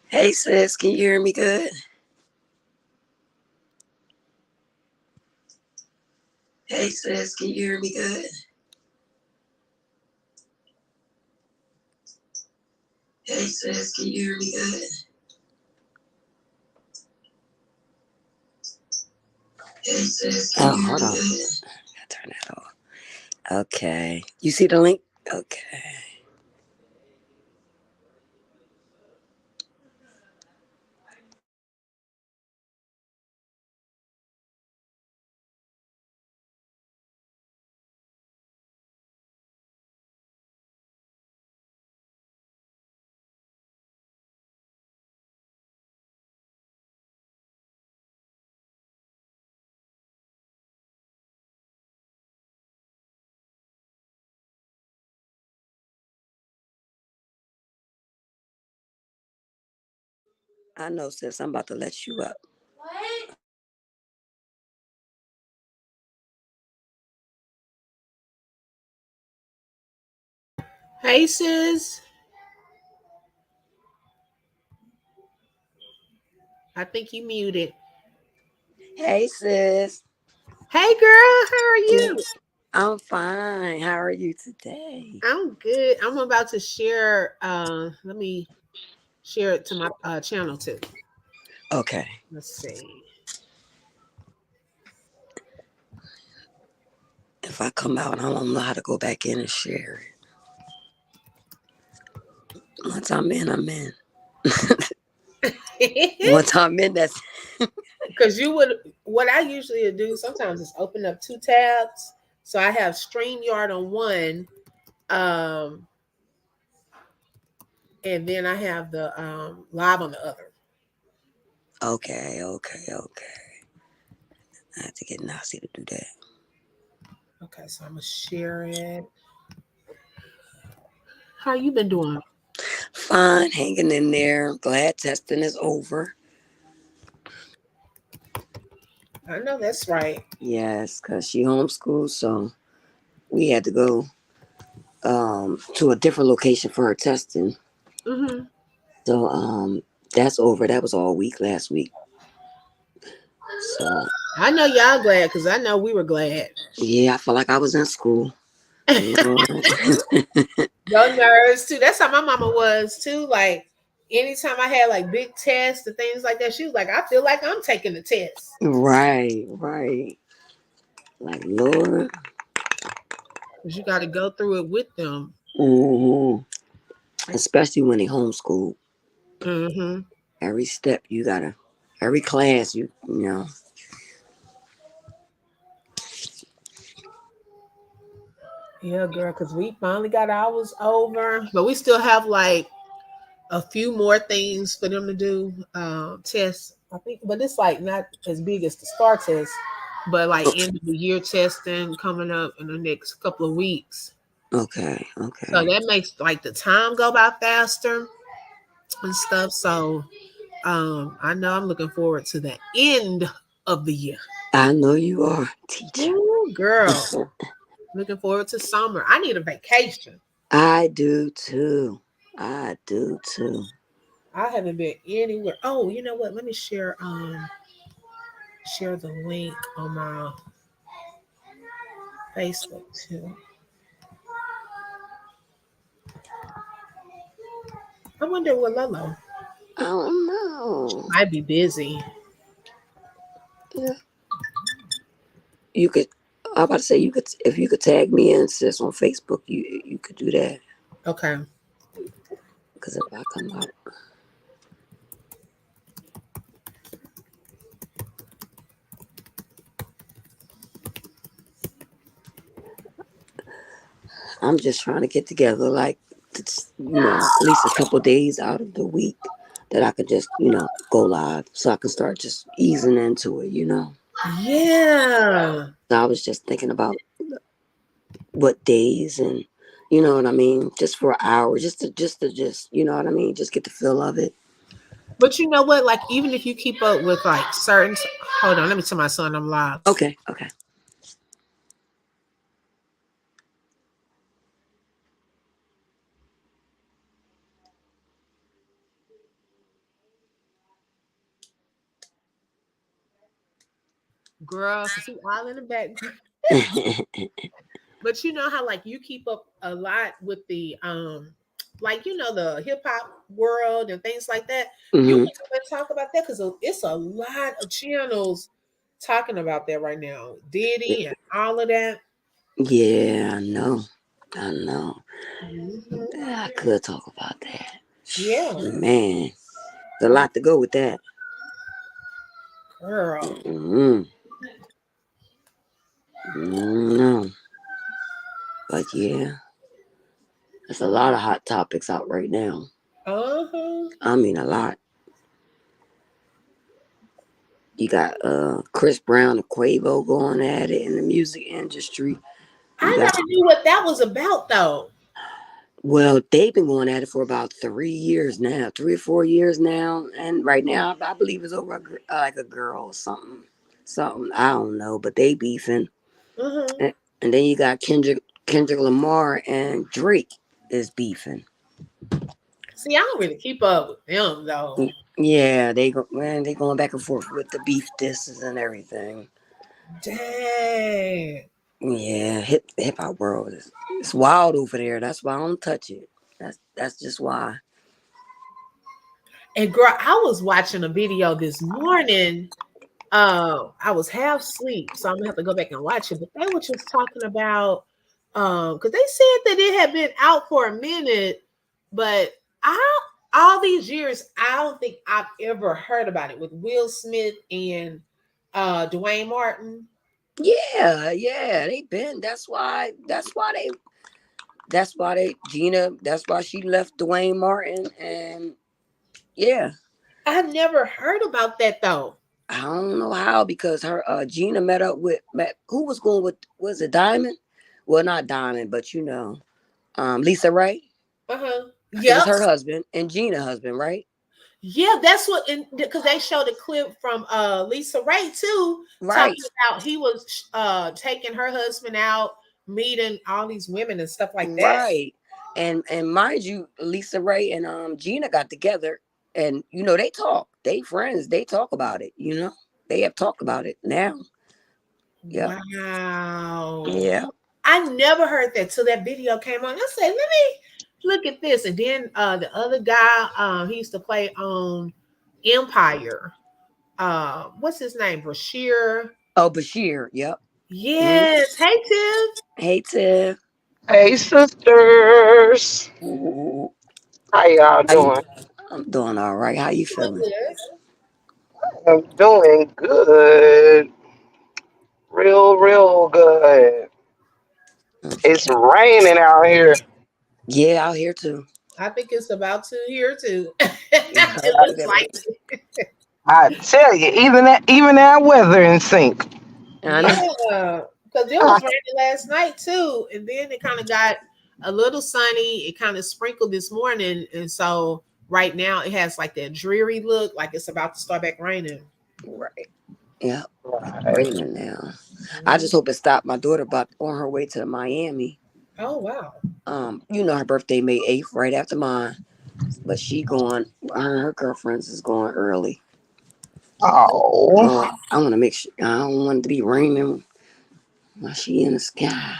Hey sis, can you hear me good? Hey sis, can you hear me good? Hey sis, can you hear me good? Hey sis, can you hear me good? Gotta turn that off. Okay. You see the link? Okay. I know sis, I'm about to let you up. Hey sis, I think you muted. Hey sis. Hey girl, how are you? I'm fine. How are you today? I'm good. I'm about to share. Let me share it to my channel too. Okay. Let's see. If I come out, I don't know how to go back in and share it. Once I'm in, I'm in. Once I'm in, that's Because you would, what I usually do sometimes is open up two tabs. So I have StreamYard on one, um, and then I have the live on the other. okay, okay. I have to get Nasi to do that. Okay, so I'm gonna share it. How you been doing? Fine, hanging in there. Glad testing is over. I know that's right. Yes, because she homeschooled, so we had to go to a different location for her testing. Hmm. So that's over. That was all week last week. So I know y'all glad because I know we were glad. yeah, I felt like I was in school. Lord. Your nerves too. That's how my mama was too. Like anytime I had like big tests and things like that, she was like, I feel like I'm taking the test. Right. Like Lord. Because you got to go through it with them. hmm Especially when they homeschool. Hmm. Every step you gotta, every class you know. Yeah, girl, because we finally got ours over, but we still have like a few more things for them to do. Tests, I think, but it's like not as big as the STAR test, but like end of the year testing coming up in the next couple of weeks. So Okay. that makes like the time go by faster and stuff. So I know I'm looking forward to the end of the year. I know you are, teacher. Ooh, girl. Looking forward to summer. I need a vacation. I do too. I do too. I haven't been anywhere. Oh, you know what? Let me share the link on my Facebook too. I wonder what Lolo I don't know. might be busy. Yeah. You could. I about to say you could if you could tag me in sis on Facebook. You could do that Okay. because if I come out, I'm just trying to get together like at least a couple days out of the week that I could just go live so I can start just easing into it. Yeah. So I was just thinking about what days and you know what I mean, just for an hour, just you know what I mean, just get the feel of it. But you know what? Like, even if you keep up with like certain. Hold on. Let me tell my son I'm live. Okay. girl, cause he all in the background. But you know how like you keep up a lot with the like you know the hip hop world and things like that. You Hmm. can come and talk about that because it's a lot of channels talking about that right now. Diddy and all of that. Yeah, I know. I know. Hmm. Yeah, I could talk about that. Yeah, Man, there's a lot to go with that. girl. Mm-hmm. No, but yeah, there's a lot of hot topics out right now. Uh huh. I mean, a lot. You got Chris Brown and Quavo going at it in the music industry. You I got never knew what that was about though. well, they've been going at it for about 3 years now, 3 or 4 years now, and right now I believe it's over like a girl or something, something I don't know, but they beefing. Uh huh. And then you got Kendrick Lamar and Drake is beefing. See, I don't really keep up with them though. Yeah, they go man, they going back and forth with the beef disses and everything. Dang. Yeah, hip hop world is it's wild over there. That's why I don't touch it. That's just why. And girl, I was watching a video this morning. I was half asleep, so I'm gonna have to go back and watch it. But they were just talking about because they said that it had been out for a minute, but I all these years I don't think I've ever heard about it with Will Smith and Dwayne Martin. Yeah, yeah, they been. That's why they Gina. That's why she left Dwayne Martin. And yeah, I've never heard about that though. I don't know how because her Gina met who was going with was it Diamond? Well, not Diamond, but Lisa Ray. Uh-huh. It was Yep. her husband and Gina husband, right? Yeah, that's what because they showed a clip from Lisa Ray too, Right, talking about he was taking her husband out, meeting all these women and stuff like that. right. And mind you, Lisa Ray and Gina got together, and they talk. They friends. They talk about it. They have talked about it now. Yep. Wow. Yeah. I never heard that till that video came on. I said, let me look at this. And then the other guy, he used to play on Empire. What's his name? Brashear. Oh, Bashir. Yep. Mm. Yes. Hey Tiff. Hey, Tiff. Hey sisters, Ooh. how y'all How you? doing? I'm doing all right. How you Doing feeling? good. I'm doing good, real good. It's Okay. raining out here. Yeah, out here too. I think it's about to here too. Yeah, It a looks little like bit. I tell you, even that weather in sync. I know. yeah, because it I, was raining last night too, and then it kind of got a little sunny. It kind of sprinkled this morning, and so right now it has like that dreary look, like it's about to start back raining. Right. Yeah. right. Raining now. I Mhm. just hope it stopped. My daughter about on her way to Miami. Oh wow! Her birthday May 8th, right after mine. But she going. Her and her girlfriends is going early. Oh, Oh, I want to make sure. I don't want it to be raining while she in the sky.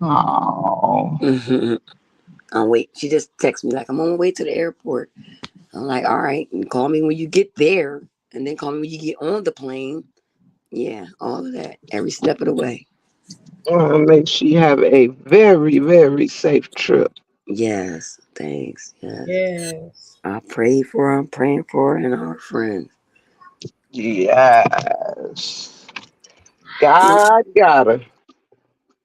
oh. Hmm. Wait. She just texted me like I'm on my way to the airport. I'm like, all right, and call me when you get there, and then call me when you get on the plane. Yeah, all of that, every step of the way. I want to make sure you have a very safe trip. Yes, thanks. Yes, Yes, I pray for her. I'm praying for her and our friends. Yes, God got her.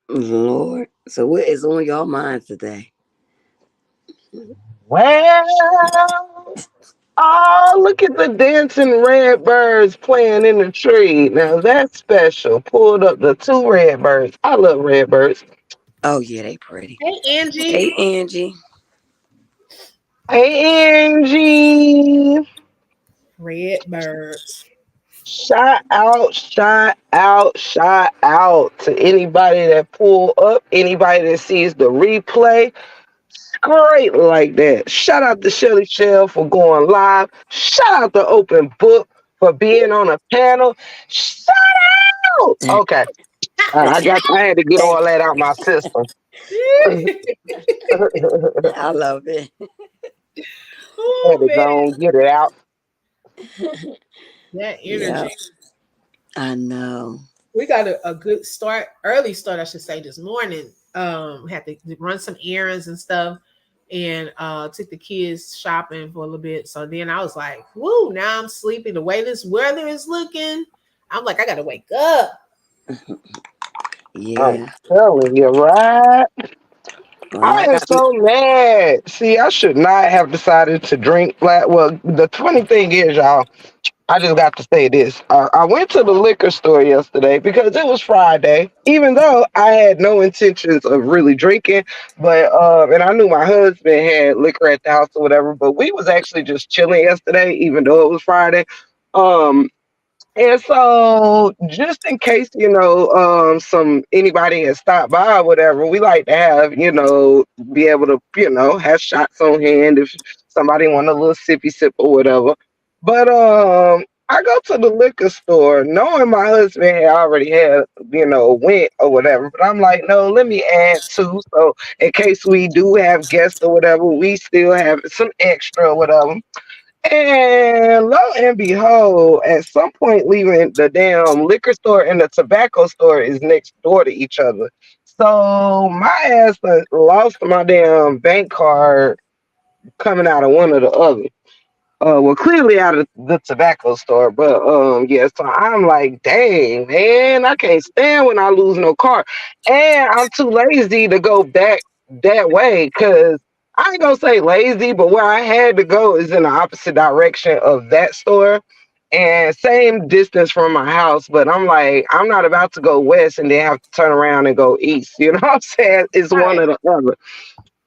Lord, so what is on your mind today? Well. Oh, look at the dancing red birds playing in the tree. Now that's special. Pulled up the two red birds. I love red birds. Oh yeah, they pretty. hey Angie, Hey Angie. Hey, Angie. red birds. Shout out to anybody that pull up, anybody that sees the replay. Great like that. Shout out to Shelly Shell for going live. Shout out to Open Book for being on a panel. Shut out. Okay. I had to get Thank all that out my system. you. I love it. Had Oh to man, go and get it out. that Yeah, energy. I know. We got a good start, early start, I should say, this morning. Had to run some errands and stuff, and took the kids shopping for a little bit. So then I was like, "Woo!" Now I'm sleeping. The way this weather is looking, I'm like, I gotta wake up. I'm Yeah. telling you, right? Well, I I am got so mad. See, I should not have decided to drink black. Well, the funny thing is, y'all, I just got to say this. I went to the liquor store yesterday because it was Friday, even though I had no intentions of really drinking. But and I knew my husband had liquor at the house or whatever. But we was actually just chilling yesterday, even though it was Friday. Um, and so, just in case, some anybody has stopped by or whatever, we like to have, be able to, have shots on hand if somebody want a little sippy sip or whatever. But I go to the liquor store knowing my husband had already had, went or whatever. But I'm like, no, let me add two. So in case we do have guests or whatever, we still have some extra or whatever. And lo and behold, at some point, leaving the damn liquor store and the tobacco store is next door to each other. So my ass done lost my damn bank card coming out of one or the other. Well, clearly out of the tobacco store, but yeah. So I'm like, dang, man, I can't stand when I lose no car, and I'm too lazy to go back that way because I ain't gonna say lazy, but where I had to go is in the opposite direction of that store. And same distance from my house, but I'm like, I'm not about to go west and then have to turn around and go east. You know what I'm saying? It's one Right. or the other.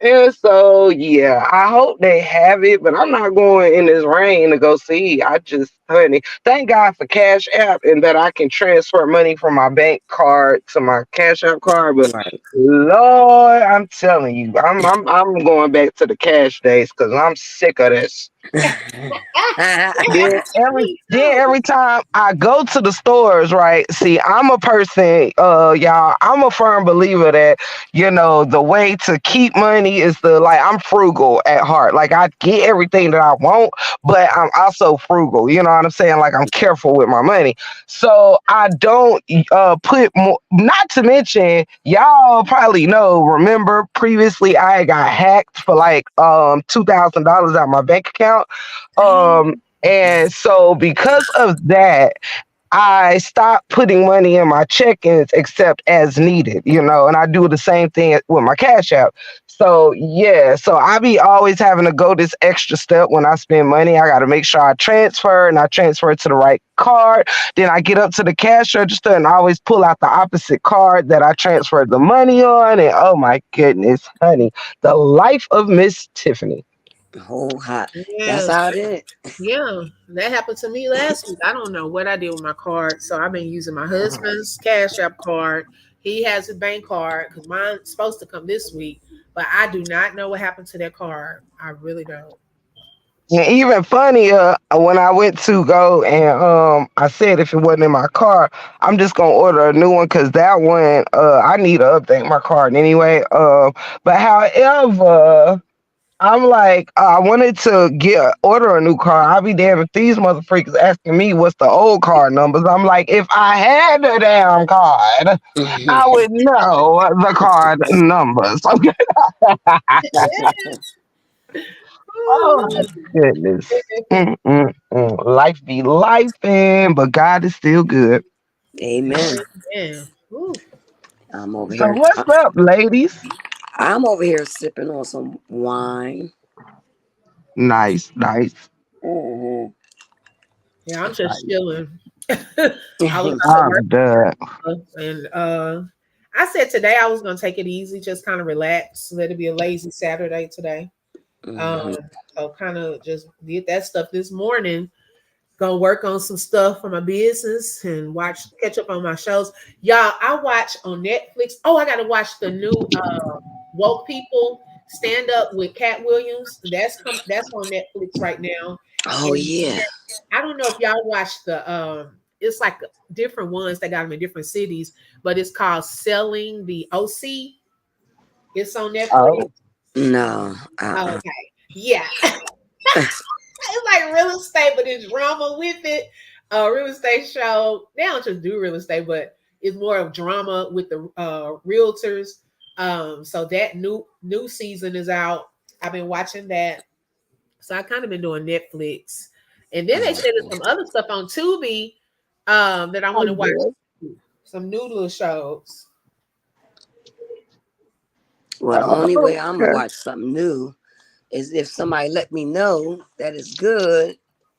And so, yeah, I hope they have it, but I'm not going in this rain to go see. I just, honey, thank God for Cash App and that I can transfer money from my bank card to my Cash App card. But right. Lord, I'm telling you, I'm going back to the cash days because I'm sick of this. That Then happened to every me then too. every time I go to the stores, right? See, I'm a person, y'all. I'm a firm believer that the way to keep money is I'm frugal at heart. Like I get everything that I want, but I'm also frugal. You know what I'm saying? Like I'm careful with my money, so I don't put more. Not to mention, y'all probably know. Remember, previously I got hacked for like $2,000 out my bank account. Dang. And so because of that, I stopped putting money in my check-ins except as needed, and I do the same thing with my Cash App. So yeah, so I be always having to go this extra step when I spend money. I got to make sure I transfer and I transfer it to the right card. Then I get up to the cash register and I always pull out the opposite card that I transferred the money on. And oh my goodness, honey, the life of Miss Tiffany. Whole hot. That's Yes. how it is. Yeah, that happened to me last week. I don't know what I did with my card, so I've been using my husband's Cash App card. He has a bank card because mine's supposed to come this week, but I do not know what happened to that card. I really don't. And even funnier, when I went to go and I said if it wasn't in my car, I'm just gonna order a new one because that one I need to update my card anyway. But however, I'm like I wanted to get order a new car. I'll be damn if these motherfuckers asking me what's the old card numbers. I'm like, if I had the damn card, I would know the card numbers. Oh, Oh my goodness. Life be life, but God is still good. Amen. man. Ooh. I'm over So here. what's up, ladies? I'm over here sipping on some wine. Nice, nice. Hmm. Yeah, I'm just chilling. I was out of work I'm done. and I said today I was gonna take it easy, just kind of relax, let it be a lazy Saturday today. Um, Hmm. so kind of just did that stuff this morning. Gonna work on some stuff for my business and catch up on my shows. Y'all, I watch on Netflix. Oh, I gotta watch the new Woke People stand up with Cat Williams. That's on Netflix right now. Oh And yeah. I don't know if y'all watched the it's like different ones that got them in different cities, but it's called Selling the OC. It's on Netflix. Oh, No. Okay. Yeah. It's like real estate, but it's drama with it. Real estate show. They don't just do real estate, but it's more of drama with the realtors. So that new season is out. I've been watching that. So I kind of been doing Netflix. And then they said there's some other stuff on Tubi that I want to I'm watch. good. Some new little shows. Well, the only way I'm gonna Okay. watch something new is if somebody let me know that it's good.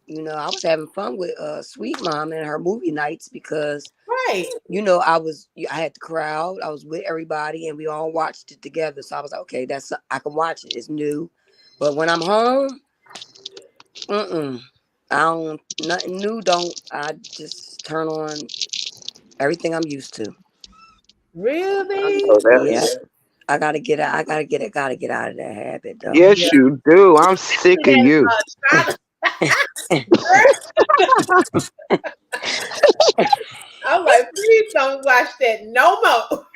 I was having fun with Sweet Mom and her movie nights because Right. I had the crowd, I was with everybody, and we all watched it together. So I was like, okay, I can watch it. It's new, but when I'm home, mm-mm, I don't nothing new. Don't I just turn on everything I'm used to? I Really? know Yeah, that. I gotta get out. Gotta get out of that habit though. Yes, Yeah. you do. I'm sick of That you. China. I'm like, please don't watch that no more.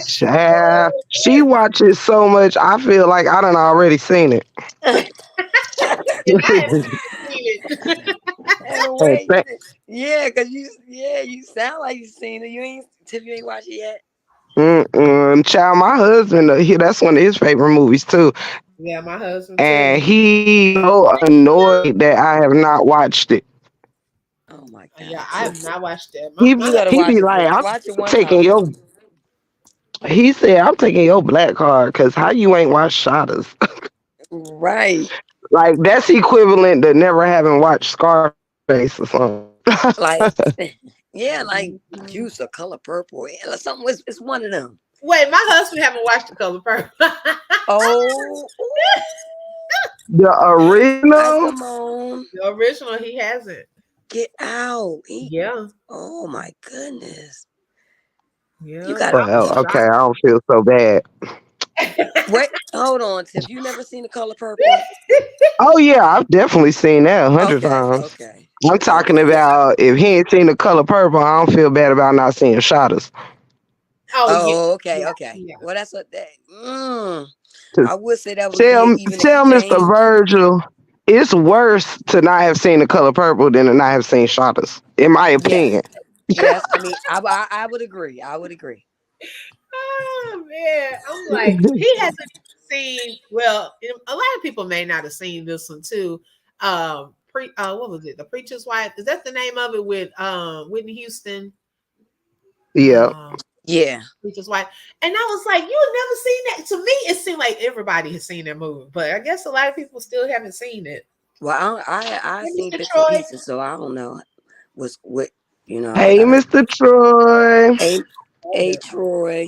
Child, she watches so much. I feel like I done already seen it. And I haven't seen it. And the Hey, way, yeah, cause you sound like you seen it. You ain't watched it yet. Child, my husband, that's one of his favorite movies too, Yeah, my husband too. and he so annoyed that I have not watched it. Oh my Yeah, God, I Tiff. have not watched that. He You My gotta he watch be it like, I'm watch it one taking time. your. He said, I'm taking your black card because how you ain't watched Shotters? Right. Like that's equivalent to never having watched Scarface or something. Like yeah, like Mhm. Juice or Color Purple. Yeah, like something it's one of them. Wait, my husband haven't watched The Color Purple. Oh, The I original. come on. The original, he hasn't. Get out. Yeah, Oh my goodness. You yeah. gotta I was Well, okay, I shocked. don't feel so bad. wait, hold on, Tiff. You never seen the color purple? Oh yeah, I've definitely seen that 100 times. Okay. I'm talking Okay. about if he ain't seen the color purple, I don't feel bad about not seeing Shotters. Oh yeah, Oh, okay, yeah, okay. yeah. Well, that's what that. To I would say that would be tell even tell Mr. exchange. Virgil, it's worse to not have seen the color purple than to not have seen Shotters, in my Yes, opinion. yes. I mean, I would agree. I would agree. Oh man, I'm like he hasn't seen. Well, a lot of people may not have seen this one too. What was it? The Preacher's Wife. Is that the name of it with Whitney Houston? Yeah. Um, Yeah. Preacher's Wife. And I was like, you had never seen that. To me, it seemed like everybody has seen that movie, but I guess a lot of people still haven't seen it. Well, I Hey, seen Mr. bits and Troy. pieces, so I don't know what's what. I Hey, gotta. Mr. Troy. A Troy.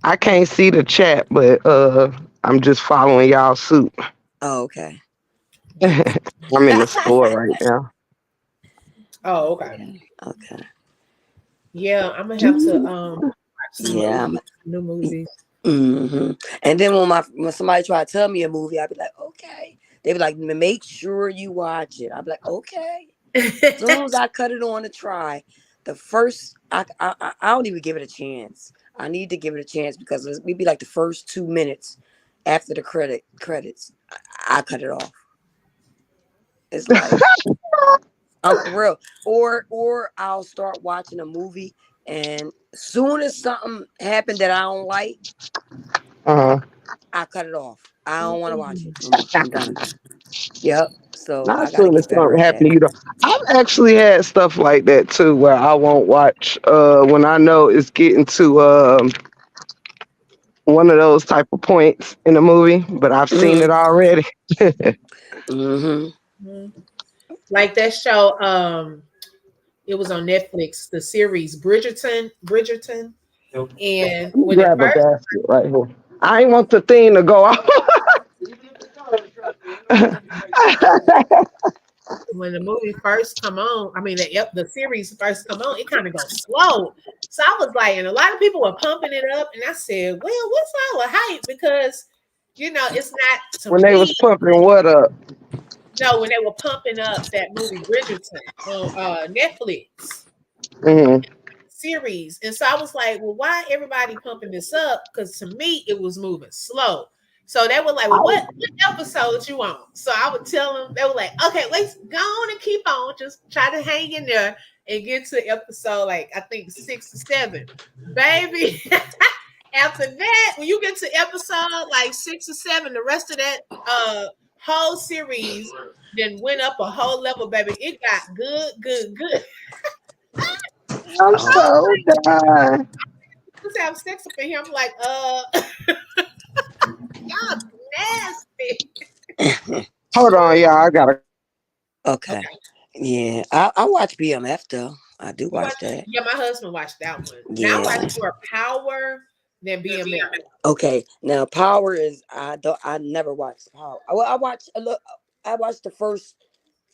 I can't see the chat, but I'm just following y'all suit. Oh, okay. I'm in the store right now. Oh, okay. Okay. Okay. Yeah, I'm gonna have to watch some Yeah. new movies. And then when somebody try to tell me a movie, I'd be like, okay. They be like, make sure you watch it. I'd be like, okay. Soon as I cut it on to try, the first I don't even give it a chance. I need to give it a chance because it's maybe like the first 2 minutes after the credits, I cut it off. It's like I'm for real. Or I'll start watching a movie and soon as something happened that I don't like, Uh, I cut it off. I don't want to watch it no more. I'm done. Yep. So Not I got to soon as get better something at happened that. to you though. I've actually had stuff like that too, where I won't watch when I know it's getting to one of those type of points in the movie, but I've seen it Mm. already. Mm-hmm. Mhm. Like that show, it was on Netflix, the series Bridgerton. And Let me when it grab a first basket right here. I ain't want the thing to go off. when the movie first come on, I mean the series first come on, it kind of goes slow. So I was like, and a lot of people were pumping it up, and I said, well, what's all the hype? Because it's not to When they was me. pumping what up? No, when they were pumping up that movie Bridgerton on Netflix Hmm. series. And so I was like, well, why everybody pumping this up? Because to me, it was moving slow. So they were like, well, what episode you on? So I would tell them, they were like, okay, let's go on and keep on. Just try to hang in there and get to episode, like, I think 6 or 7. Baby, after that, when you get to episode like 6 or 7, the rest of that whole series then went up a whole level, baby. It got good, good, good. I'm Oh, so done. Just have sex up in here. I'm like, y'all nasty. Hold on, y'all. I gotta. okay. Okay. Yeah, I watch BMF though. I do You watch watch? that. Yeah, my husband watched that one. Now I watch Yeah. more Power than BMF. Okay. Now, Power is I don't I never watched Power. Well, I watched a look. I watched the first.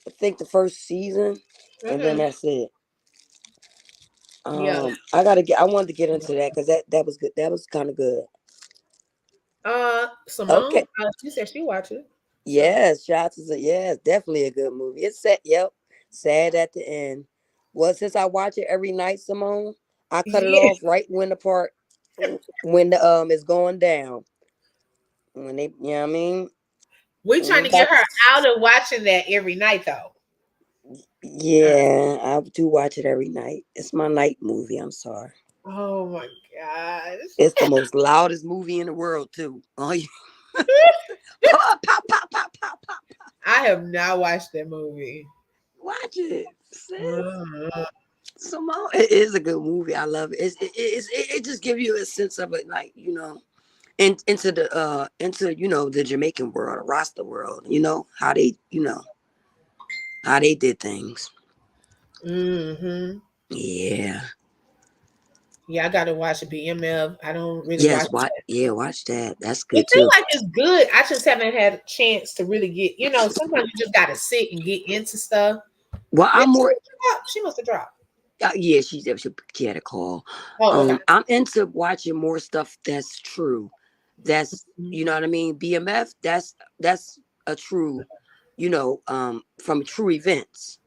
I think the first season, and then Mm-hmm. that's it. Yeah. I gotta get. I wanted to get into that because that was good. That was kind of good. Simone, Okay. she said she watched it. So Yes, shots is a yes, definitely a good movie. It's sad. Yep, sad at the end. Well, since I watch it every night, Simone, I cut it yeah, off right when the part when the is going down. When they, you know what I mean? we When they trying to get about to, her out of watching that every night though. Uh, yeah, I do watch it every night. It's my night movie. I'm sorry. oh my gosh. It's the most loudest movie in the world too. Oh, you pop, pop, pop, pop, pop, pop. I have not watched that movie. Watch it, sis. Mhm. Simone, it is a good movie. I love it. It just gives you a sense of it, like into the into the Jamaican world, the Rasta world. How they how they did things. Mhm. Yeah. Yeah, I gotta watch BMF. I don't really watch. Yes. Watch that. That's It good feels too. like it's good. I just haven't had a chance to really get. Sometimes you just gotta sit and get into stuff. Well, Did I'm she more. drop? She must have dropped. Yeah, she had a call. Oh, okay. I'm into watching more stuff that's true. That's Mhm. you know what I mean. BMF. That's a true. From true events.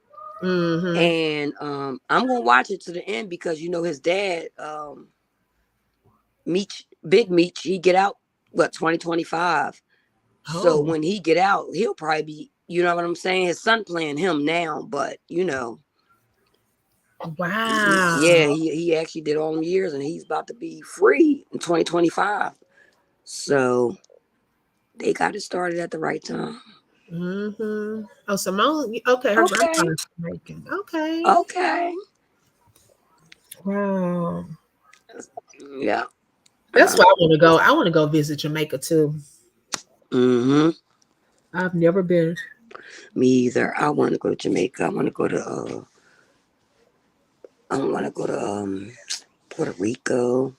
Mhm. And I'm gonna watch it to the end because his dad, Meech, Big Meech, he get out 2025. So Oh, when he get out, he'll probably be, you know what I'm saying. His son playing him now, but yeah, wow. he actually did all them years, and he's about to be free in 2025. So they got it started at the right time. Mhm. Oh, Simone. Okay, her Okay, grandfather's Jamaican. Okay. okay, Wow. yeah. That's Uh, why I want to go. I want to go visit Jamaica too. mm-hmm. I've never been. Me either. I want to go to Jamaica. I want to go to I want to go to Puerto Rico.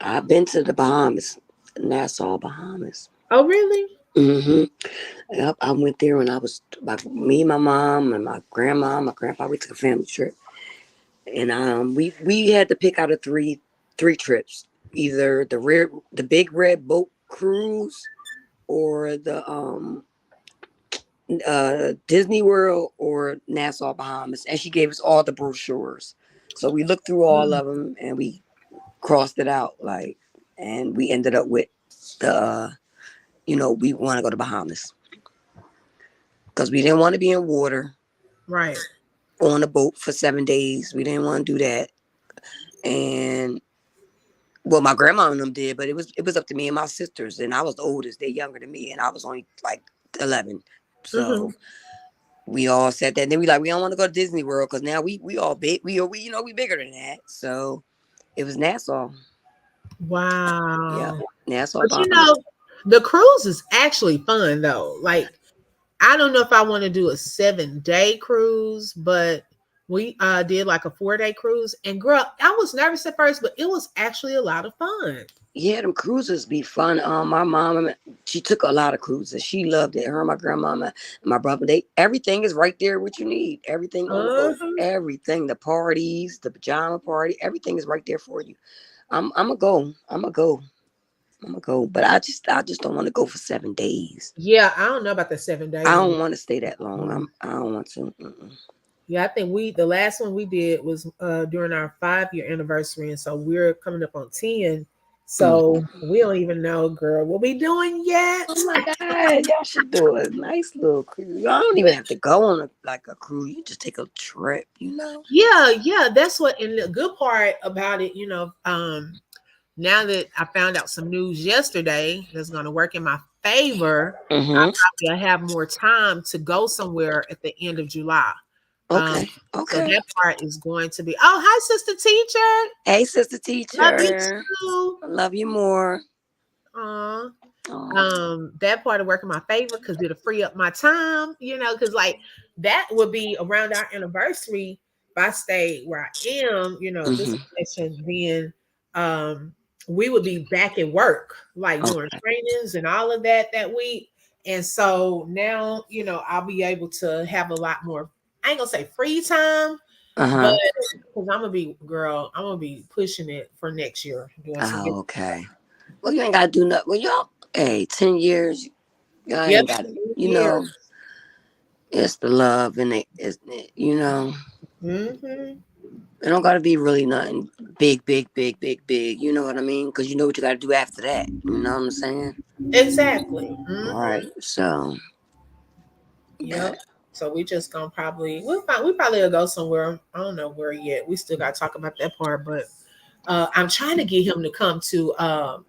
I've been to the Bahamas, Nassau, Bahamas. Oh, really? Hmm. Yep, I went there when I was like me, my mom, and my grandma, my grandpa. We took a family trip, and we had to pick out of three trips, either the big red boat cruise, or the Disney World, or Nassau, Bahamas. And she gave us all the brochures, so we looked through all Mm. of them, and we crossed it out, like, and we ended up with the we want to go to Bahamas because we didn't want to be in water Right. on a boat for 7 days. We didn't want to do that. And well, my grandma and them did, but it was up to me and my sisters, and I was the oldest. They're younger than me, and I was only like 11. So Hmm. we all said that. And then we don't want to go to Disney World because now we all big. We bigger than that. So it was Nassau. Yeah, Wow. Nassau, But Bahamas. the cruise is actually fun though. Like I don't know if I want to do a 7 day cruise, but we did like a 4 day cruise. And girl, I was nervous at first, but it was actually a lot of fun. Yeah, them cruises be fun. My mom, she took a lot of cruises. She loved it. Her, and my grandmama, and my brother. Everything is right there. What you need, everything on the boat, Uh-huh. everything. The parties, the pajama party, everything is right there for you. I'm a go. I'm a go. I'm gonna go, but I just don't want to go for 7 days. Yeah, I don't know about the 7 day I one. don't want to stay that long. I don't want to. Mm-mm. Yeah, I think the last one we did was during our 5 year anniversary, and so we're coming up on 10. Mm. So we don't even know, girl, what we doing yet. Oh my God, y'all should do a nice little cruise. Y'all don't even have to go on like a cruise. You just take a trip, you know. Yeah, yeah, that's what. And the good part about it, now that I found out some news yesterday that's going to work in my favor, Mm-hmm. I have more time to go somewhere at the end of July. Um, Okay. so Okay. that part is going to be. Oh, hi, sister teacher. Hey, sister Love you teacher. too. I love you more. Aw. Oh. That part of work in my favor because it'll free up my time, because like that would be around our anniversary. If I stay where I am, this Mm-hmm. session, then we would be back at work, like doing Okay. trainings and all of that week. And so now, I'll be able to have a lot more, I ain't gonna say free time, Uh but huh. because I'm gonna be pushing it for next year, doing some Oh, different stuff. okay. Well, you ain't gotta do nothing. Well, y'all. Hey, 10 years. Y'all Yep, ain't gotta. You years. know, it's the love and it. You know, Mm-hmm. it don't gotta be really nothing big, big, big, big, big. You know what I mean? Because you know what you gotta do after that. You know what I'm saying? Exactly. All Mm-hmm. right. So Yep. that. So we just gonna we probably will go somewhere. I don't know where yet. We still gotta talk about that part, but I'm trying to get him to come to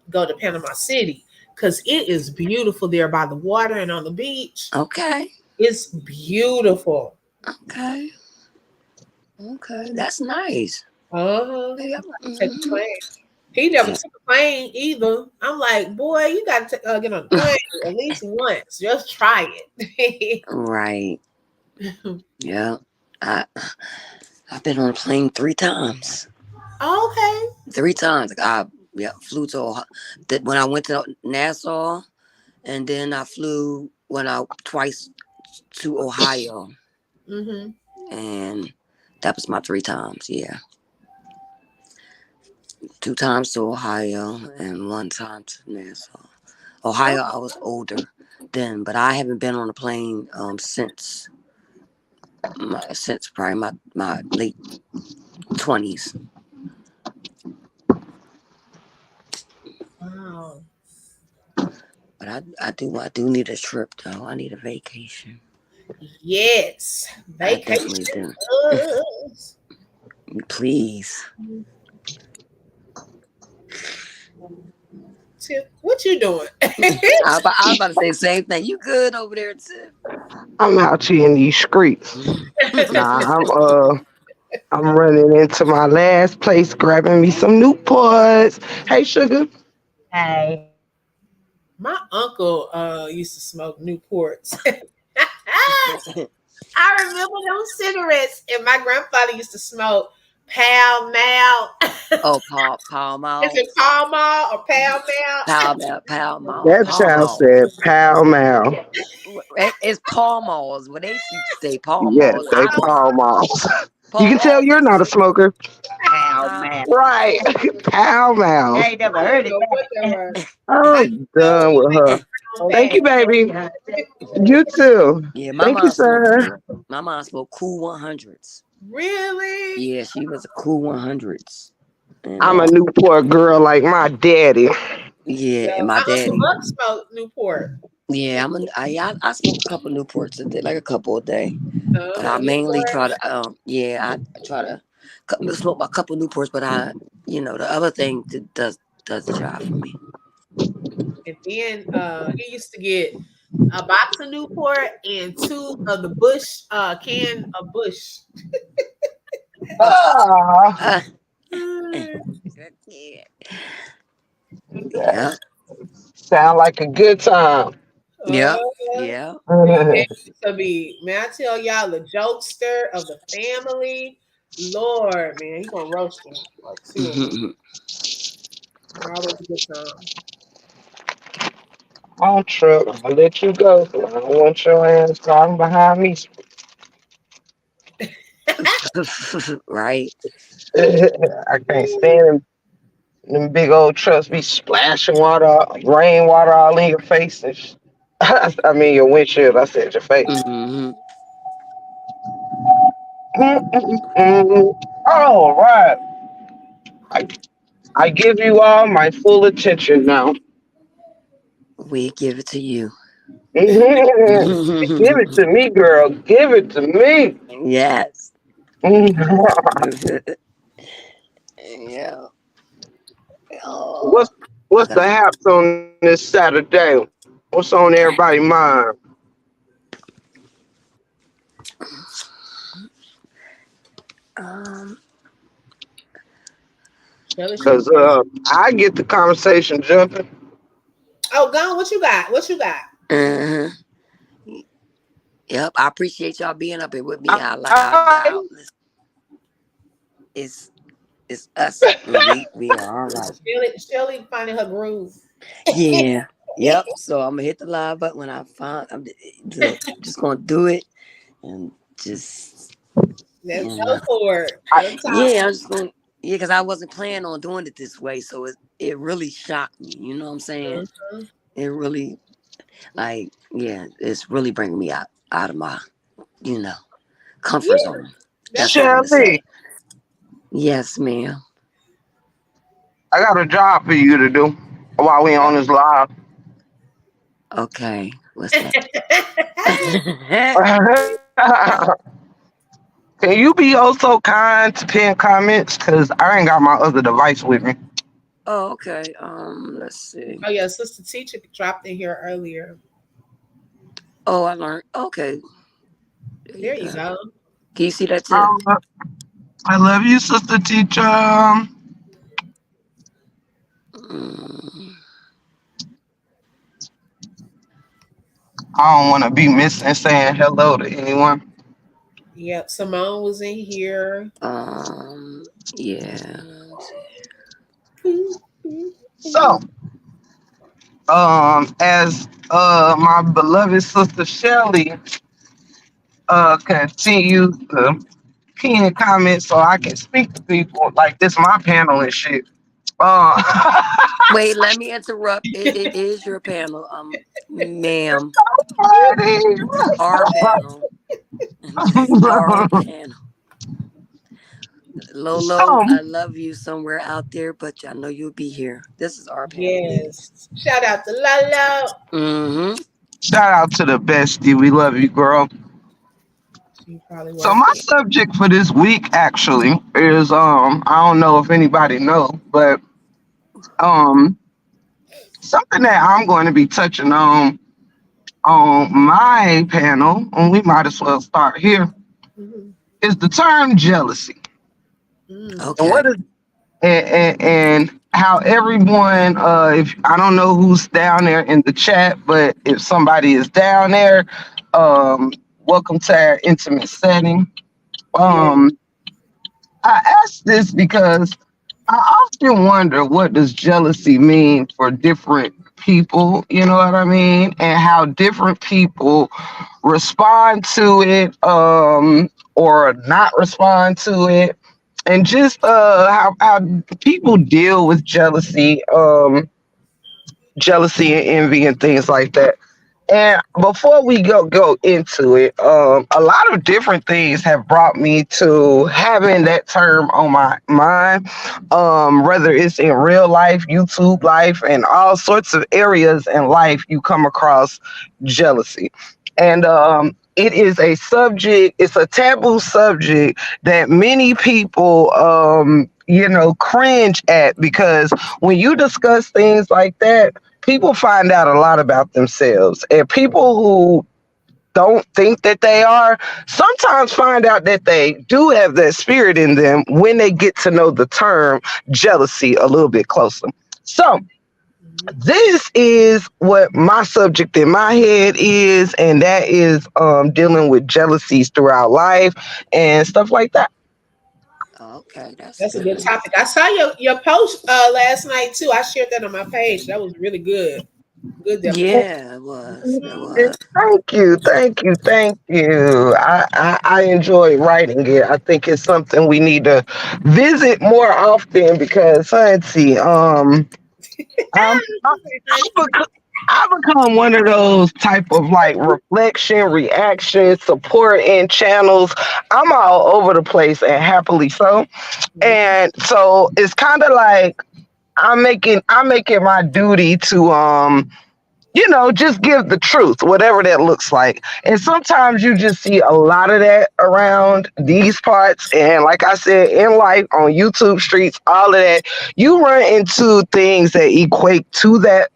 go to Panama City because it is beautiful there by the water and on the beach. Okay. It's beautiful. Okay. Okay. That's nice. Uh-huh. Yep. Take the Mm-hmm. plane. He never Yeah. took a plane either. I'm like, boy, you got to get on the plane at least once. Just try it. Right. Yeah. I I've been on a plane 3 times. Okay. 3 times. Like, I yeah flew to that when I went to Nassau, and then I flew when I twice to Ohio, Mm-hmm. and that was my 3 times. Yeah, 2 times to Ohio and 1 time to Nassau. Oh, Ohio, I was older then, but I haven't been on a plane since probably my late 20s. wow. But I do need a trip though. I need a vacation. Yes. I definitely Vacation. do. Us. Please. Tip, what you doing? I was about to say the same thing. You good over there, Tiff? I'm out here in these streets. Nah, I'm running into my last place, grabbing me some Newports. Hey, sugar. My uncle used to smoke Newports. I remember those cigarettes, and my grandfather used to smoke Pall Mall. Oh, Paul Is it Malls. Pall Mall or Pall Mall? Pall Mall. That Paul child Malls. said Pall Mall. It's Paul Malls. What they used to say, Paul Yes, Malls. they I know Pall Malls. You Paul can tell Malls you're not a is, smoker. huh? Right. Pall Malls. I don't know what that was. I I'm know done with her. brown Thank bag. you, baby. You too. Yeah, Thank you, sir. my mom smoked cool 100s. Really? Yeah, she was a cool 100s. And I'm a Newport girl like my daddy. yeah, Yeah, and my my uncle daddy. Buck smoked Newport. Yeah, I smoke a couple Newports a day, like a couple a day. But I mainly try Newport. to, I try to smoke a couple Newports. But the other thing that does the job for me. And then he used to get a box of Newport and two of the Bush can of Bush. Oh, Ah, uh, Mm. yeah, that yeah, sound like a good time. yeah, Uh, yeah. Big Daddy used to be, man, I tell y'all, the jokester of the family. Lord, man, he gonna roast you. Like, seriously. Always a good time. On trip, I'll let you go. I don't want your ass driving behind me. Right. I can't stand him. Them big old trucks be splashing water, rainwater all in your face. I mean, your windshield. I said your face. Hmm. Mm-mm-mm. All right. I, I give you all my full attention now. We give it to you. Give it to me, girl. Give it to me. Yes. Yeah. what's Oh, I what's the got. haps on this Saturday? What's on everybody's mind? Um. Shelly should be Cause busy. I get the conversation jumping. Oh, gone. What you got? What you got? Uh-huh. Yep. I appreciate y'all being up here with me. All right. It's it's us, and we are all right. Shelly finding her groove. Yeah. Yep. So I'm gonna hit the live button when I find. Just gonna do it and just Let's you go know. for it. I, What time? Yeah, I'm just gonna. Yeah, because I wasn't planning on doing it this way, so it really shocked me. You know what I'm saying? Mhm. It really like yeah, it's really bringing me out of my you know comfort Yeah, zone. That's that's what I want to say. Shelly, Yes, ma'am. I got a job for you to do while we on this live. Okay, what's that? Can you be oh so kind to pin comments? Cause I ain't got my other device with me. Oh, okay. Let's see. oh yeah, sister teacher dropped in here earlier. Oh, I learned. Okay, there you There you go. go. Can you see that too? Um, I love you, sister teacher. I Mm, don't want to be missing saying hello to anyone. Yep, Simone was in here. yeah. Let me see. So, as my beloved sister Shelly continues to pin comments so I can speak to people like this my panel and shit. Uh, Wait, let me interrupt. It is your panel, ma'am. This is our panel. This is our panel. Lolo, so, I love you somewhere out there, but I know you'll be here. This is our panel, ladies. Yes. Shout out to Lalo. Mm-hmm. shout out to the bestie. We love you, girl. She probably So my working. subject for this week actually is I don't know if anybody know, but um something that I'm going to be touching on my panel, and we might as well start here, Mhm. is the term jealousy. Mm. And Okay. what is and how everyone if I don't know who's down there in the chat, but if somebody is down there, um welcome to our intimate setting. Yeah. Um I ask this because I often wonder what does jealousy mean for different people, you know what I mean? And how different people respond to it or not respond to it. And just how people deal with jealousy and envy and things like that. And before we go into it, a lot of different things have brought me to having that term on my mind. Whether it's in real life, YouTube life, and all sorts of areas in life, you come across jealousy, and it is a subject. It's a taboo subject that many people, cringe at because when you discuss things like that, people find out a lot about themselves. And people who don't think that they are sometimes find out that they do have that spirit in them when they get to know the term jealousy a little bit closer. So, Mhm. this is what my subject in my head is, and that is dealing with jealousies throughout life and stuff like that. Okay, that's That's a good good. topic. I saw your post last night too. I shared that on my page. That was really good. Good definition. Yeah, it was. It was. Thank you, thank you, thank you. I enjoy writing it. I think it's something we need to visit more often because, auntie, I'm, I become one of those type of like reflection, reaction, support in channels. I'm all over the place and happily so. And so it's kind of like I'm making my duty to just give the truth, whatever that looks like. And sometimes you just see a lot of that around these parts. And like I said, in life, on YouTube streets, all of that, you run into things that equate to that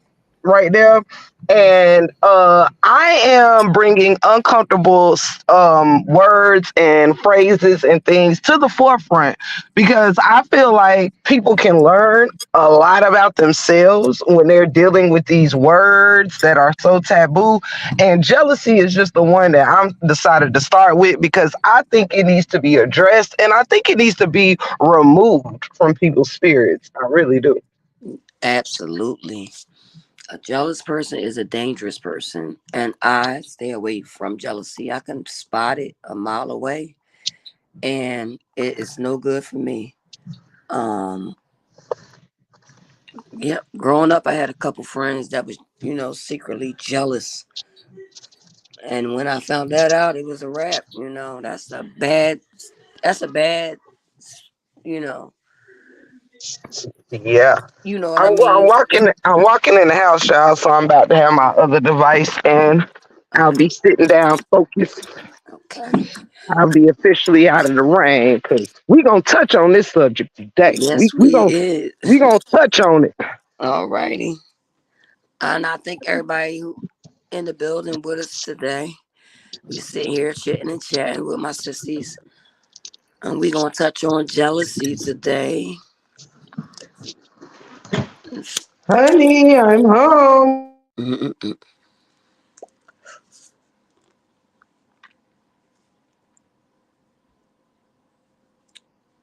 right there. And I am bringing uncomfortable words and phrases and things to the forefront because I feel like people can learn a lot about themselves when they're dealing with these words that are so taboo. And jealousy is just the one that I'm decided to start with because I think it needs to be addressed and I think it needs to be removed from people's spirits. I really do. Absolutely. A jealous person is a dangerous person, and I stay away from jealousy. I can spot it a mile away, and it is no good for me. Um, yep. Growing up, I had a couple friends that was, secretly jealous, and when I found that out, it was a wrap. That's a bad, you know, Yeah. you know what I I'm mean. walking in the house, y'all, so I'm about to have my other device and I'll Okay. be sitting down focused. Okay. I'll be officially out of the rain because we gonna touch on this subject today. We Yes, we we gonna is. we gonna touch on it. All righty. And I think everybody who in the building with us today. We sitting here chitting and chatting with my sissies. And we gonna touch on jealousy today. Honey, I'm home. Mm-mm-mm.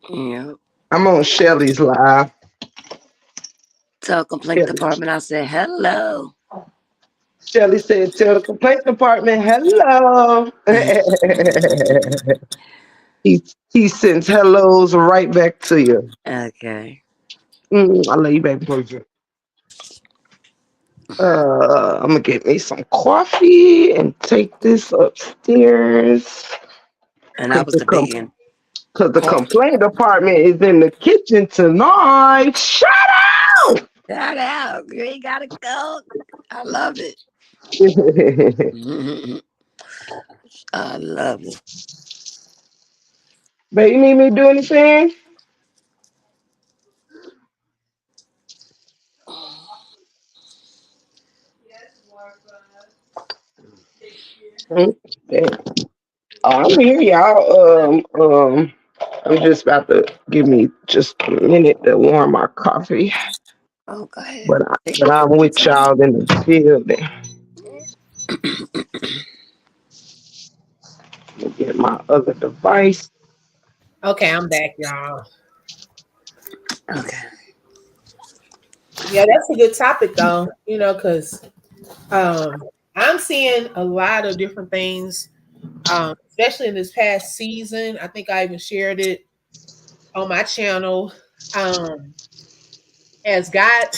Yeah. I'm on Shelly's live. Tell complaint Shelly, department I said hello. Shelly said, "Tell the complaint department hello." he sends hellos right back to you. Okay. I love you, baby. I'm gonna get me some coffee and take this upstairs And I because was debating. the Call, complaint department is in the kitchen tonight. Shut up! shout out. You ain't gotta go. I love it. I love it. But you need me to do anything? Okay. Oh, I'm here, y'all. I'm just about to give me just a minute to warm my coffee, Oh, go ahead. but Take I'm your with time. y'all in the building. Let me get my other device. Okay, I'm back, y'all. Okay. Yeah, that's a good topic though, because um I'm seeing a lot of different things, especially in this past season. I think I even shared it on my channel. Um, as God,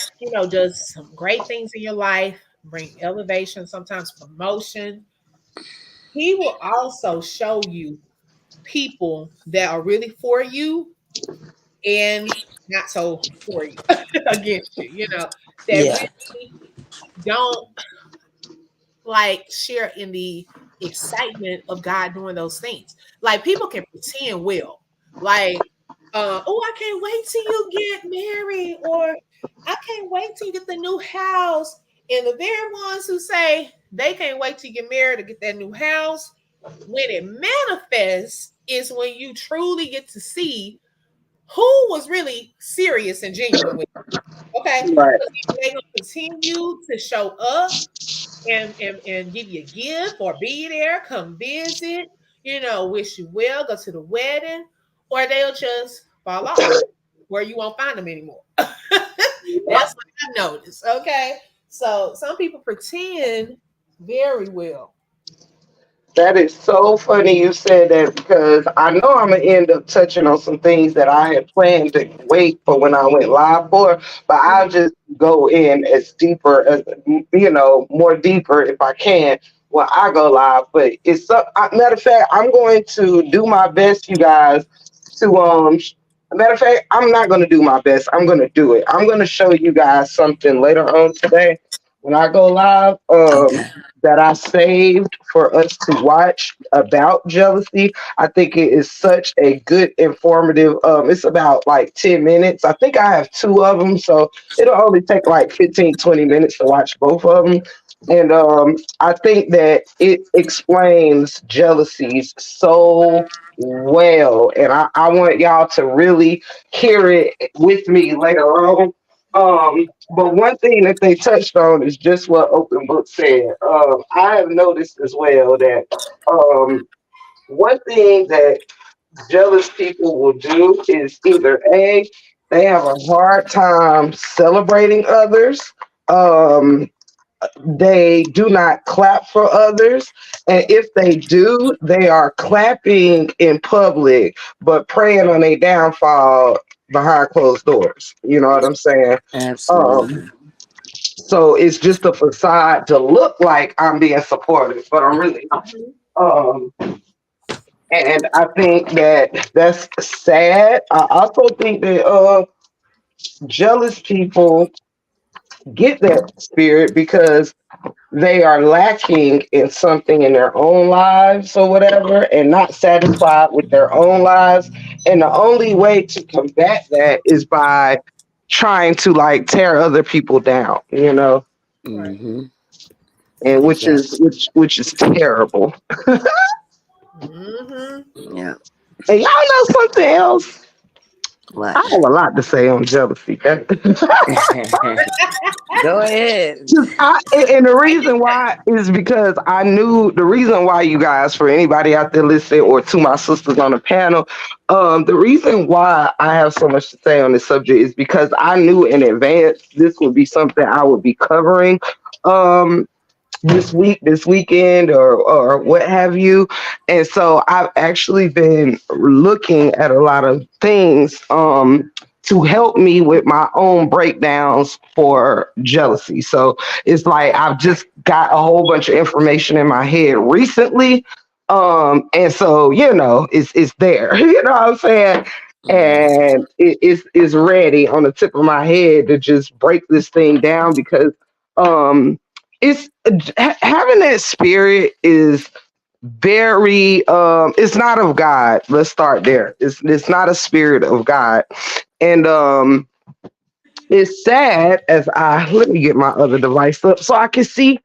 does some great things in your life, bring elevation, sometimes promotion, He will also show you people that are really for you and not so for you against you, that Yeah. really don't like share in the excitement of God doing those things. Like people can pretend well, like, oh, I can't wait till you get married, or I can't wait till you get the new house. And the very ones who say they can't wait to get married to get that new house, when it manifests, is when you truly get to see who was really serious and genuine with you. Okay, Right. because they're gonna continue to show up and give you a gift or be there, come visit, wish you well, go to the wedding, or they'll just fall off where you won't find them anymore. That's what I noticed. Okay. So some people pretend very well. That is so funny you said that because I know I'm gonna end up touching on some things that I had planned to wait for when I went live for, but I'll Mhm. just go in as deeper as more deeper if I can when I go live. But matter of fact, I'm going to do my best, you guys, to matter of fact, I'm not gonna do my best. I'm gonna do it. I'm gonna show you guys something later on today when I go live. Okay. That I saved for us to watch about jealousy. I think it is such a good informative. It's about like 10 minutes. I think I have two of them, so it'll only take like 15, 20 minutes to watch both of them. And I think that it explains jealousies so well. And I want y'all to really hear it with me later on. But one thing that they touched on is just what Open Book said. I have noticed as well that um, one thing that jealous people will do is either A, they have a hard time celebrating others. Um, they do not clap for others. And if they do, they are clapping in public, but praying on a downfall behind closed doors. You know what I'm saying? Um, Absolutely. so it's just a facade to look like I'm being supportive, but I'm really not. Mhm. Um, and I think that that's sad. I also think that jealous people get that spirit because they are lacking in something in their own lives or whatever and not satisfied with their own lives. And the only way to combat that is by trying to like tear other people down, Right. Mm-hmm. and Exactly. which is terrible. Hmm. Yeah. And y'all know something else? I What? have a lot to say on jealousy. Go ahead. And the reason why is because I knew the reason why you guys, for anybody out there listening, or to my sisters on the panel, the reason why I have so much to say on this subject is because I knew in advance this would be something I would be covering. Um, this weekend, or what have you. And so I've actually been looking at a lot of things to help me with my own breakdowns for jealousy. So it's like I've just got a whole bunch of information in my head recently. And so it's there. You know what I'm saying? Mm-hmm. And it's ready on the tip of my head to just break this thing down because um it's having that spirit is very it's not of God. Let's start there. It's not a spirit of God. And it's sad as I let me get my other device up so I can see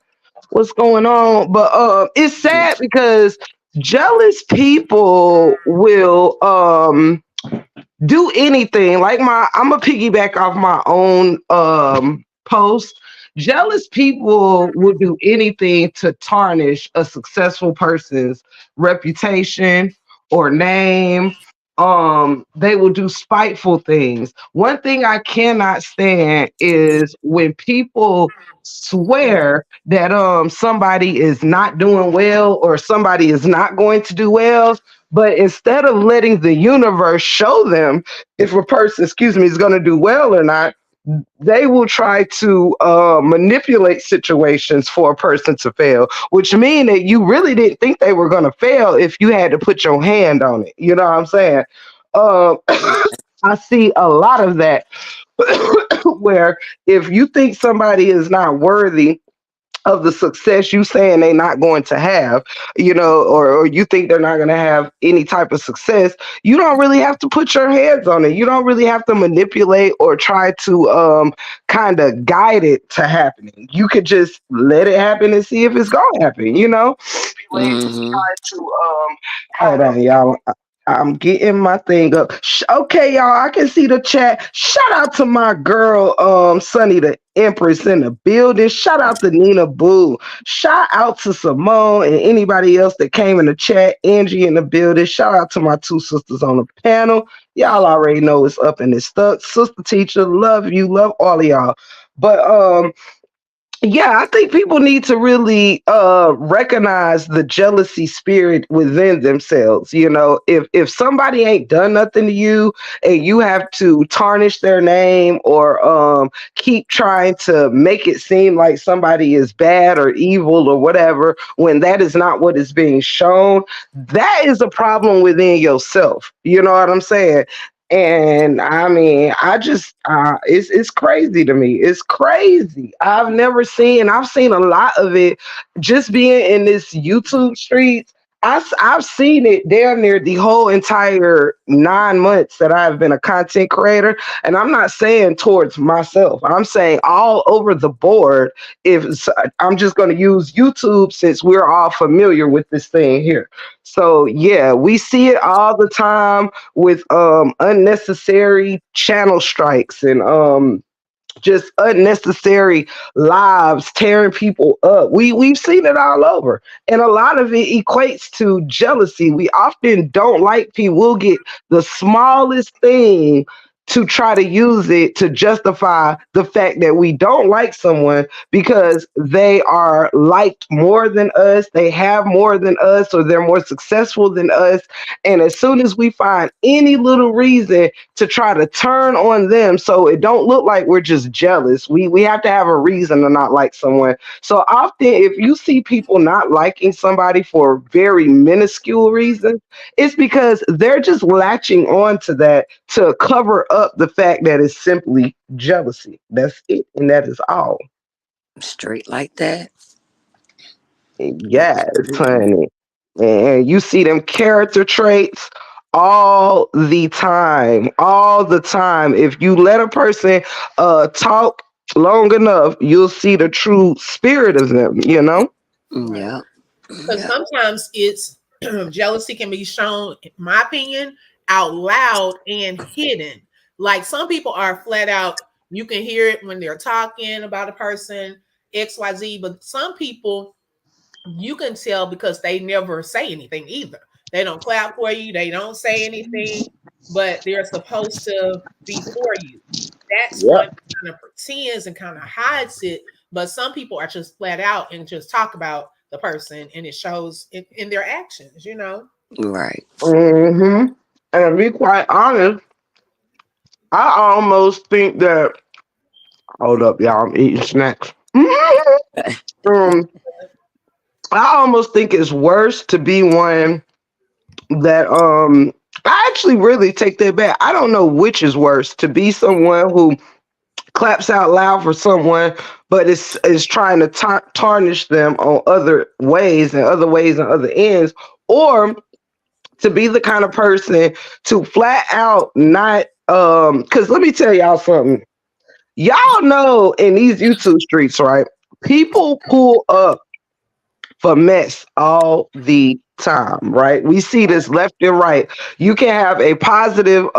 what's going on. But it's sad because jealous people will do anything. Like I'm a piggyback off my own post. Jealous people will do anything to tarnish a successful person's reputation or name. They will do spiteful things. One thing I cannot stand is when people swear that somebody is not doing well or somebody is not going to do well, but instead of letting the universe show them if a person, excuse me, is going to do well or not, they will try to manipulate situations for a person to fail, which mean that you really didn't think they were going to fail if you had to put your hand on it. You know what I'm saying? Um, I see a lot of that where if you think somebody is not worthy of the success you saying they're not going to have, or you think they're not going to have any type of success, you don't really have to put your hands on it. You don't really have to manipulate or try to kind of guide it to happening. You could just let it happen and see if it's going to happen. Ways to Mm-hmm. try to hold on, y'all. I'm getting my thing up. Okay, y'all, I can see the chat. Shout out to my girl, Sunny the Empress in the building. Shout out to Nina Boo. Shout out to Simone and anybody else that came in the chat. Angie in the building. Shout out to my two sisters on the panel. Y'all already know it's up and it's stuck. Sister teacher, love you, love all of y'all. But Yeah, I think people need to really recognize the jealousy spirit within themselves. You know, if somebody ain't done nothing to you and you have to tarnish their name or keep trying to make it seem like somebody is bad or evil or whatever when that is not what is being shown, that is a problem within yourself. You know what I'm saying? And I mean, I just it's crazy to me. It's crazy. I've seen a lot of it just being in this YouTube streets. I've seen it damn near the whole entire 9 months that I've been a content creator. And I'm not saying towards myself. I'm saying all over the board. I'm just going to use YouTube since we're all familiar with this thing here. So yeah, we see it all the time with unnecessary channel strikes and just unnecessary lives tearing people up. We've seen it all over, and a lot of it equates to jealousy. We often don't like people. We'll get the smallest thing to try to use it to justify the fact that we don't like someone because they are liked more than us, they have more than us, or they're more successful than us. And as soon as we find any little reason to try to turn on them so it don't look like we're just jealous. We have to have a reason to not like someone. So often if you see people not liking somebody for very minuscule reasons, it's because they're just latching on to that to cover up the fact that it's simply jealousy. That's it, and that is all. Straight like that. Yes, honey. And you see them character traits all the time. All the time. If you let a person talk long enough, you'll see the true spirit of them, you know? Right. Yeah. Because Yeah. sometimes it's jealousy can be shown, in my opinion, out loud and hidden. Like some people are flat out, you can hear it when they're talking about a person, XYZ, but some people you can tell because they never say anything either. They don't clap for you, they don't say anything, but they're supposed to be for you. That's one Yep. kind of pretends and kind of hides it, but some people are just flat out and just talk about the person and it shows in their actions, you know? Right. Hmm. And to be quite honest, I almost think that. Hold up, y'all. I'm eating snacks. um, I almost think it's worse to be one that I actually really take that back. I don't know which is worse to be someone who claps out loud for someone but is trying to tarnish them on other ways and other ends, or to be the kind of person to flat out not because let me tell y'all something. Y'all know in these YouTube streets, right? People pull up for mess all the time, right? We see this left and right. You can have a positive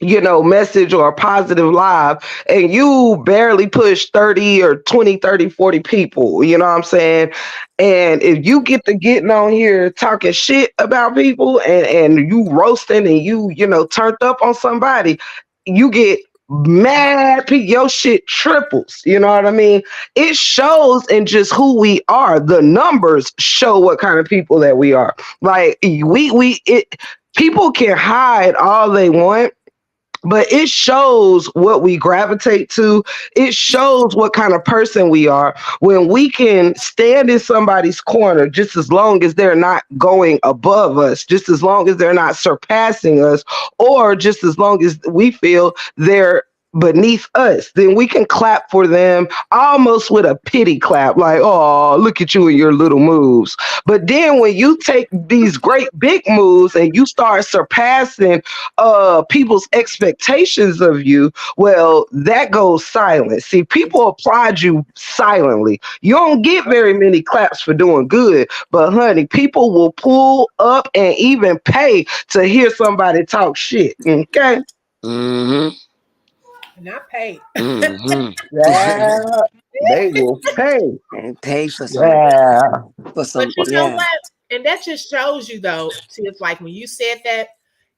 message or a positive live and you barely push 30 or 20, 30, 40 people, you know what I'm saying? And if you get to getting on here talking shit about people and you roasting and turned up on somebody, you get mad, your shit triples, you know what I mean? It shows in just who we are. The numbers show what kind of people that we are. Like people can hide all they want, but it shows what we gravitate to. It shows what kind of person we are when we can stand in somebody's corner just as long as they're not going above us, just as long as they're not surpassing us, or just as long as we feel they're beneath us, then we can clap for them almost with a pity clap, like, oh, look at you and your little moves. But then when you take these great big moves and you start surpassing people's expectations of you, well, that goes silent. See, people applaud you silently. You don't get very many claps for doing good, but honey, people will pull up and even pay to hear somebody talk shit. Okay. Mm-hmm. Not paid. Mm-hmm. Yeah, they will pay. And pay for some Yeah. But you know yeah. what? And that just shows you though, it's like when you said that,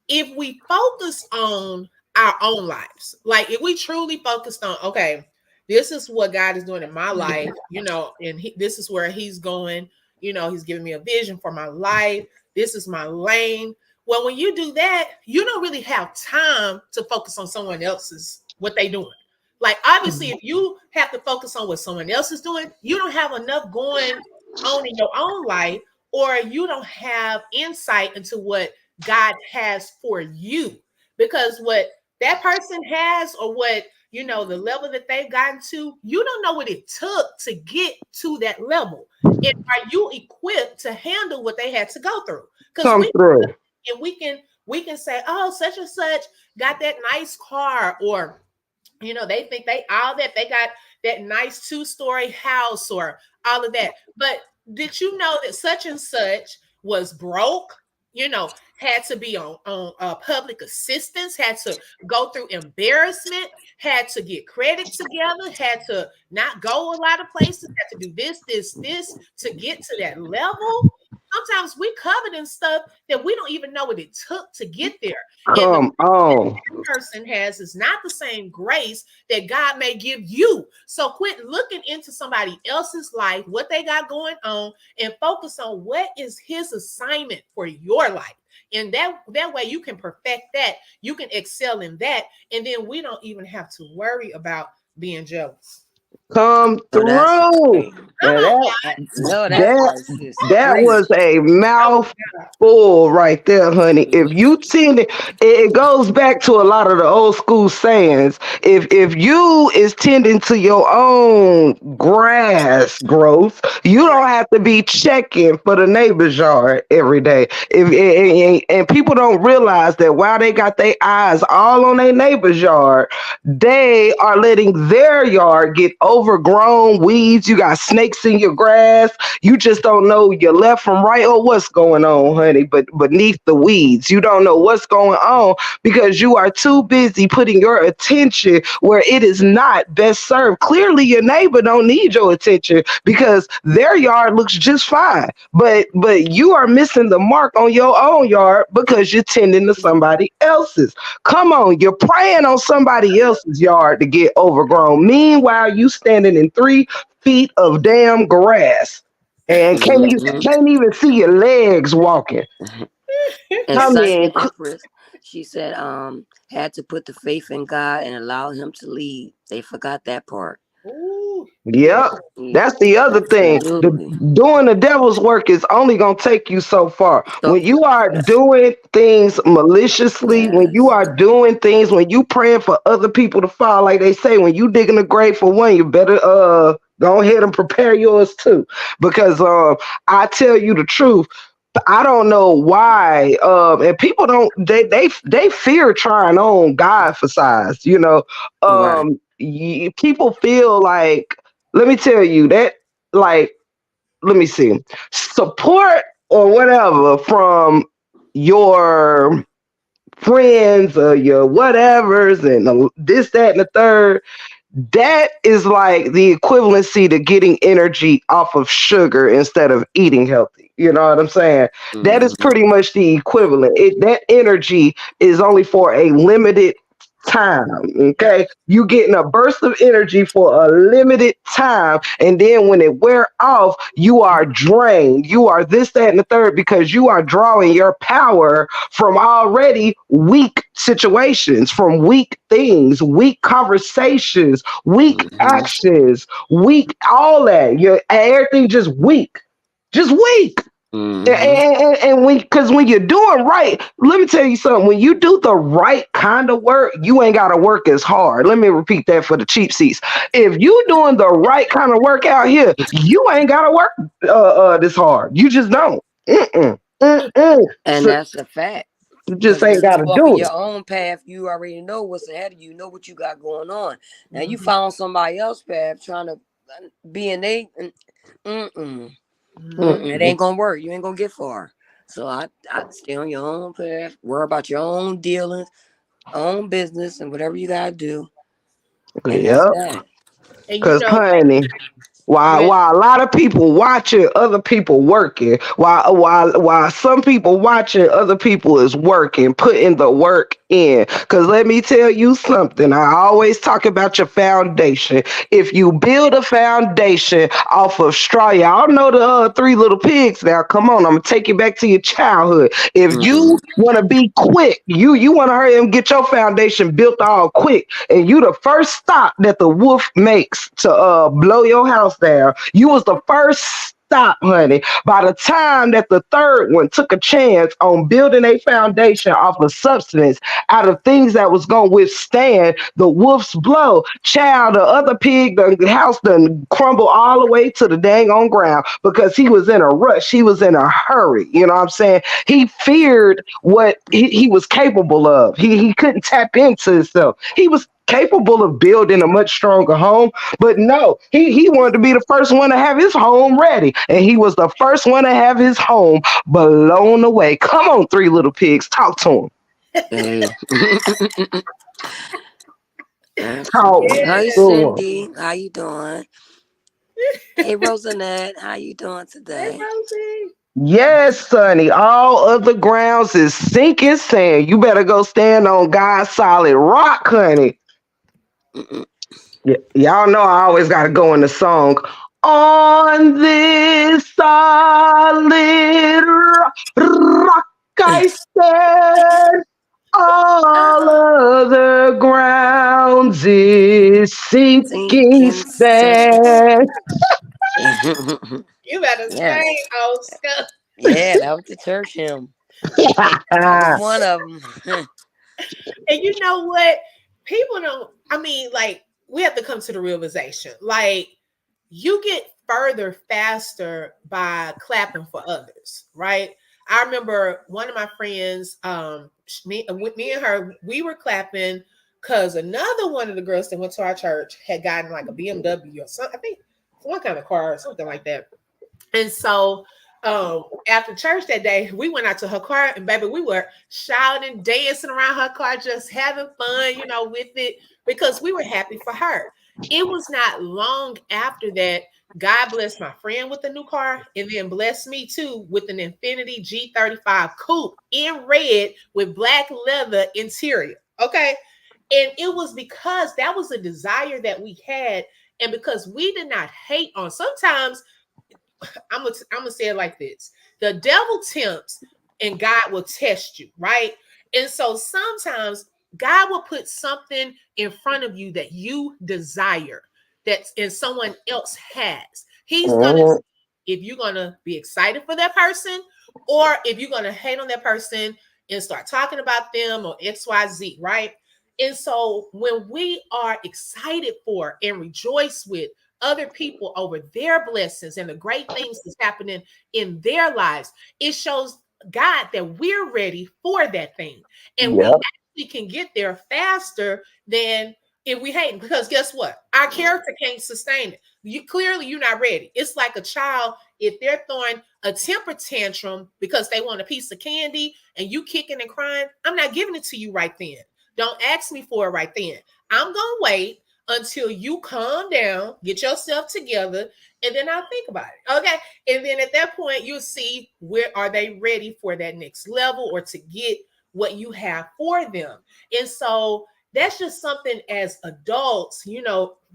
if we focus on our own lives, like if we truly focused on, okay, this is what God is doing in my life, and this is where He's going. He's giving me a vision for my life. This is my lane. Well, when you do that, you don't really have time to focus on someone else's what they doing. Like, obviously, if you have to focus on what someone else is doing, you don't have enough going on in your own life, or you don't have insight into what God has for you. Because what that person has, or what the level that they've gotten to, you don't know what it took to get to that level. And are you equipped to handle what they had to go through? Because Come through. we can say, oh, such and such got that nice car, or they think they all that they got that nice 2-story house, or all of that. But did you know that such and such was broke? Had to be on public assistance, had to go through embarrassment, had to get credit together, had to not go a lot of places, had to do this to get to that level. Sometimes we covered in stuff that we don't even know what it took to get there. And the Come on. person has is not the same grace that God may give you. So quit looking into somebody else's life, what they got going on, and focus on what is His assignment for your life. And that way you can perfect that, you can excel in that, and then we don't even have to worry about being jealous. Come Oh, that's through. right. Come Now on, No, y'all. that's that right, sis. that Great. was a Oh, mouthful right there, honey. If you tend it goes back to a lot of the old school sayings. If you is tending to your own grass growth, you don't have to be checking for the neighbor's yard every day. And people don't realize that while they got their eyes all on their neighbor's yard, they are letting their yard get overgrown, weeds. You got snakes in your grass. You just don't know your left from right or what's going on, honey. But beneath the weeds, you don't know what's going on because you are too busy putting your attention where it is not best served. Clearly, your neighbor don't need your attention because their yard looks just fine. But you are missing the mark on your own yard because you're tending to somebody else's. Come on, you're praying on somebody else's yard to get overgrown. Meanwhile, you standing in 3 feet of damn grass and Mhm. can't even see your legs walking. And I such mean, an empress, she said, had to put the faith in God and allow Him to lead. They forgot that part. ooh, yeah. yep. Yeah, That's the other thing. absolutely. Doing the devil's work is only going to take you so far. So When you are yes, doing things maliciously, when you yes, are doing things, when you praying for other people to fall, like they say, when you digging a grave for one, you better go ahead and prepare yours too. Because I tell you the truth, I don't know why. And people don't they fear trying on God for size. right. People feel like, let me tell you that, like, let me see, support or whatever from your friends or your whatevers and this, that, and the third, that is like the equivalency to getting energy off of sugar instead of eating healthy. You know what I'm saying? That is Mm-hmm. pretty much the equivalent. That energy is only for a limited time. Yeah. Okay, you getting a burst of energy for a limited time, and then when it wear off, you are drained. You are this, that, and the third because you are drawing your power from already weak situations, from weak things, weak conversations, weak Mm-hmm. actions, weak all that. Your everything just weak. Mm-hmm. And when you're doing right, let me tell you something. When you do the right kind of work, you ain't gotta work as hard. Let me repeat that for the cheap seats. If you doing the right kind of work out here, you ain't gotta work this hard. You just don't. Mm-mm, mm-mm. And So that's a fact. you just Because ain't when you gotta walk in do your it. own path, you already know what's ahead of you. You know what you got going on. Now you Mhm. found somebody else's path trying to be in they. Mm-mm. Mhm. It Mm-mm. ain't gonna work. You ain't gonna get far. So I stay on your own path. Worry about your own dealings, own business, and whatever you gotta do. And that's Yep. that. And Cause honey, While Well, while a lot of people watching, other people working. While some people watching, other people is working, putting the work in. Cause let me tell you something. I always talk about your foundation. If you build a foundation off of straw, y'all know the Three Little Pigs. Now, come on, I'm gonna take you back to your childhood. If Mm-hmm. you want to be quick, you want to hurry and get your foundation built all quick, and you the first stop that the wolf makes to blow your house down. You was the first stop, honey. By the time that the third one took a chance on building a foundation off of substance out of things that was gonna withstand the wolf's blow, child, the other pig, the house done crumble all the way to the dang on ground because he was in a rush. He was in a hurry. You know what I'm saying? He feared what he was capable of. He couldn't tap into himself. He was capable of building a much stronger home, but no, he wanted to be the first one to have his home ready, and he was the first one to have his home blown away. Come on, Three Little Pigs, talk to him. Hey. Talk Absolutely. Hi, yeah. to him. Cindy. How you doing? Hey, Rosanette. How you doing Hey, today? Rosie. Yes, Sonny. All other grounds is sinking sand. You better go stand on God's solid rock, honey. Mm-mm. Y'all know I always got to go in the song. On this solid rock I stand. All other grounds is sinking Sinking sand. sand. You better Yes. sing, old stuff. Yeah, that was the church hymn. That was one of them. And you know what? People don't, I mean, like, we have to come to the realization. Like, you get further faster by clapping for others, right? I remember one of my friends, me and her, we were clapping because another one of the girls that went to our church had gotten like a BMW or something, I think one kind of car or something like that. And so after church that day, we went out to her car and baby, we were shouting, dancing around her car, just having fun, with it because we were happy for her. It was not long after that God blessed my friend with a new car and then blessed me too with an Infinity G35 coupe in red with black leather interior. Okay. And it was because that was a desire that we had. And because we did not hate on sometimes I'm gonna say it like this: the devil tempts, and God will test you, right? And so sometimes God will put something in front of you that you desire that and someone else has. He's gonna Mhm. if you're gonna be excited for that person, or if you're gonna hate on that person and start talking about them or XYZ, right? And so when we are excited for and rejoice with other people over their blessings and the great things that's happening in their lives, it shows God that we're ready for that thing. And we Yep. actually can get there faster than if we hate. Because guess what? Our character can't sustain it. You're not ready. It's like a child, if they're throwing a temper tantrum because they want a piece of candy and you kicking and crying, I'm not giving it to you right then. Don't ask me for it right then. I'm gonna wait until you calm down, get yourself together, and then I'll think about it. Okay. And then at that point, you'll see where are they ready for that next level or to get what you have for them. And so that's just something as adults,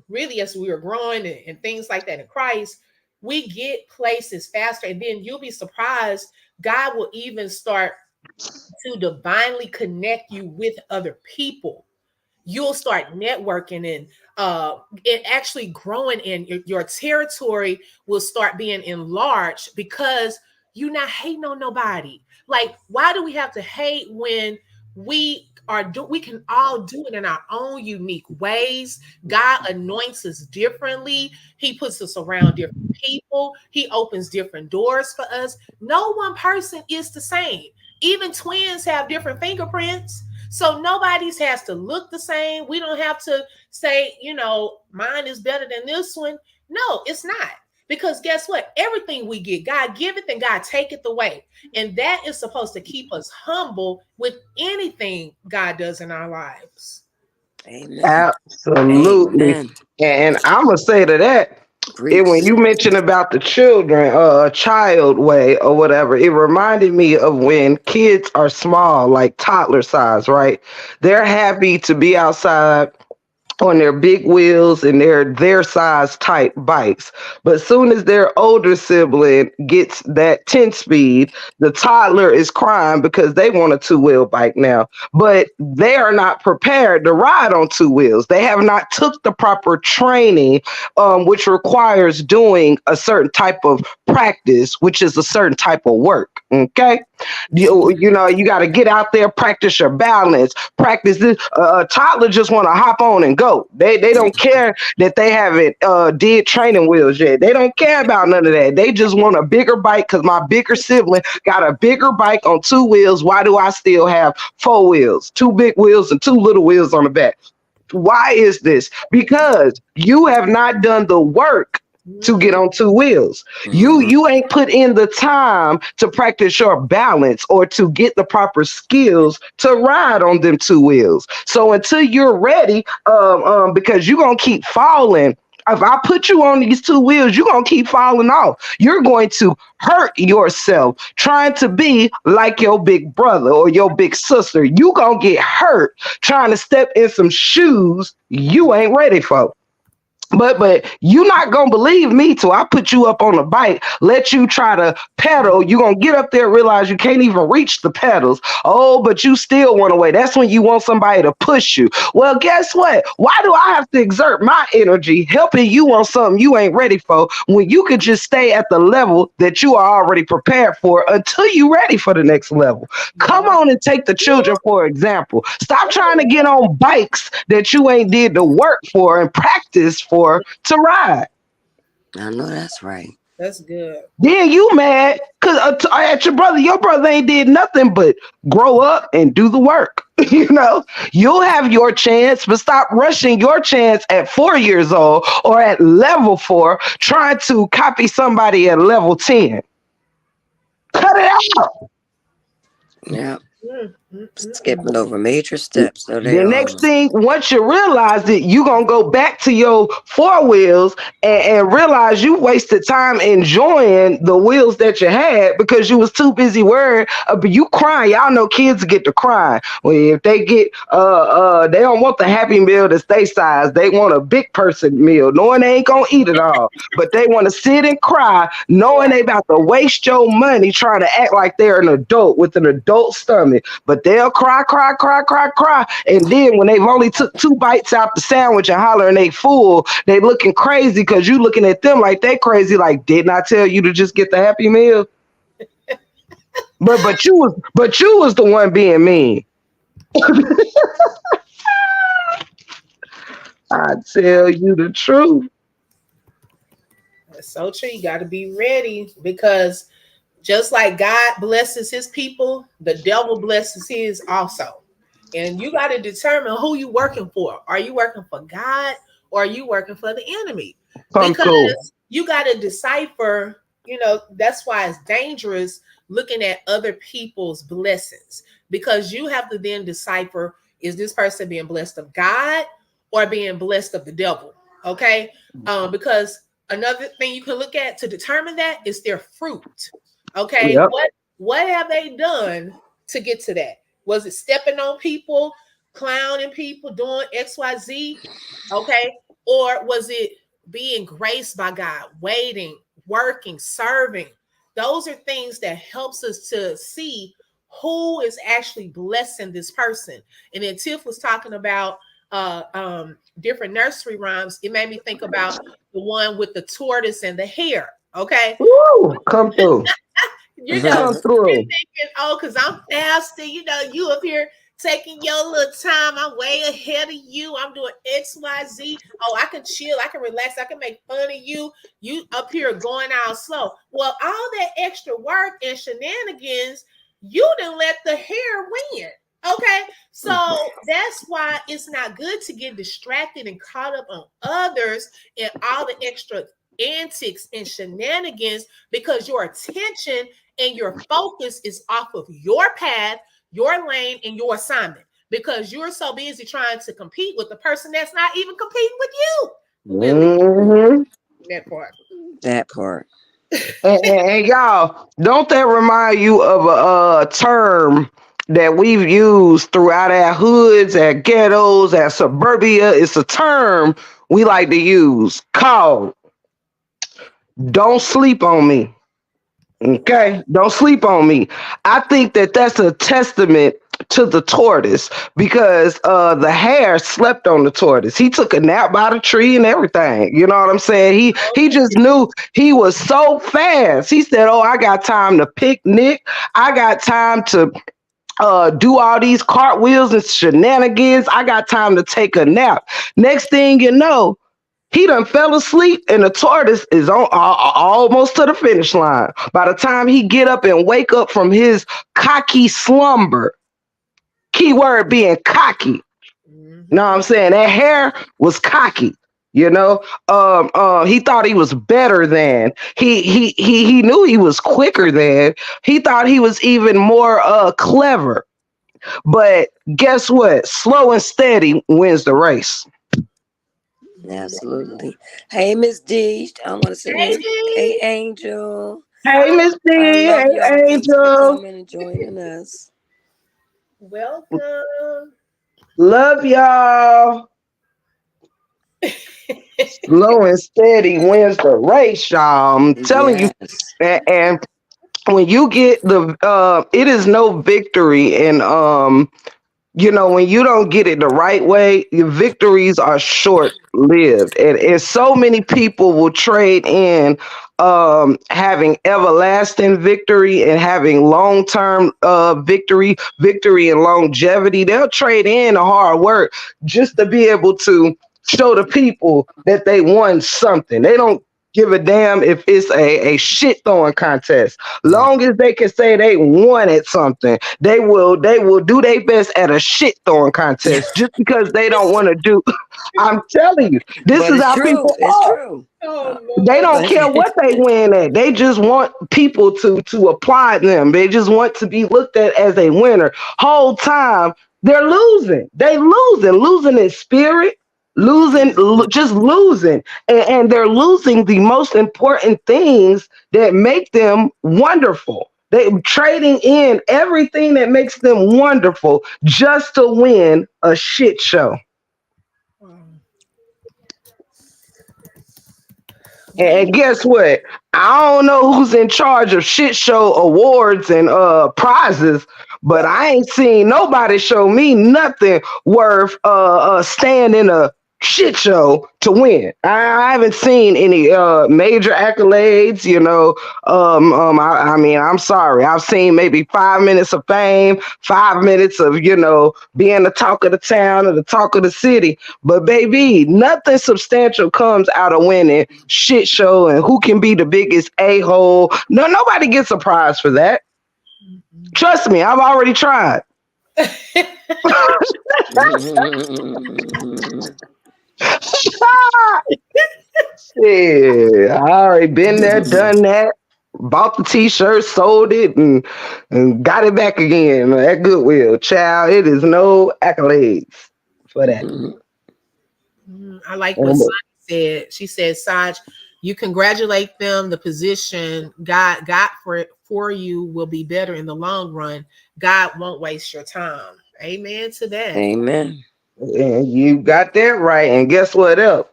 really as we are growing and things like that in Christ, we get places faster. And then you'll be surprised, God will even start to divinely connect you with other people. You'll start networking and it actually growing, and your territory will start being enlarged because you're not hating on nobody. Like, why do we have to hate when we can all do it in our own unique ways? God anoints us differently. He puts us around different people. He opens different doors for us. No one person is the same. Even twins have different fingerprints. So nobody's has to look the same. We don't have to say, mine is better than this one. No, it's not. Because guess what? Everything we get, God giveth and God taketh away. And that is supposed to keep us humble with anything God does in our lives. Amen. Absolutely. Amen. And I'm gonna say to that. When Preach. you mentioned about the children, child way or whatever, it reminded me of when kids are small, like toddler size, right? They're happy to be outside on their big wheels and their size type bikes. But soon as their older sibling gets that 10 speed, the toddler is crying because they want a two-wheel bike now. But they are not prepared to ride on two wheels. They have not took the proper training, which requires doing a certain type of practice, which is a certain type of work. Okay. You got to get out there, practice your balance, practice this. A toddler just want to hop on and go. They don't care that they haven't did training wheels yet. They don't care about none of that. They just want a bigger bike because my bigger sibling got a bigger bike on two wheels. Why do I still have four wheels, two big wheels and two little wheels on the back? Why is this? Because you have not done the work to get on two wheels. Mm-hmm. You ain't put in the time to practice your balance or to get the proper skills to ride on them two wheels. So until you're ready, because you're gonna keep falling. If I put you on these two wheels, you're gonna keep falling off. You're going to hurt yourself trying to be like your big brother or your big sister. You gonna get hurt trying to step in some shoes you ain't ready for. But you not gonna believe me till I put you up on a bike, let you try to pedal. You gonna get up there, realize you can't even reach the pedals. Oh, but you still want to wait. That's when you want somebody to push you. Well, guess what? Why do I have to exert my energy helping you on something you ain't ready for when you could just stay at the level that you are already prepared for until you ready for the next level? Come Yeah. on and take the children for example. Stop trying to get on bikes that you ain't did the work for and practice for to ride. I know that's right. That's good. Then you mad because at your brother. Your brother ain't did nothing but grow up and do the work. You'll have your chance, but stop rushing your chance at 4 years old or at level four, trying to copy somebody at level 10. Cut it out. Yeah. Mm, mm, mm, Skipping mm. over major steps, so they The next are. thing, once you realize it, you gonna go back to your four wheels and realize you wasted time enjoying the wheels that you had because you was too busy worried. But you crying. Y'all know kids get to crying. Well, if they get they don't want the Happy Meal to stay size. They want a big person meal, knowing they ain't gonna eat it all. But they want to sit and cry, knowing Yeah. they about to waste your money trying to act like they're an adult with an adult stomach. But they'll cry, cry, cry, cry, cry. And then when they've only took two bites out the sandwich and hollering they full, they looking crazy because you looking at them like they crazy. Like, didn't I tell you to just get the Happy Meal? But you was the one being mean. I tell you the truth. That's so true. You got to be ready because just like God blesses his people, the devil blesses his also. And you got to determine who you working for. Are you working for God or are you working for the enemy? Come through. Because you got to decipher, that's why it's dangerous looking at other people's blessings because you have to then decipher, is this person being blessed of God or being blessed of the devil? Okay. Because another thing you can look at to determine that is their fruit. Okay, Yep. what have they done to get to that? Was it stepping on people, clowning people, doing XYZ? Okay, or was it being graced by God, waiting, working, serving? Those are things that helps us to see who is actually blessing this person. And then Tiff was talking about different nursery rhymes. It made me think about the one with the tortoise and the hare. Okay, Woo, come through. Come you're through. thinking, oh, because I'm faster, you up here taking your little time. I'm way ahead of you. I'm doing XYZ. Oh, I can chill, I can relax, I can make fun of you. You up here going out slow. Well, all that extra work and shenanigans, you didn't let the hair win. Okay, so that's why it's not good to get distracted and caught up on others and all the extra antics and shenanigans because your attention and your focus is off of your path, your lane, and your assignment because you're so busy trying to compete with the person that's not even competing with you, Willie. Hmm. That part. That part. And y'all, don't that remind you of a term that we've used throughout our hoods, our ghettos, our suburbia? It's a term we like to use called "Don't sleep on me." Okay, don't sleep on me. I think that that's a testament to the tortoise because the hare slept on the tortoise. He took a nap by the tree and everything. You know what I'm saying? He just knew he was so fast. He said, "Oh, I got time to picnic. I got time to do all these cartwheels and shenanigans. I got time to take a nap." Next thing you know, he done fell asleep and the tortoise is on almost to the finish line. By the time he get up and wake up from his cocky slumber, keyword being cocky. Know what I'm saying? That hair was cocky. You know, he thought he was better than he knew he was quicker than he thought he was even more clever. But guess what? Slow and steady wins the race. Absolutely. Hey, Miss D. I want to say, Hey, hey, Dee. Angel. Hey, Miss D, I hey, love y'all. Thanks for Angel, coming and joining us. Welcome. love y'all. Slow and steady wins the race, y'all. I'm telling you. Yes. And when you get the, it is no victory in when you don't get it the right way, your victories are short lived. And so many people will trade in having everlasting victory and having long term victory and longevity. They'll trade in the hard work just to be able to show the people that they won something. They don't give a damn if it's a shit throwing contest. Yeah. Long as they can say they won at something, they will do their best at a shit throwing contest just because they don't want to do. I'm telling you, this But is it's how true. people It's are. true. Oh They Lord. don't But care what they win at. They just want people to applaud them. They just want to be looked at as a winner. Whole time they're losing. They losing in spirit, just losing, and they're losing the most important things that make them wonderful. They trading in everything that makes them wonderful just to win a shit show. Wow. And guess what? I don't know who's in charge of shit show awards and prizes, but I ain't seen nobody show me nothing worth staying in a shit show to win. I haven't seen any major accolades, I mean, I'm sorry. I've seen maybe 5 minutes of fame, 5 minutes of, being the talk of the town or the talk of the city. But baby, nothing substantial comes out of winning shit show and who can be the biggest a-hole. No, nobody gets a prize for that. Trust me, I've already tried. Yeah, I already been there, done that. Bought the t-shirt, sold it, and got it back again at Goodwill. Child, it is no accolades for that. I like what Sonya said. She said, Saj, you congratulate them. The position God got for you will be better in the long run. God won't waste your time. Amen to that. Amen. And you got that right. And guess what else?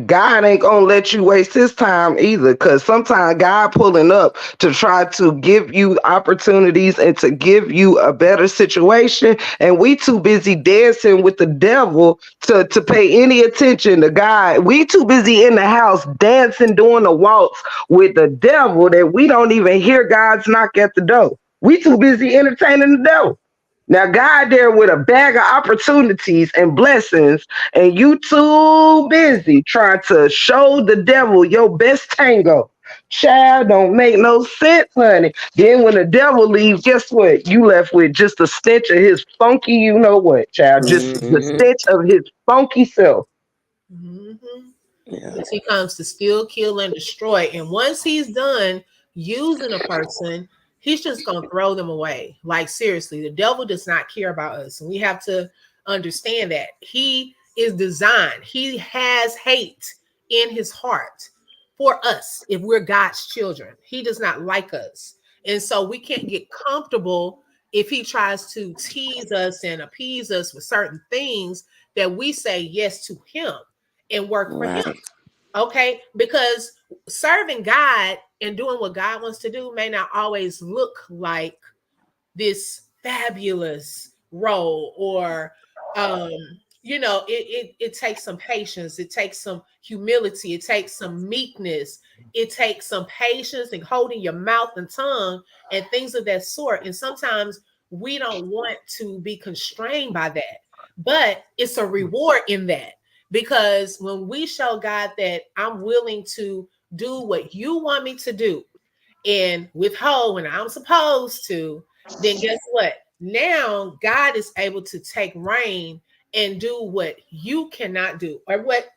God ain't gonna let you waste his time either. Cause sometimes God pulling up to try to give you opportunities and to give you a better situation. And we too busy dancing with the devil to pay any attention to God. We too busy in the house dancing, doing the waltz with the devil that we don't even hear God's knock at the door. We too busy entertaining the devil. Now, God there with a bag of opportunities and blessings, and you too busy trying to show the devil your best tango. Child, don't make no sense, honey. Then when the devil leaves, guess what? You left with just the stench of his funky, you know what, child? Just the Hmm. stench of his funky self. Mhm. Yeah. Because he comes to steal, kill, and destroy. And once he's done using a person, he's just going to throw them away. Like, seriously, the devil does not care about us. And we have to understand that. He is designed, he has hate in his heart. for us if we're God's children. He does not like us. And so we can't get comfortable if he tries to tease us and appease us with certain things that we say yes to him and work for him. Right. Okay? Because serving God and doing what God wants to do may not always look like this fabulous role or um it takes some patience, it takes some humility, it takes some meekness, it takes some patience and holding your mouth and tongue and things of that sort. And sometimes we don't want to be constrained by that, but it's a reward in that, because when we show God that I'm willing to do what you want me to do and withhold when I'm supposed to, then guess what? Now God is able to take reign and do what you cannot do, or what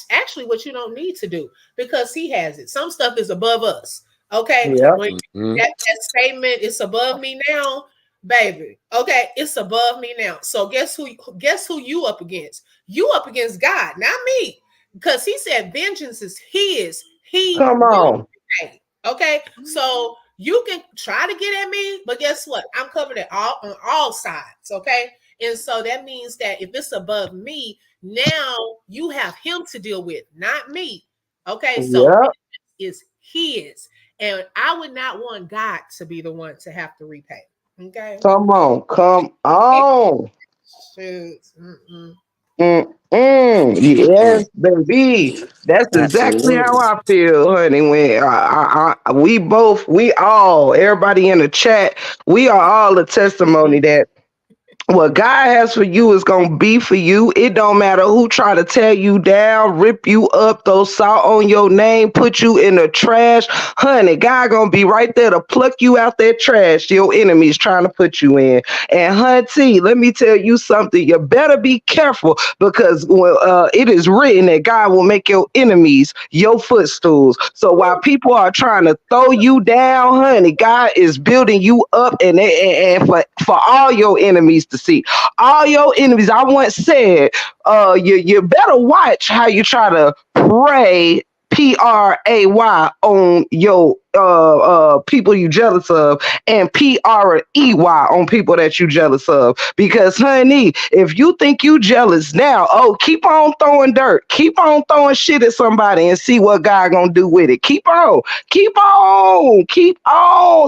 actually what you don't need to do, because He has it. Some stuff is above us. Okay, Yep. when Hmm. that statement is above me now, baby. Okay, it's above me now. So guess who you up against? You up against God, not me, because He said vengeance is His. He Come will on. pay. Okay, so you can try to get at me, but guess what? I'm covered at all on all sides. Okay, and so that means that if it's above me, now you have him to deal with, not me. Okay, so Yep. vengeance is his, and I would not want God to be the one to have to repay. Okay, Come on. Come on. shoot. Mm-mm. Mm-mm. Yes, baby. That's exactly how Absolutely. I feel, honey. When we all, everybody in the chat, we are all a testimony that what God has for you is gonna be for you. It don't matter who try to tear you down, rip you up, throw salt on your name, put you in the trash. Honey, God gonna be right there to pluck you out that trash your enemies trying to put you in. And hunty, let me tell you something. You better be careful because it is written that God will make your enemies your footstools. So while people are trying to throw you down, honey, God is building you up, and for all your enemies to see. All your enemies. I once said, you better watch how you try to pray. Pray on your people you jealous of, and Prey on people that you jealous of. Because honey, if you think you jealous now, oh, keep on throwing dirt, keep on throwing shit at somebody, and see what God gonna do with it. Keep on,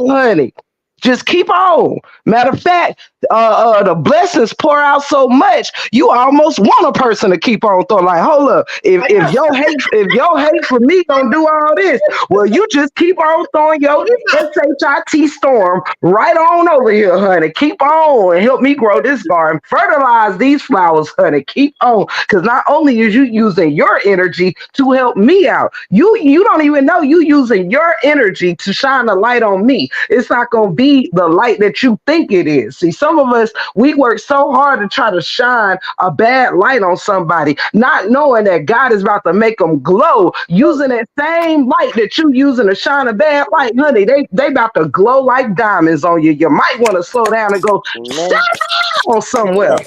honey. Just keep on. Matter of fact, the blessings pour out so much, you almost want a person to keep on throwing. Like, hold up, I if know. your hate for me gonna do all this, well, you just keep on throwing your shit storm right on over here, honey. Keep on and help me grow this garden, fertilize these flowers, honey. Keep on, because not only is you using your energy to help me out, you don't even know you using your energy to shine a light on me. It's not gonna be the light that you think it is. See, some of us, we work so hard to try to shine a bad light on somebody, not knowing that God is about to make them glow using that same light that you using to shine a bad light, honey. They about to glow like diamonds on you. You might want to slow down and go shine Amen. on somewhere.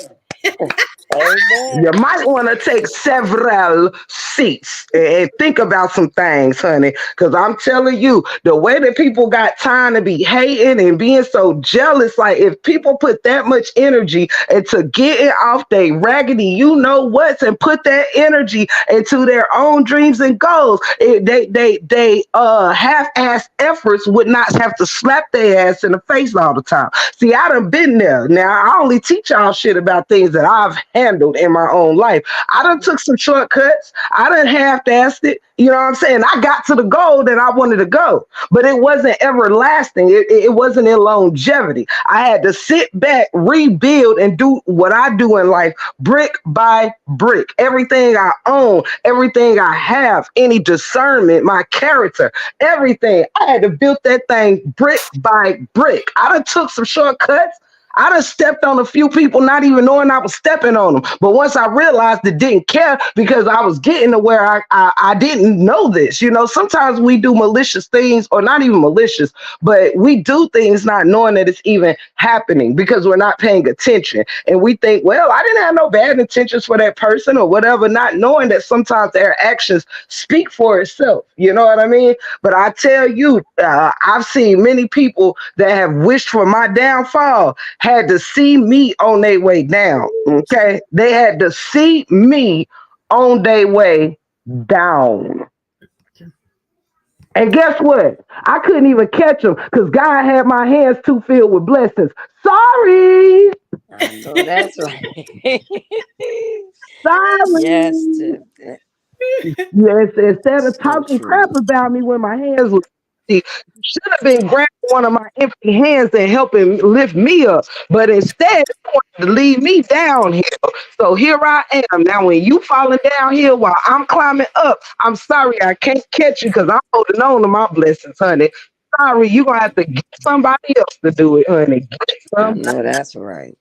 Amen. You might want to take several seats and think about some things, honey. Because I'm telling you, the way that people got time to be hating and being so jealous, like if people put that much energy into getting off their raggedy, you know what's, and put that energy into their own dreams and goals, they half-ass efforts would not have to slap their ass in the face all the time. See, I done been there. Now I only teach y'all shit about things that I've handled in my own life. I done took some shortcuts. I done half-assed it. You know what I'm saying? I got to the goal that I wanted to go, but it wasn't everlasting. It wasn't in longevity. I had to sit back, rebuild, and do what I do in life, brick by brick. Everything I own, everything I have, any discernment, my character, everything. I had to build that thing brick by brick. I done took some shortcuts. I done stepped on a few people not even knowing I was stepping on them. But once I realized it didn't care because I was getting to where I didn't know this. You know, sometimes we do malicious things, or not even malicious, but we do things not knowing that it's even happening because we're not paying attention. And we think, well, I didn't have no bad intentions for that person or whatever, not knowing that sometimes their actions speak for itself. You know what I mean? But I tell you, I've seen many people that have wished for my downfall had to see me on their way down. Okay. They had to see me on their way down. And guess what? I couldn't even catch them because God had my hands too filled with blessings. Sorry. I know that's right. Yes, Sorry. Tiff. Yes, instead of So talking crap true. about me when my hands were empty, you should have been grabbing one of my empty hands and helping lift me up. But instead, you wanted to leave me down here. So here I am. Now, when you falling down here while I'm climbing up, I'm sorry I can't catch you because I'm holding on to my blessings, honey. Sorry, you're gonna have to get somebody else to do it, honey. Get I somebody. know that's right.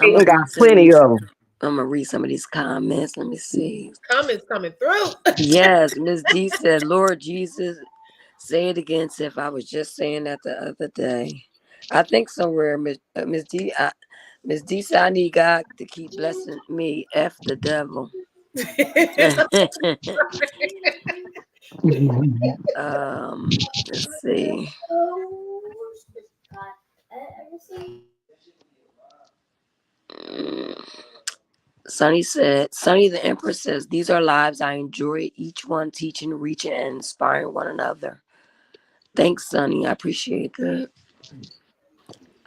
I'm Satan gonna got read some of plenty these. of them. I'm gonna read some of these comments. Let me see. Comments coming through. Yes, Miss D said, "Lord Jesus, say it again, Tiff. I was just saying that the other day. I think somewhere, Miss D, Miss D said, I need God to keep blessing me. F the devil." Let's see. Mm, Sunny said, Sunny the Empress says, these are lives I enjoy, each one teaching, reaching, and inspiring one another. Thanks, Sunny. I appreciate that.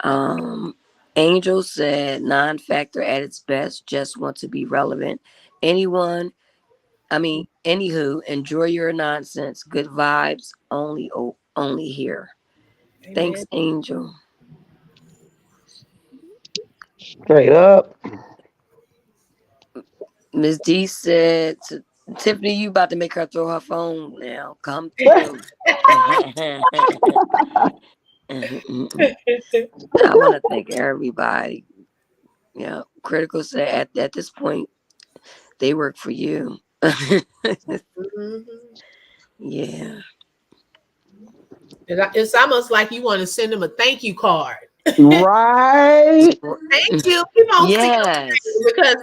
Um, Angel said, non-factor at its best, just want to be relevant. Anyone, anywho, enjoy your nonsense. Good vibes, only here. Amen. Thanks, Angel. Straight up. Miss D said, Tiffany, you about to make her throw her phone now. Come through. I want to thank everybody. Yeah, Critical said at this point they work for you. Mhm. Yeah. It's almost like you want to send them a thank you card. Right. Thank you. Keep on sticking Yes. because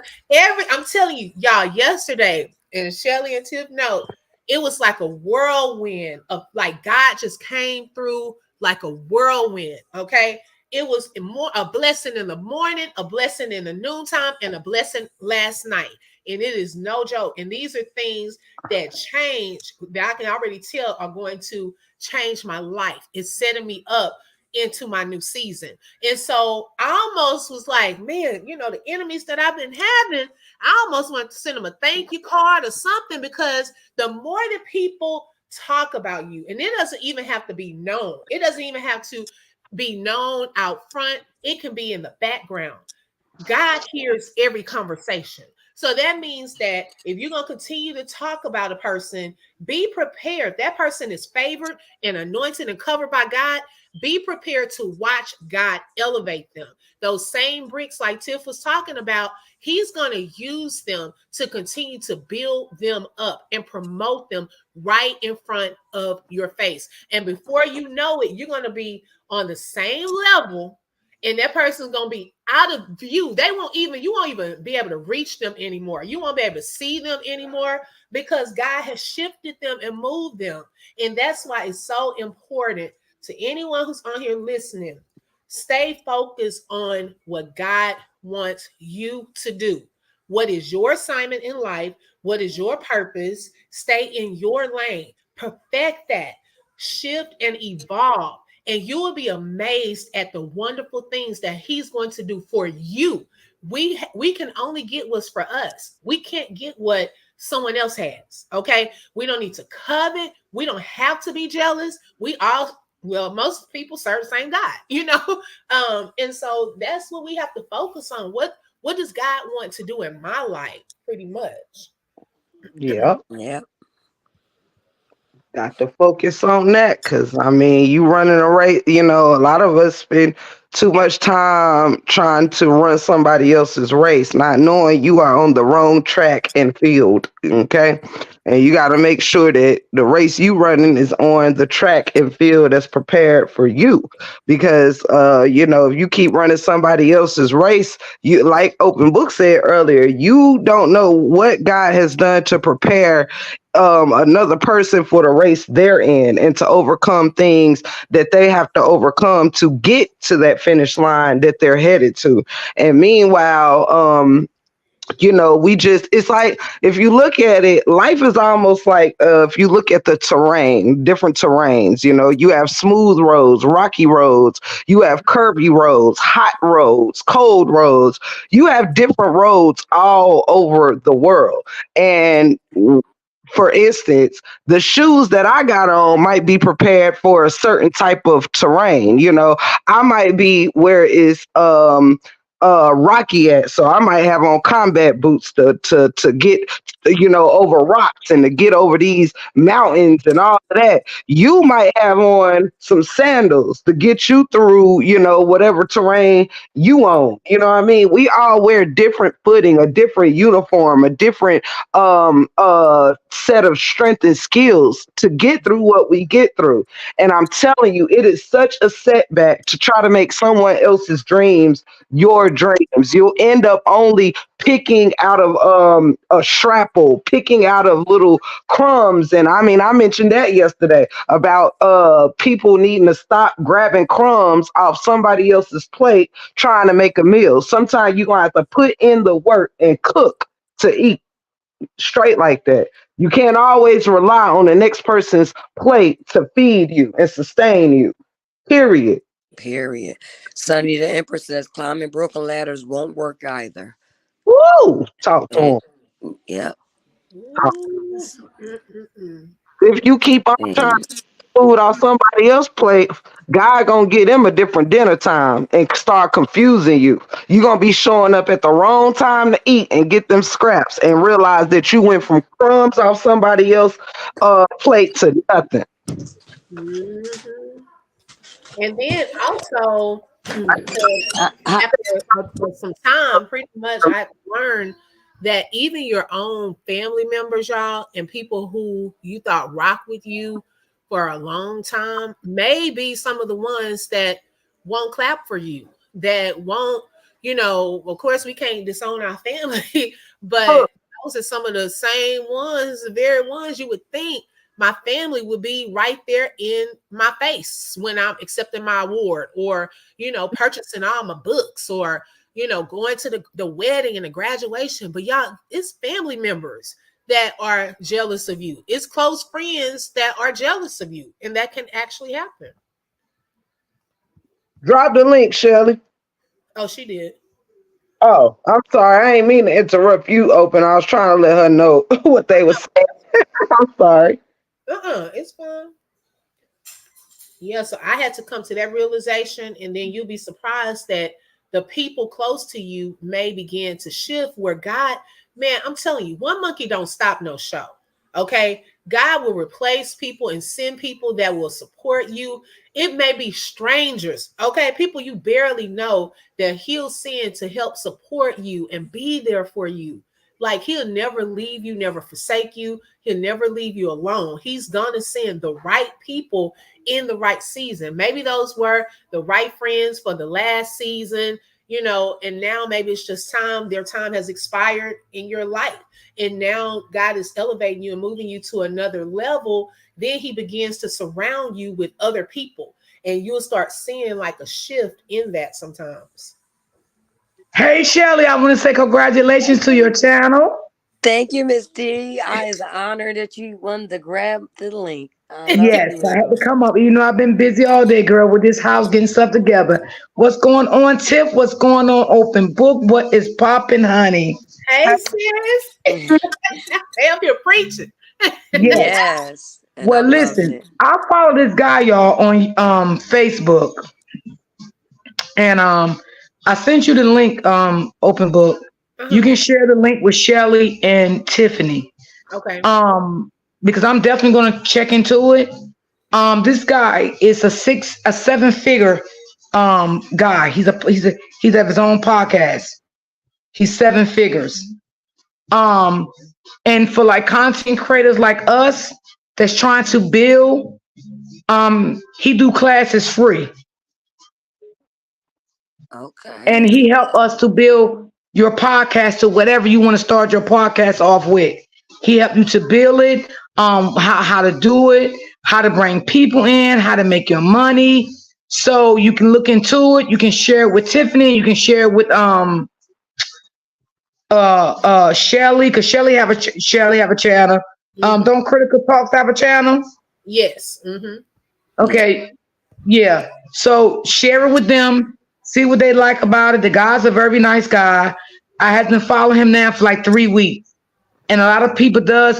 I'm telling you, y'all, yesterday, and Shelly and Tiff know, it was like a whirlwind of like God just came through like a whirlwind. Okay. It was more a blessing in the morning, a blessing in the noontime, and a blessing last night. And it is no joke. And these are things that change that I can already tell are going to change my life. It's setting me up into my new season. And so I almost was like, man, the enemies that I've been having, I almost want to send them a thank you card or something because the more that people talk about you, and it doesn't even have to be known, it doesn't even have to be known out front, it can be in the background. God hears every conversation. So that means that if you're going to continue to talk about a person, be prepared. That person is favored and anointed and covered by God. Be prepared to watch God elevate them. Those same bricks, like Tiff was talking about, He's going to use them to continue to build them up and promote them right in front of your face. And before you know it, you're going to be on the same level and that person's gonna be out of view. You won't even be able to reach them anymore. You won't be able to see them anymore because God has shifted them and moved them. And that's why it's so important to anyone who's on here listening. Stay focused on what God wants you to do. What is your assignment in life? What is your purpose? Stay in your lane. Perfect that. Shift and evolve and you will be amazed at the wonderful things that he's going to do for you. We can only get what's for us. We can't get what someone else has. Okay, we don't need to covet. We don't have to be jealous. We all well, most people serve the same God, and so that's what we have to focus on. What does God want to do in my life? Pretty much. Yeah. Yeah. Got to focus on that because I mean, you running a race. A lot of us been too much time trying to run somebody else's race, not knowing you are on the wrong track and field. Okay. And you got to make sure that the race you running is on the track and field that's prepared for you. Because, if you keep running somebody else's race, you, like Open Book said earlier, you don't know what God has done to prepare another person for the race they're in and to overcome things that they have to overcome to get to that finish line that they're headed to. And meanwhile, we just, it's like, if you look at it, life is almost like, if you look at the terrain, different terrains, you have smooth roads, rocky roads, you have curvy roads, hot roads, cold roads, you have different roads all over the world. And for instance, the shoes that I got on might be prepared for a certain type of terrain. I might be where it's rocky at, so I might have on combat boots to get over rocks and to get over these mountains and all of that. You might have on some sandals to get you through whatever terrain you own. You know what I mean? We all wear different footing, a different uniform, a different set of strength and skills to get through what we get through. And I'm telling you, it is such a setback to try to make someone else's dreams your dreams. You'll end up only picking out of a shrapple, picking out of little crumbs. And I mean, I mentioned that yesterday about people needing to stop grabbing crumbs off somebody else's plate trying to make a meal. Sometimes you're gonna have to put in the work and cook to eat, straight like that. You can't always rely on the next person's plate to feed you and sustain you. Period. Period. Sunny the Empress says climbing broken ladders won't work either. Woo! Talk to And him. yeah, Ooh, mm, mm, mm. If you keep on trying and to food off somebody else's plate, God gonna get them a different dinner time and start confusing you. You gonna be showing up at the wrong time to eat and get them scraps and realize that you went from crumbs off somebody else's plate to nothing. Mhm. And then also, so I, after some time, pretty much I learned that even your own family members, y'all, and people who you thought rock with you for a long time, may be some of the ones that won't clap for you, that won't, of course, we can't disown our family, but those are some of the same ones, the very ones you would think my family would be right there in my face when I'm accepting my award, or purchasing all my books, or going to the wedding and the graduation. But y'all, it's family members that are jealous of you. It's close friends that are jealous of you. And that can actually happen. Drop the link, Shelley. Oh, she did. Oh, I'm sorry. I ain't mean to interrupt you, Open. I was trying to let her know what they were saying. I'm sorry. It's fine. Yeah, so I had to come to that realization, and then you'll be surprised that the people close to you may begin to shift where God, man, I'm telling you, one monkey don't stop no show. Okay. God will replace people and send people that will support you. It may be strangers, okay, people you barely know, that he'll send to help support you and be there for you. Like, he'll never leave you, never forsake you. He'll never leave you alone. He's gonna send the right people in the right season. Maybe those were the right friends for the last season, and now maybe it's just time, their time has expired in your life. And now God is elevating you and moving you to another level. Then he begins to surround you with other people. And you'll start seeing like a shift in that sometimes. Hey, Shelly, I want to say congratulations to your channel. thank you, Miss D. It's an honor that you wanted to grab the link. I love Yes, I had you. to come up. I've been busy all day, girl, with this house getting stuff together. What's going on, Tiff? What's going on, Open Book? What is popping, honey? Hey, sis. Hey, up here preaching. Yes. Yes, and Well, I'm loving listen, it. I follow this guy, y'all, on Facebook, and I sent you the link, Open Book. You Uh-huh. can share the link with Shelly and Tiffany. Okay. Um, because I'm definitely gonna check into it. This guy is a seven figure guy. He's have his own podcast. He's seven figures. Um, and for like content creators like us that's trying to build, he do classes free, Okay. and he helped us to build your podcast to whatever you want to start your podcast off with. He helped you to build it, how to do it, how to bring people in, how to make your money. So you can look into it. You can share it with Tiffany. You can share it with Shelly, because Shelly have a channel. Hmm. Don't Critical Talks have a channel? Yes. Hmm. Yeah. Okay, yeah. So share it with them. See what they like about it. The guy's a very nice guy. I had been following him now for like 3 weeks, and a lot of people does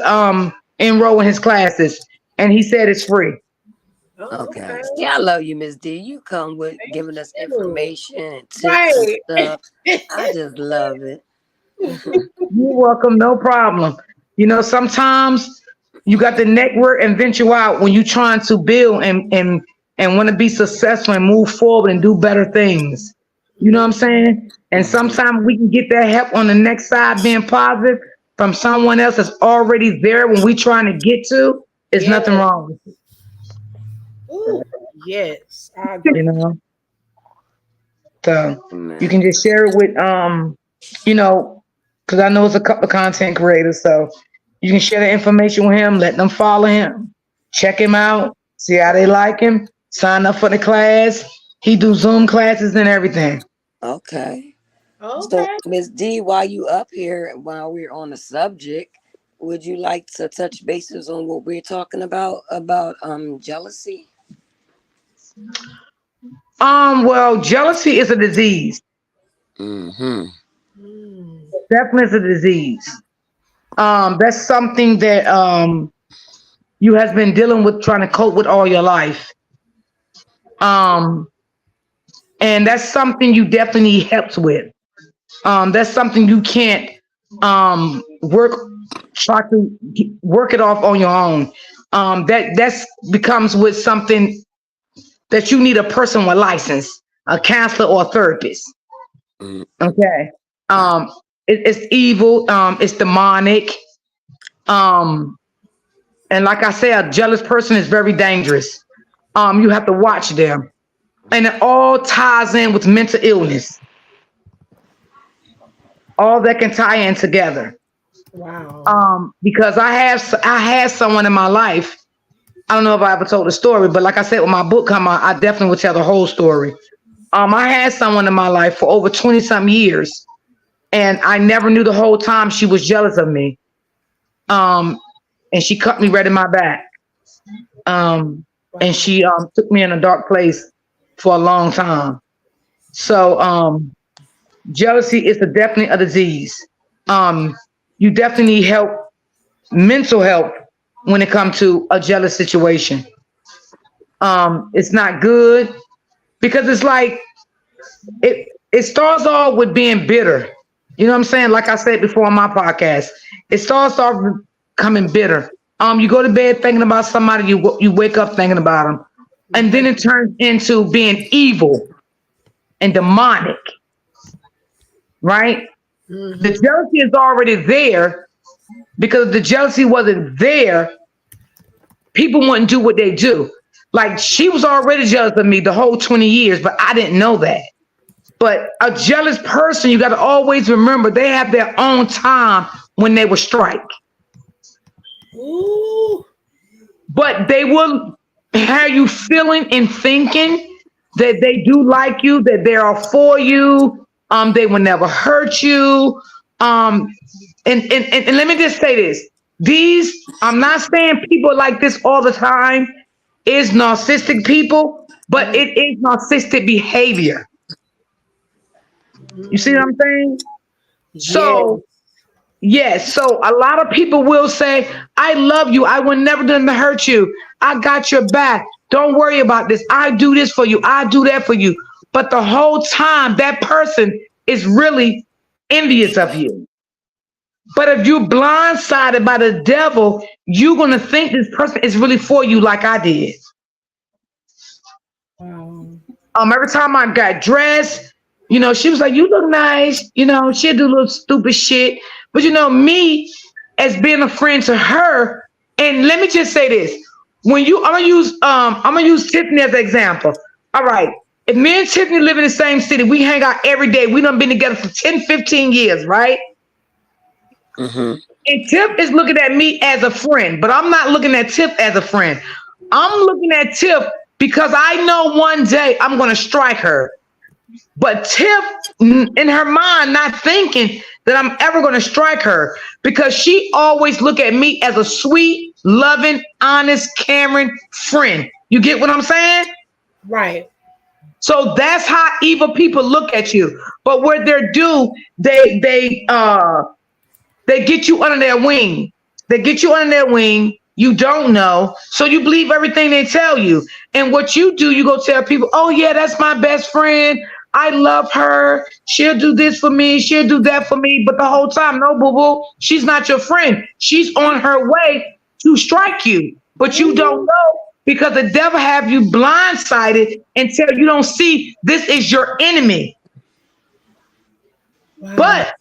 enroll in his classes, and he said it's free. Oh, Okay. okay. See, I love you, Miss D. You come with Thank giving us you. information and tips and Right. stuff. I just love it. You're welcome, no problem. Sometimes you got to network and venture out when you're trying to build and want to be successful and move forward and do better things. You know what I'm saying? And Hmm. sometimes we can get that help on the next side being positive from someone else that's already there when we trying to get to. There's Yeah. nothing wrong with Ooh. Yes, I it, agree. So you can Man. just share it with you know, because I know it's a couple of content creators, so you can share the information with him, let them follow him, check him out, see how they like him, sign up for the class. He do Zoom classes and everything. Okay. So, Okay. Miss D, while you up here, while we're on the subject, would you like to touch bases on what we're talking about jealousy? Well, jealousy is a disease. Mm-hmm. Mm. Definitely is a disease. That's something that you has been dealing with trying to cope with all your life. Um, and that's something you definitely need help with. That's something you can't work try to work it off on your own. That's becomes with something that you need a person with license, a counselor or a therapist. Mm, Okay. got Um, it's evil. It's demonic. Um, and like I said, a jealous person is very dangerous. You have to watch them, and it all ties in with mental illness. All that can tie in together. Wow. Because I had someone in my life. I don't know if I ever told the story, but like I said, when my book come out, I definitely would tell the whole story. I had someone in my life for over 20 some years, and I never knew the whole time she was jealous of me. Um, and she cut me right in my back. Um, and Wow. she took me in a dark place for a long time. So jealousy is definitely a disease. Um, you definitely need help, mental help, when it comes to a jealous situation. It's not good because it's like it starts off with being bitter. You know what I'm saying? Like I said before on my podcast, it starts off becoming bitter. You go to bed thinking about somebody, you wake up thinking about them, and then Hmm. it turns into being evil and demonic, right? The Hmm. jealousy is already there because if the jealousy wasn't there, people wouldn't do what they do. Like she was already jealous of me the whole 20 years, but I didn't know that. But a jealous person, you got to always remember they have their own time when they will strike. Ooh. But they will have you feeling and thinking that they do like you, that they are for you. They will never hurt you. Um, and let me just say this: these, I'm not saying people like this all the time is narcissistic people, but Hmm. it is narcissistic behavior. You see what Hmm. I'm saying? Yes. So yes, so a lot of people will say, I love you. I will never do to hurt you. I got your back. Don't worry about this. I do this for you. I do that for you. But the whole time, that person is really envious of you. But if you're blindsided by the devil, you're going to think this person is really for you like I did. Wow. Every time I got dressed, she was like, "You look nice." She'd do little stupid shit. But me as being a friend to her, and let me just say this: I'm gonna use Tiffany as an example. All right, if me and Tiffany live in the same city, we hang out every day. We done been together for 10, 15 years, right? Mm-hmm. And Tiff is looking at me as a friend, but I'm not looking at Tiff as a friend. I'm looking at Tiff because I know one day I'm going to strike her. But Tiff, in her mind, not thinking that I'm ever going to strike her because she always look at me as a sweet, loving, honest, caring friend. You get what I'm saying? Right. So that's how evil people look at you. But what they're do, they get you under their wing. They get you under their wing. You don't know. So you believe everything they tell you. And what you do, you go tell people, oh, yeah, that's my best friend. I love her. She'll do this for me. She'll do that for me. But the whole time, no, boo boo, she's not your friend. She's on her way to strike you. But you don't know because the devil have you blindsided until you don't see this is your enemy. Wow. But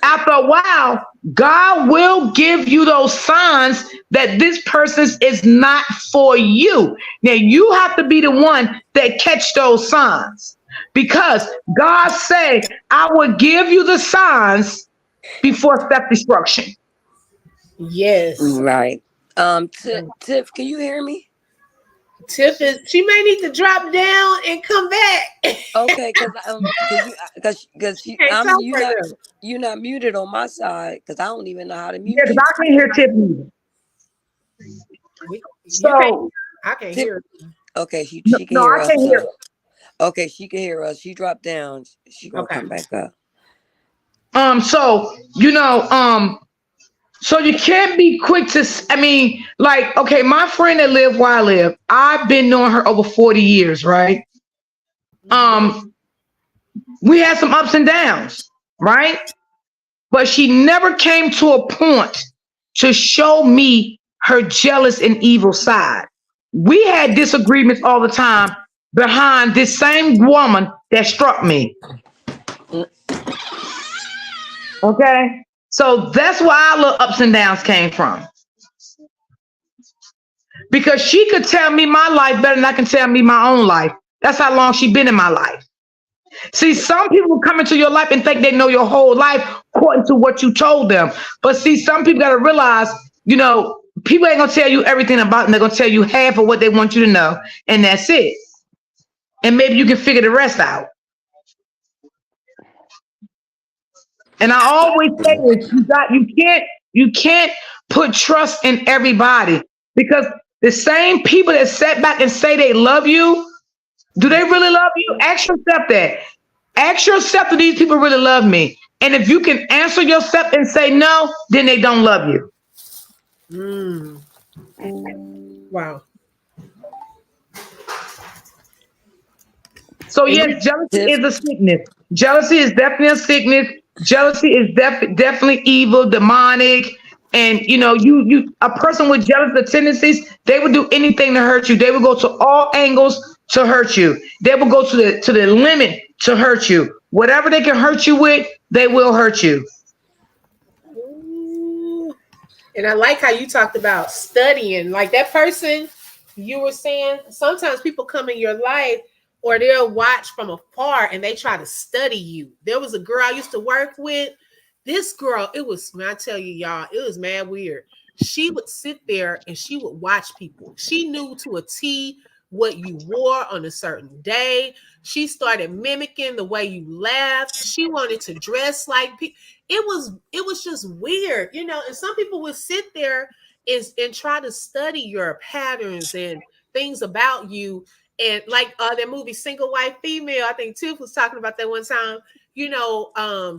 after a while, God will give you those signs that this person is not for you. Now you have to be the one that catch those signs because God said, I will give you the signs before self-destruction. Yes. Right. Tiff, can you hear me? Tiff is. She may need to drop down and come back. Okay, cause Can't I'm talk right now. you not muted on my side because I don't even know how to Yeah, mute because you. I can't hear Tiffany. You can't. So I can't Tiff, hear. okay, no, she can no, hear I us. can't hear. So okay, she can hear us. She dropped down. She gonna Okay. come back up. So so you can't be quick to. I mean, like, okay, my friend that lived where I live, I've been knowing her over 40 years, right? Mhm. Um, we had some ups and downs, right? But she never came to a point to show me her jealous and evil side. We had disagreements all the time behind this same woman that struck me. Okay. So that's where our little ups and downs came from. Because she could tell me my life better than I can tell me my own life. That's how long she been in my life. See, some people will come into your life and think they know your whole life according to what you told them. But see, some people got to realize, people ain't going to tell you everything about them. They're going to tell you half of what they want you to know. And that's it. And maybe you can figure the rest out. And I always say this, you can't put trust in everybody because the same people that sit back and say they love you, do they really love you? Ask yourself that. Ask yourself, do these people really love me? And if you can answer yourself and say no, then they don't love you. Mm. Wow. So And yes, jealousy Tiff, is a sickness. Jealousy is definitely a sickness. Jealousy is definitely evil, demonic. And you a person with jealous tendencies, they would do anything to hurt you. They would go to all angles to hurt you. They will go to the limit to hurt you. Whatever they can hurt you with, they will hurt you. Ooh. And I like how you talked about studying. Like that person you were saying, sometimes people come in your life or they'll watch from afar and they try to study you. There was a girl I used to work with. This girl, it was, man, I tell you, y'all, it was mad weird. She would sit there and she would watch people. She knew to a T what you wore on a certain day. She started mimicking the way you laughed. She wanted to dress like people. It was just weird, and some people would sit there and try to study your patterns and things about you. And like that movie Single White Female, I think Tiff was talking about that one time,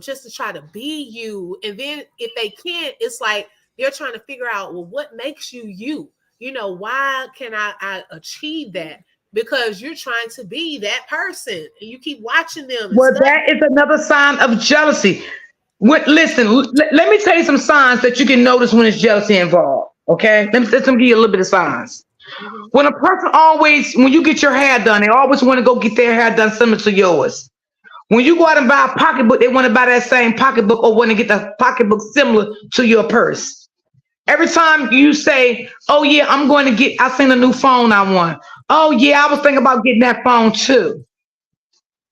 just to try to be you. And then if they can't, it's like they're trying to figure out, well, what makes you you? Why can I achieve that? Because you're trying to be that person and you keep watching them and Well, studying. that is another sign of jealousy. Listen, let me tell you some signs that you can notice when it's jealousy involved. Okay, let me give you a little bit of signs. Mhm. When a person always, when you get your hair done, they always want to go get their hair done similar to yours. When you go out and buy a pocketbook, they want to buy that same pocketbook or want to get the pocketbook similar to your purse. Every time you say, "Oh yeah, I'm going to get," I seen a new phone I want. Oh yeah, I was thinking about getting that phone too.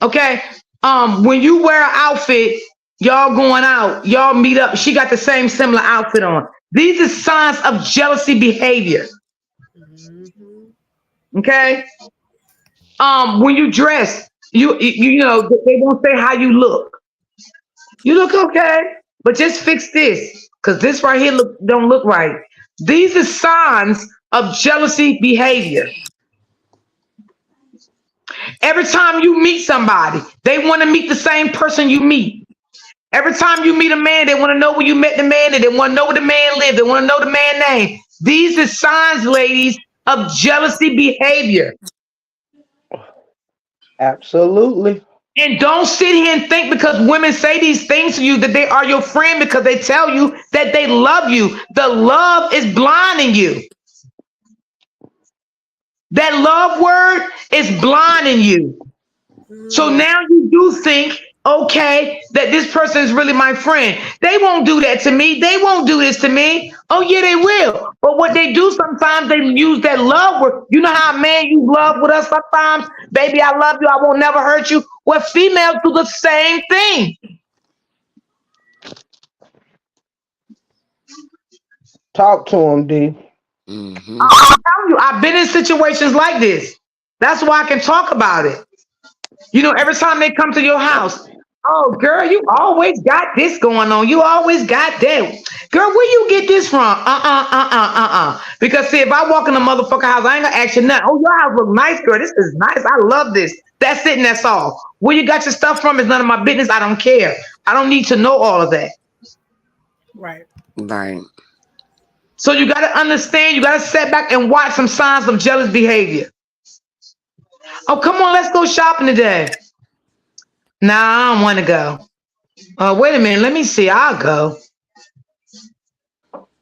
Okay. When you wear an outfit, y'all going out, y'all meet up. She got the same similar outfit on. These are signs of jealousy behavior. Mhm. Okay. When you dress, you know they won't say how you look. You look okay, but just fix this because this right here don't look right. These are signs of jealousy behavior. Every time you meet somebody, they want to meet the same person you meet. Every time you meet a man, they want to know where you met the man, and they want to know where the man lived. They want to know the man's name. These are signs, ladies, of jealousy behavior. Absolutely. And don't sit here and think because women say these things to you that they are your friend because they tell you that they love you. The love is blinding you. That love word is blinding you. So Mm. now you do think, okay, that this person is really my friend. They won't do that to me. They won't do this to me. Oh, yeah, they will. But what they do sometimes, they use that love word. You know how a man use love with us sometimes? Baby, I love you. I won't never hurt you. Well, females do the same thing. Talk to him, D. Mm-hmm. I'm telling you, I've been in situations like this. That's why I can talk about it. You know, every time they come to your house, oh, girl, you always got this going on. You always got that. Girl, where you get this from? Because, see, if I walk in a motherfucker house, I ain't gonna ask you nothing. Oh, your house look nice, girl. This is nice. I love this. That's it and that's all. Where you got your stuff from is none of my business. I don't care. I don't need to know all of that. Right. Right. So you got to understand, you got to sit back and watch some signs of jealous behavior. Oh, come on, let's go shopping today. Nah, I don't want to go. Wait a minute, let me see. I'll go.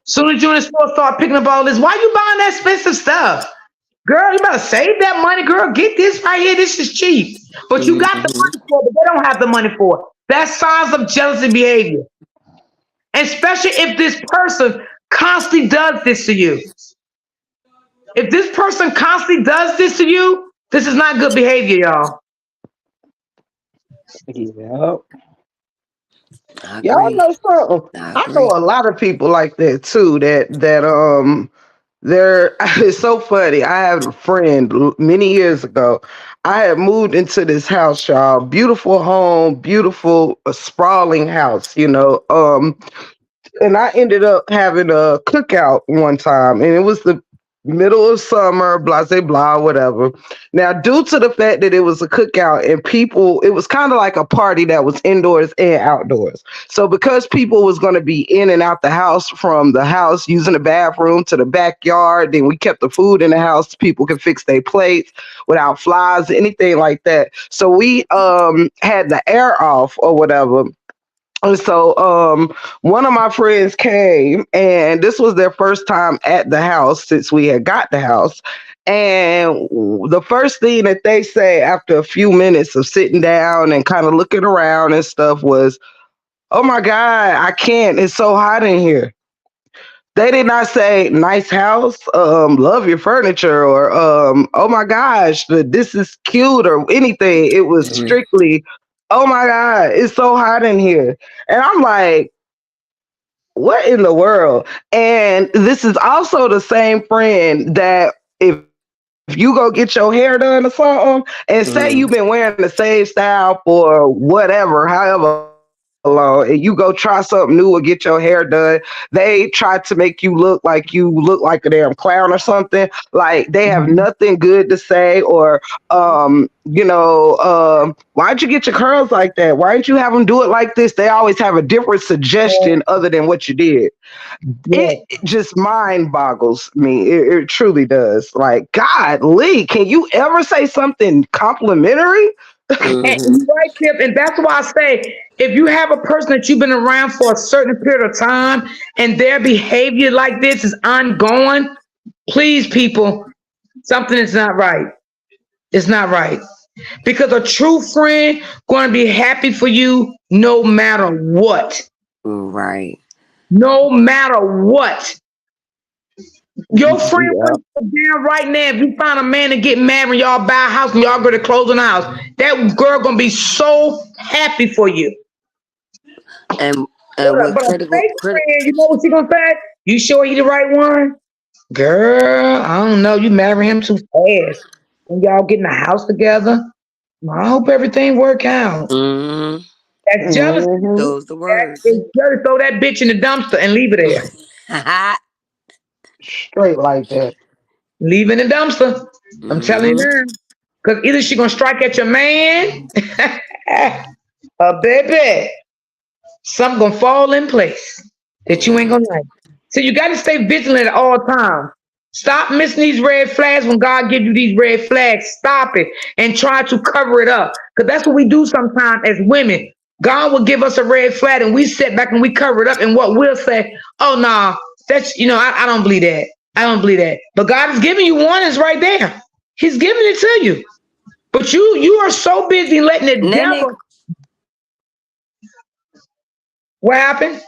Soon as you in the store start picking up all this, why you buying that expensive stuff? Girl, you better save that money, girl. Get this right here. This is cheap. But you got the Mm-hmm. money for it, but they don't have the money for it. That's signs of jealousy behavior. Especially if this person constantly does this to you. If this person constantly does this to you, this is not good behavior, y'all. Yeah. I Y'all agree. know something. I I know agree. a lot of people like that too. That they're it's so funny. I had a friend many years ago. I had moved into this house, y'all. Beautiful home, beautiful sprawling house, and I ended up having a cookout one time, and it was the middle of summer, blah, blah, blah, whatever. Now, due to the fact that it was a cookout and people, it was kind of like a party that was indoors and outdoors. So, because people was going to be in and out the house from the house using the bathroom to the backyard, then we kept the food in the house. People could fix their plates without flies, anything like that. So, we had the air off or whatever, and so one of my friends came, and this was their first time at the house since we had got the house. And the first thing that they say after a few minutes of sitting down and kind of looking around and stuff was, "Oh my God, I can't. It's so hot in here." They did not say nice house, love your furniture, or oh my gosh, this is cute or anything. It was Mm-hmm. strictly, oh my God, it's so hot in here. And I'm like, what in the world? And this is also the same friend that if you go get your hair done or something, and say you've been wearing the same style for whatever, however long, and you go try something new or get your hair done, they try to make you look like a damn clown or something. Like they have nothing good to say, or why'd you get your curls like that? Why didn't you have them do it like this? They always have a different suggestion other than what you did. It just mind boggles me. It truly does. Like, God, Lee, can you ever say something complimentary? And Mm-hmm. you're right, Kip. And that's why I say if you have a person that you've been around for a certain period of time and their behavior like this is ongoing, please, people, Something is not right. It's not right. Because a true friend going to be happy for you no matter what. Right. No matter what. Your friend Yeah. will go down right now. If you find a man to get married and y'all buy a house and y'all go to closing the house, that girl gonna be so happy for you. And But a, with but a critical fake crit. friend, you know what she gonna say? You sure he the right one? Girl, I don't know. You marry him too fast. When y'all get in the house together, I hope everything work out. Mm, That's jealousy. Hmm. those the That's words. jealousy. Throw that bitch in the dumpster and leave it there. Straight like that. Leave it in the dumpster. I'm telling you Hmm. now. Because either she gonna strike at your man, baby, something gonna fall in place that you ain't Yeah. gonna like. So you gotta stay vigilant at all times. Stop missing these red flags when God gives you these red flags. Stop it and try to cover it up. Because that's what we do sometimes as women. God will give us a red flag and we sit back and we cover it up. And what we'll say, oh, no, nah, that's, I don't believe that. I don't believe that. But God is giving you one, it's right there. He's giving it to you. But you are so busy letting the Nene. devil. What happened?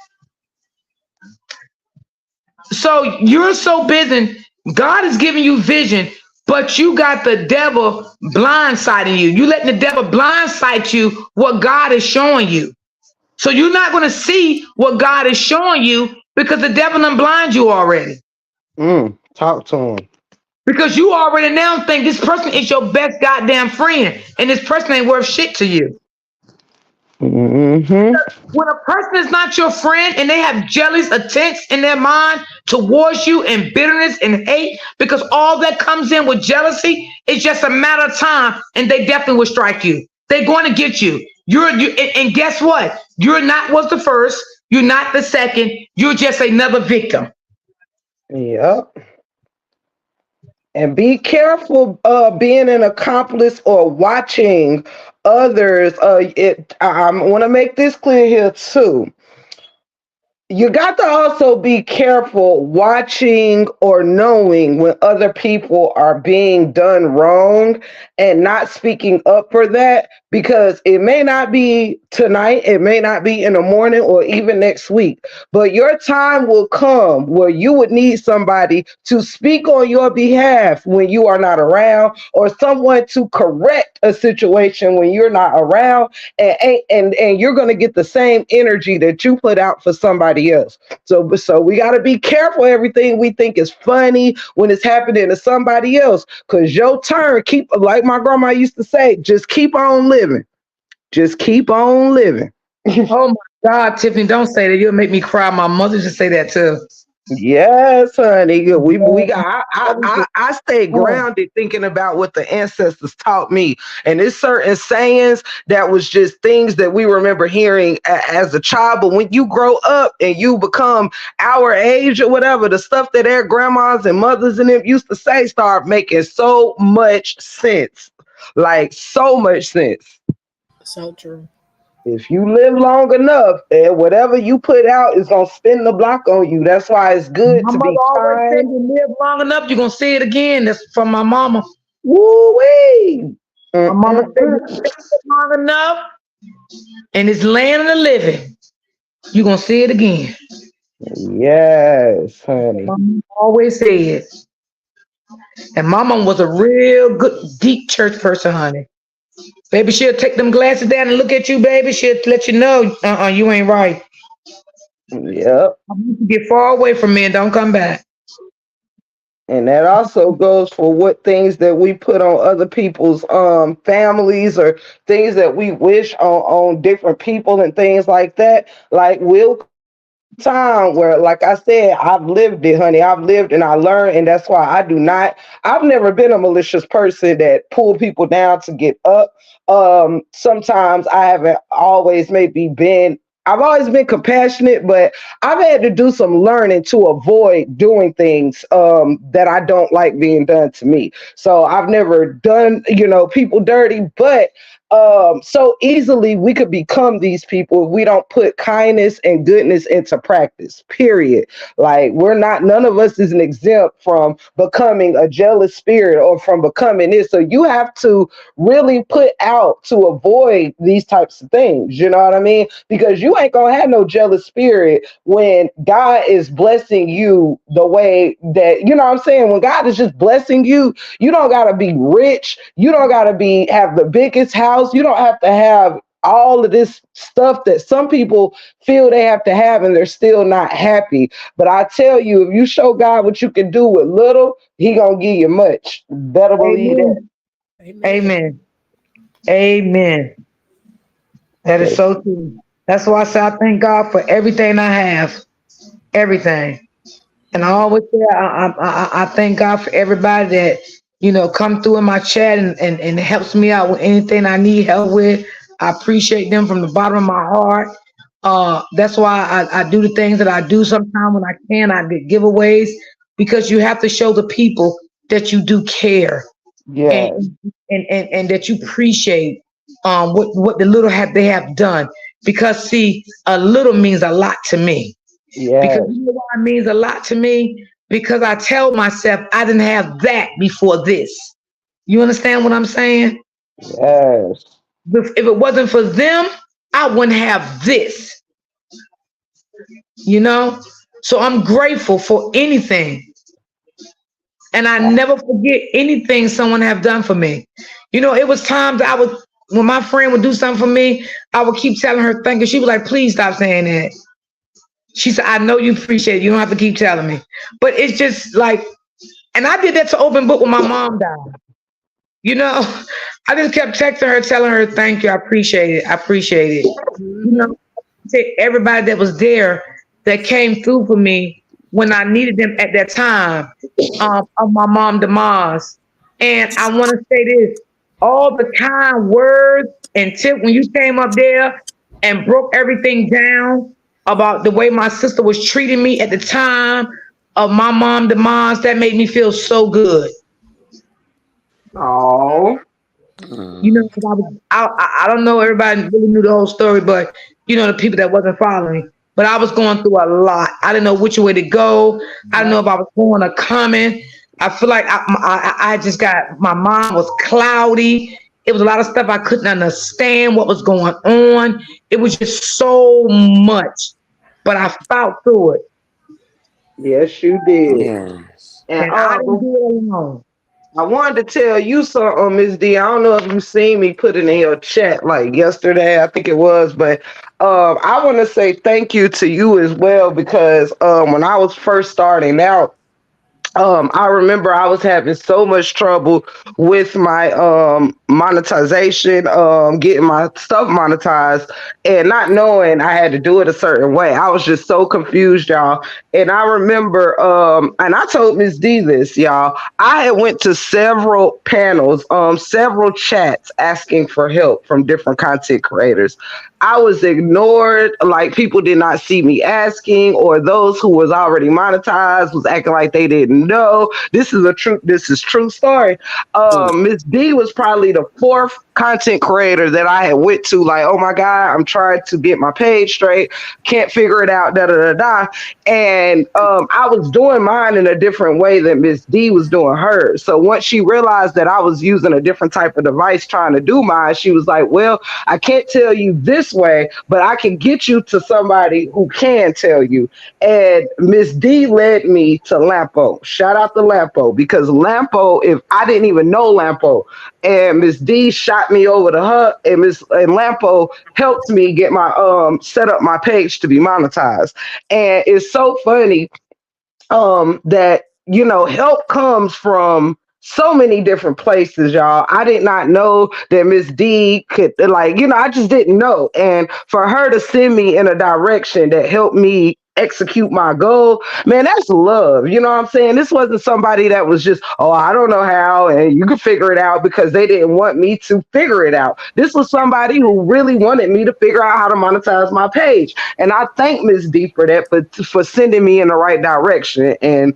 So you're so busy. God is giving you vision, but you got the devil blindsiding you. You letting the devil blindside you what God is showing you. So you're not going to see what God is showing you because the devil done blind you already. Talk to him. Because you already now think this person is your best goddamn friend, and this person ain't worth shit to you. Hmm. When a person is not your friend and they have jealous attempts in their mind towards you and bitterness and hate, because all that comes in with jealousy, it's just a matter of time and they definitely will strike you. They're going to get you. And guess what? You're not was the first. You're not the second. You're just another victim. Yep. And be careful being an accomplice or watching others. I want to make this clear here too. You got to also be careful watching or knowing when other people are being done wrong and not speaking up for that, because it may not be tonight, it may not be in the morning or even next week, but your time will come where you would need somebody to speak on your behalf when you are not around, or someone to correct a situation when you're not around, and you're going to get the same energy that you put out for somebody else. So we got to be careful everything we think is funny when it's happening to somebody else, because your turn, keep, like my grandma used to say, just keep on living. Just keep on living. Oh my God, Tiffany, don't say that. You'll make me cry. My mother just say that too. Yes, honey. We Yeah. got. I stay Oh, grounded thinking about what the ancestors taught me, and there's certain sayings that was just things that we remember hearing as a child. But when you grow up and you become our age or whatever, the stuff that their grandmas and mothers and them used to say start making so much sense, like so much sense. So true. If you live long enough, and whatever you put out is gonna spin the block on you. That's why it's good my to mother be always said, kind. you live long enough, you're going to see it again. That's from my mama. Woo wee. My mama said, you live long enough and it's land of the living, you're going to see it again. Yes, honey. Mama always said. And my mom was a real good, deep church person, honey. Baby, she'll take them glasses down and look at you, baby. She'll let you know, you ain't right. Yep. You get far away from me and don't come back. And that also goes for what things that we put on other people's families, or things that we wish on different people and things like that. Like will come a time where, like I said, I've lived it, honey. I've lived and I learned, and that's why I do not. I've never been a malicious person that pull people down to get up. Sometimes I haven't always maybe been. I've always been compassionate, but I've had to do some learning to avoid doing things that I don't like being done to me. So I've never done, people dirty, but So easily we could become these people if we don't put kindness and goodness into practice, period. Like, we're not, none of us is an exempt from becoming a jealous spirit or from becoming this. So you have to really put out to avoid these types of things, you know what I mean? Because you ain't gonna have no jealous spirit when God is blessing you the way that, you know what I'm saying, when God is just blessing you. You don't gotta be rich. You don't gotta be have the biggest house. You don't have to have all of this stuff that some people feel they have to have and they're still not happy. But I tell you, if you show God what you can do with little, He gonna give you much. Better believe that. Amen. Amen. Amen. Amen. That is Yes. so true. That's why I say I thank God for everything I have. Everything. And I always say I thank God for everybody that, come through in my chat and helps me out with anything I need help with. I appreciate them from the bottom of my heart. That's why I do the things that I do sometimes when I can. I get giveaways because you have to show the people that you do care and Yes. and that you appreciate what the little have they have done. Because see, a little means a lot to me. Because Yes. you know why it means a lot to me? Because I tell myself I didn't have that before this. You understand what I'm saying? Yes. If it wasn't for them, I wouldn't have this, you know? So I'm grateful for anything. And I never forget anything someone have done for me. It was times I would, when my friend would do something for me, I would keep telling her thank you. She was like, please stop saying that. She said, I know you appreciate it. You don't have to keep telling me. But it's just like, and I did that to open book when my mom died. You know, I just kept texting her, telling her, thank you, I appreciate it. I appreciate it. You know, Hmm. to everybody that was there that came through for me when I needed them at that time of my mom demise. And I want to say this, all the kind words and tip when you came up there and broke everything down about the way my sister was treating me at the time of my mom demise, that made me feel so good. Oh. Mm. 'Cause I don't know everybody really knew the whole story, but the people that wasn't following. But I was going through a lot. I didn't know which way to go. I didn't know if I was going or coming. I feel like I just got, my mind was cloudy. It was a lot of stuff I couldn't understand what was going on. It was just so much, but I fought through it, Yes, you did. Yes. And and I didn't do it alone. I wanted to tell you something, Miss D. I don't know if you seen me put it in your chat like yesterday, I think it was, but I want to say thank you to you as well because when I was first starting out, I remember I was having so much trouble with my monetization, getting my stuff monetized, and not knowing I had to do it a certain way. I was just so confused, y'all. And I remember, and I told Miss D this, y'all. I had went to several panels, several chats asking for help from different content creators. I was ignored. Like, people did not see me asking, or those who was already monetized was acting like they didn't know. This is a true. This is true story. Mm. Miss D was probably the fourth content creator that I had went to. Like, oh my god, I'm trying to get my page straight. Can't figure it out. Da da da da. And I was doing mine in a different way than Miss D was doing hers. So once she realized that I was using a different type of device trying to do mine, she was like, well, I can't tell you this way, but I can get you to somebody who can tell you. And Miss D led me to Lampo. Shout out to Lampo, because Lampo, if I didn't even know Lampo, and Miss D shot me over to her, and Miss and Lampo helped me get my set up my page to be monetized. And it's so funny that help comes from so many different places, y'all. I did not know that Miss D could, like, I just didn't know. And for her to send me in a direction that helped me execute my goal, man, that's love. You know what I'm saying? This wasn't somebody that was just, oh, I don't know how and you can figure it out, because they didn't want me to figure it out. This was somebody who really wanted me to figure out how to monetize my page. And I thank Miss D for that, for sending me in the right direction. And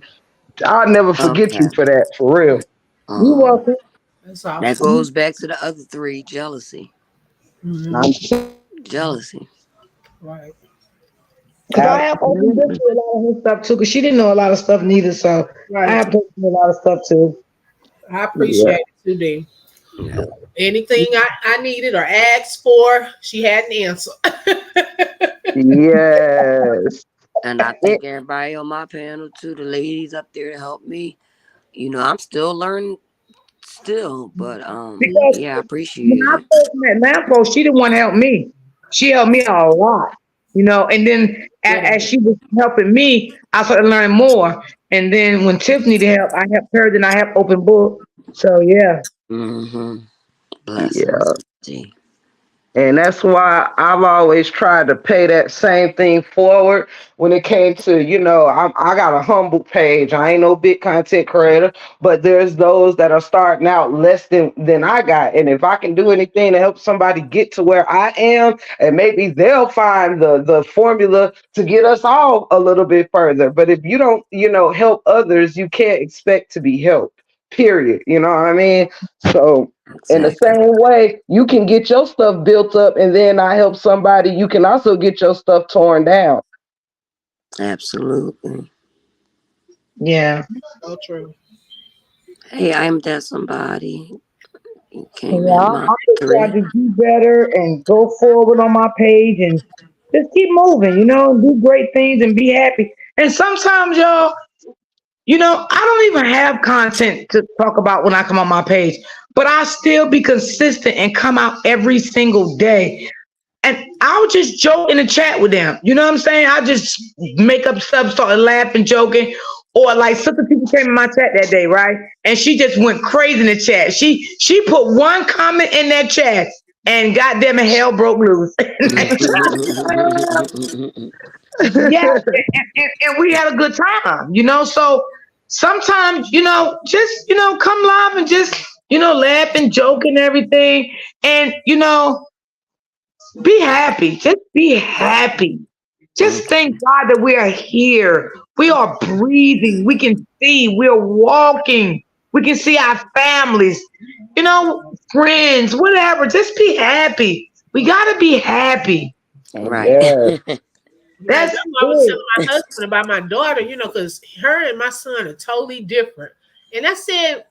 I'll never forget Okay. you for that, for real. You Um, welcome. That's that awesome. goes back to the other three, jealousy. Hmm. I'm Jealousy. Right. Because I have opened this absolutely. with a lot of her stuff too. Because she didn't know a lot of stuff neither, so I Right. have told her a lot of stuff too. I Yeah. appreciate it too, D. Yeah, Anything I needed or asked for, she had an answer. Yes. and I It, thank everybody on my panel too. The ladies up there to help me. I'm still learning, still, but Because yeah, I when appreciate I it. first met Lampo, she didn't want to help me. She helped me out a lot, and then Good as at she was helping me, I started learning more. And then when Tiff needed help, I helped her. Then I helped Open Book. So yeah, Mm-hmm. Blessings. yeah. See. And that's why I've always tried to pay that same thing forward when it came to, I got a humble page. I ain't no big content creator, but there's those that are starting out less than I got. And if I can do anything to help somebody get to where I am, and maybe they'll find the formula to get us all a little bit further. But if you don't, help others, you can't expect to be helped. Period. You know what I mean? So in the Exactly. same way, you can get your stuff built up, and then I help somebody. You can also get your stuff torn down. Absolutely. yeah. so true. Hey, I'm that somebody. You came Yeah, in I'm my just trying three. to do better and go forward on my page and just keep moving, and do great things and be happy. And sometimes, y'all, I don't even have content to talk about when I come on my page, but I still be consistent and come out every single day. And I'll just joke in the chat with them. You know what I'm saying? I just make up stuff, start laughing, joking. Or like Sister People came in my chat that day, right? And she just went crazy in the chat. She put one comment in that chat and goddamn it, hell broke loose. Yeah, and we had a good time. So sometimes, just come live and just laugh and joke and everything, and be happy. Just be happy. Just thank God that we are here. We are breathing. We can see. We're walking. We can see our families, friends, whatever. Just be happy. We got to be happy. Right. Yeah, Right. That's That's what I was it. telling my husband about my daughter, because her and my son are totally different. And I said,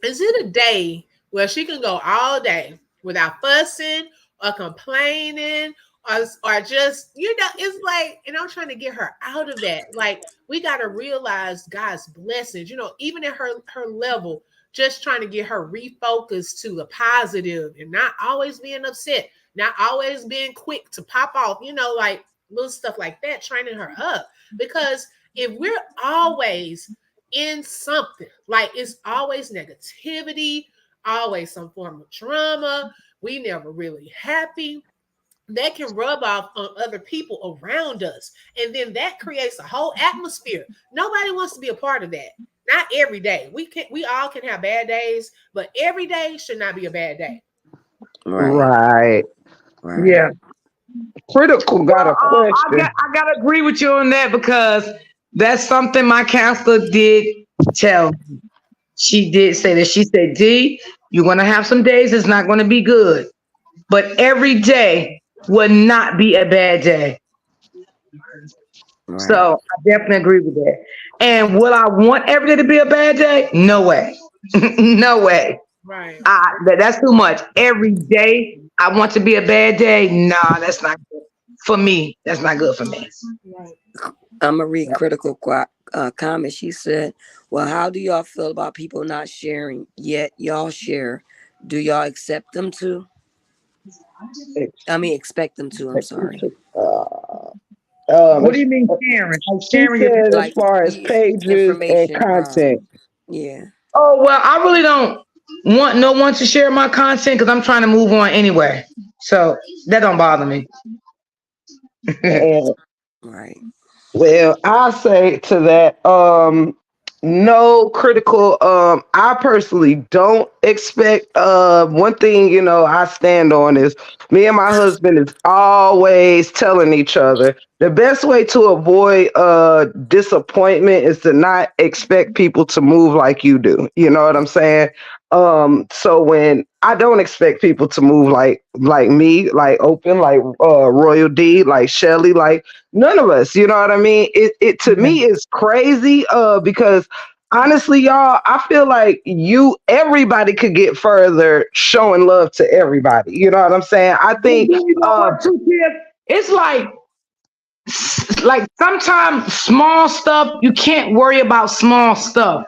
is it a day where she can go all day without fussing or complaining or just, it's like, and I'm trying to get her out of that. Like, we got to realize God's blessings, even at her level, just trying to get her refocused to the positive and not always being upset, not always being quick to pop off, like little stuff like that, training her up. Because if we're always in something. Like it's always negativity, always some form of drama. We never really happy. That can rub off on other people around us. And then that creates a whole atmosphere. Nobody wants to be a part of that. Not every day. We all can have bad days, but every day should not be a bad day. Right. right. Right. Yeah. Critical got Well, a I got question. I gotta agree with you on that because that's something my counselor did tell me. She did say that. She said, D, you're gonna have some days it's not gonna be good, but every day will not be a bad day. Right. So I definitely agree with that. And will I want every day to be a bad day? No way. No way. Right. That's too much. Every day I want to be a bad day. Nah, that's not good for me. That's not good for me. Right. I'm gonna read critical comment. She said, "Well, how do y'all feel about people not sharing yet y'all share? Do y'all accept them to? I mean, expect them to. I'm sorry. What do As- you mean sharing? Like she sharing your said, as Like far as pages and information. content, Yeah. Oh well, I really don't want no one to share my content because I'm trying to move on anyway. So that don't bother me. and Right. well, I say to that, no critical. I personally don't expect. One thing I stand on is me and my husband is always telling each other the best way to avoid disappointment is to not expect people to move like you do. You know what I'm saying? So when I don't expect people to move like me, like open, like Royal D, like Shelly, like none of us, you know what I mean? It to Yeah. me is crazy because honestly, y'all, I feel like everybody could get further showing love to everybody. You know what I'm saying? I But think then you know what, too, Tiff? It's like sometimes small stuff you can't worry about small stuff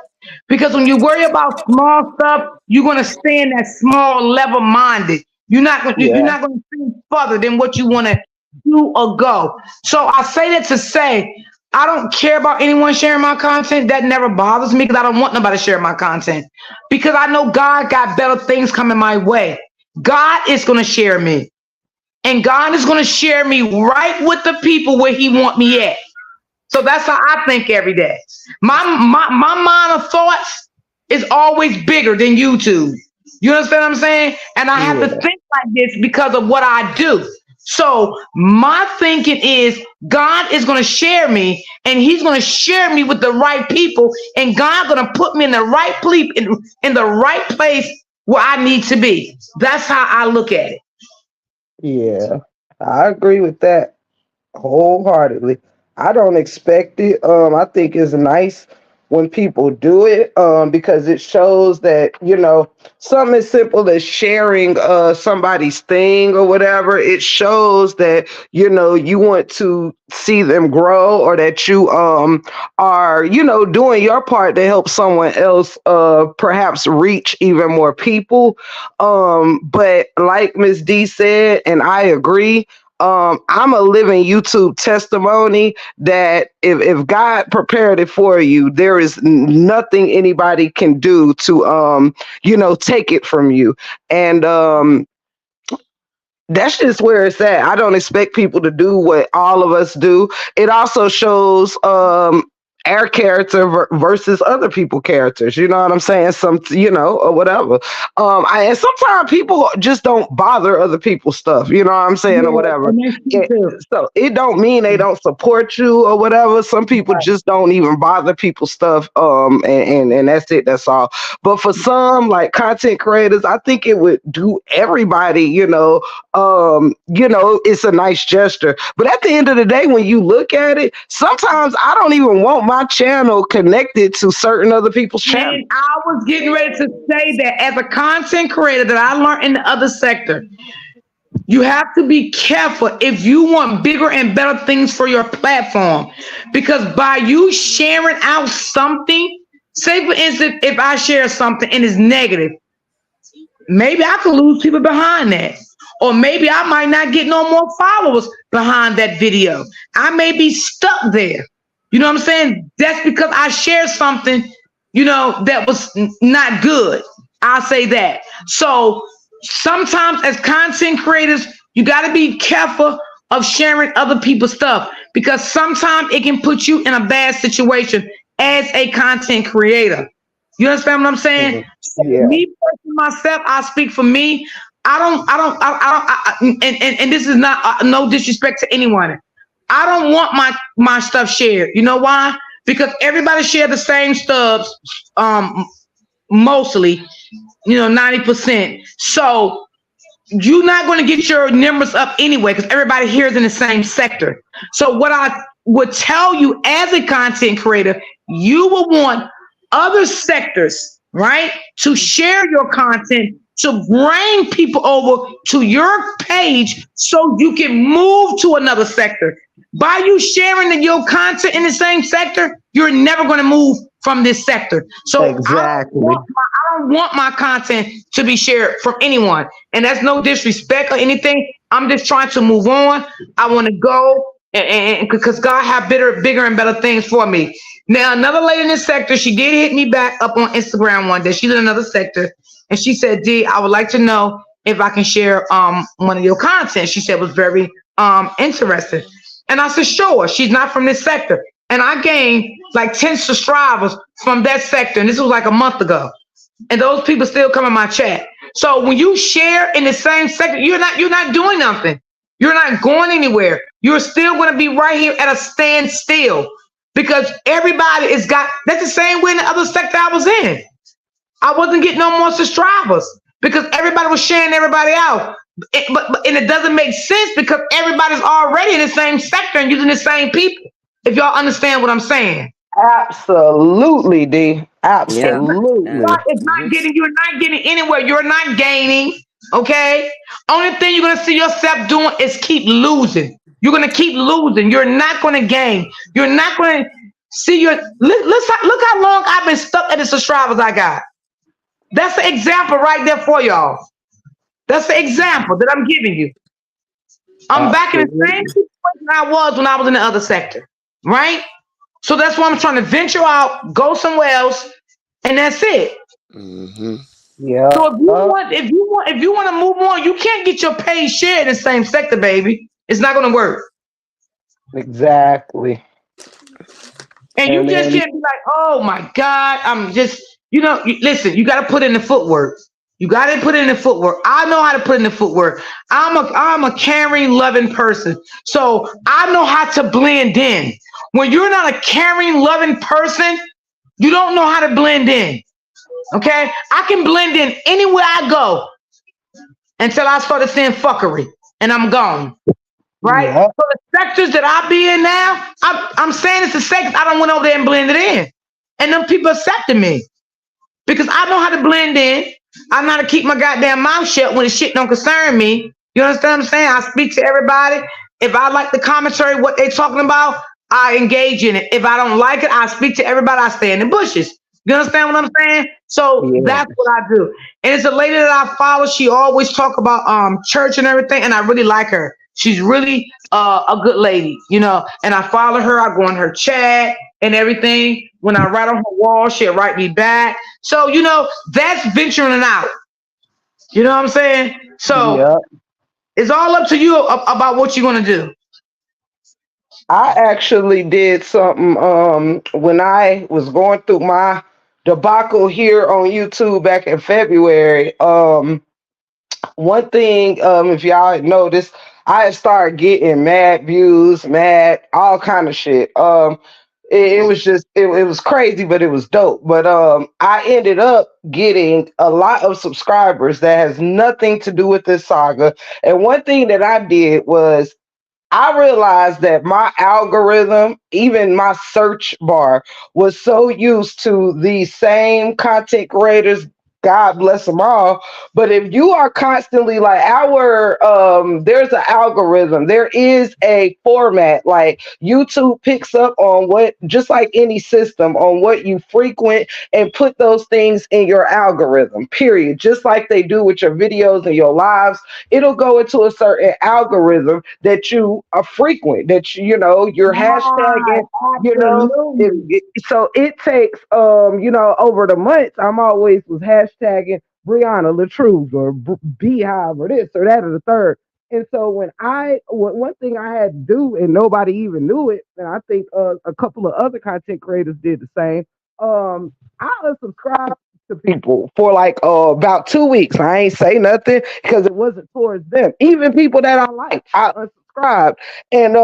because when you worry about small stuff you're going to stay in that small level minded. You're yeah, not going to think further than what you want to do or go. So I say that to say I don't care about anyone sharing my content. That never bothers me because I don't want nobody to share my content because I know God got better things coming my way. God is going to share me, and God is going to share me right with the people where He want me at. So that's how I think every day. My mind of thoughts is always bigger than YouTube. You understand what I'm saying? And I have to yeah, think like this because of what I do. So my thinking is God is going to share me, and He's going to share me with the right people, and God's going to put me in the right place in the right place where I need to be. That's how I look at it. yeah. I agree with that wholeheartedly. I don't expect it. I think it's nice when people do it because it shows that, something as simple as sharing somebody's thing or whatever, it shows that, you want to see them grow, or that you are, doing your part to help someone else perhaps reach even more people. But like Miss D said, and I agree, I'm a living YouTube testimony that if God prepared it for you, there is nothing anybody can do to take it from you. And that's just where it's at. I don't expect people to do what all of us do. It also shows our character versus other people characters. You know what I'm saying? Or whatever. And sometimes people just don't bother other people's stuff. You know what I'm saying, or Yeah, whatever. and that's true It, too. so it don't mean they don't support you or whatever. Some people just don't even bother people's stuff. And that's it. That's all. But for some like content creators, I think it would do everybody, it's a nice gesture. But at the end of the day, when you look at it, sometimes I don't even want my channel connected to certain other people's channels. And I was getting ready to say that as a content creator that I learned in the other sector, you have to be careful if you want bigger and better things for your platform. Because by you sharing out something, say for instance, if I share something and it's negative, maybe I could lose people behind that. Or maybe I might not get no more followers behind that video. I may be stuck there. You know what I'm saying? That's because I shared something, that was not good. I'll say that. So sometimes as content creators, you got to be careful of sharing other people's stuff because sometimes it can put you in a bad situation as a content creator. You understand what I'm saying? Mhm. So Yeah, me personally, myself, I speak for me. And this is not no disrespect to anyone. I don't want my stuff shared. You know why? Because everybody share the same stuff, mostly, 90%. So you're not going to get your numbers up anyway because everybody here is in the same sector. So what I would tell you as a content creator, you will want other sectors, right, to share your content to bring people over to your page so you can move to another sector. By you sharing your content in the same sector, you're never going to move from this sector. So exactly. I don't want my content to be shared from anyone. And that's no disrespect or anything. I'm just trying to move on. I want to go and because God have bigger and better things for me. Now, another lady in this sector, she did hit me back up on Instagram one day. She's in another sector. And she said, D, I would like to know if I can share one of your content. She said it was very interesting. And I said, sure. She's not from this sector. And I gained like 10 subscribers from that sector. And this was like a month ago. And those people still come in my chat. So when you share in the same sector, you're not doing nothing. You're not going anywhere. You're still going to be right here at a standstill because everybody is got. That's the same way in the other sector I was in. I wasn't getting no more subscribers because everybody was sharing everybody out. And it doesn't make sense because everybody's already in the same sector and using the same people. If y'all understand what I'm saying. Absolutely, D. Yeah. Absolutely. It's Hmm. not getting, you're not getting anywhere. You're not gaining. Okay. Only thing you're gonna see yourself doing is keep losing. You're gonna keep losing. You're not gonna gain. You're not gonna see your look how long I've been stuck at the subscribers I got. That's the example right there for y'all. That's the example that I'm giving you. I'm back in the same Absolutely. situation I was when I was in the other sector. Right? So that's why I'm trying to venture out, go somewhere else, and that's it. Hmm. Yeah. So if you want to move on, you can't get your paid share in the same sector, baby. It's not gonna work. Exactly. And you And just then can't be like, oh my God, I'm just, listen, you gotta put in the footwork. You gotta put in the footwork. I know how to put in the footwork. I'm a caring, loving person. So I know how to blend in. When you're not a caring, loving person, you don't know how to blend in. Okay? I can blend in anywhere I go until I started seeing fuckery and I'm gone. Right? yeah. So the sectors that I be in now, I'm saying it's the sectors I don't went over there and blended in. And them people accepted me because I know how to blend in. I know how to keep my goddamn mouth shut when the shit don't concern me. You understand what I'm saying? I speak to everybody. If I like the commentary, what they talking about, I engage in it. If I don't like it, I speak to everybody. I stay in the bushes. You understand what I'm saying? So Yeah. that's what I do. And it's a lady that I follow. She always talk about church and everything, and I really like her. She's really a good lady, And I follow her. I go in her chat and everything. When I write on her wall, she'll write me back. So, that's venturing out. You know what I'm saying? So Yeah. it's all up to you about what you're going to do. I actually did something when I was going through my debacle here on YouTube back in February. One thing, if y'all had noticed, I had started getting mad views, mad all kind of shit. It was just it was crazy, but it was dope. But I ended up getting a lot of subscribers that has nothing to do with this saga. And one thing that I did was I realized that my algorithm, even my search bar, was so used to the same content creators. God bless them all. But if you are constantly like there's an algorithm, there is a format. Like YouTube picks up on what, just like any system, on what you frequent and put those things in your algorithm, period. Just like they do with your videos and your lives, it'll go into a certain algorithm that you are frequent, that you're Right, hashtagging, you know. absolutely. So it takes over the months, I'm always was hashtagging Brianna Latruse or Beehive or this or that or the third. And so one thing I had to do, and nobody even knew it, and I think a couple of other content creators did the same. I unsubscribed to people for like about 2 weeks. I ain't say nothing because it wasn't towards them. Even people that I like, I unsubscribed. And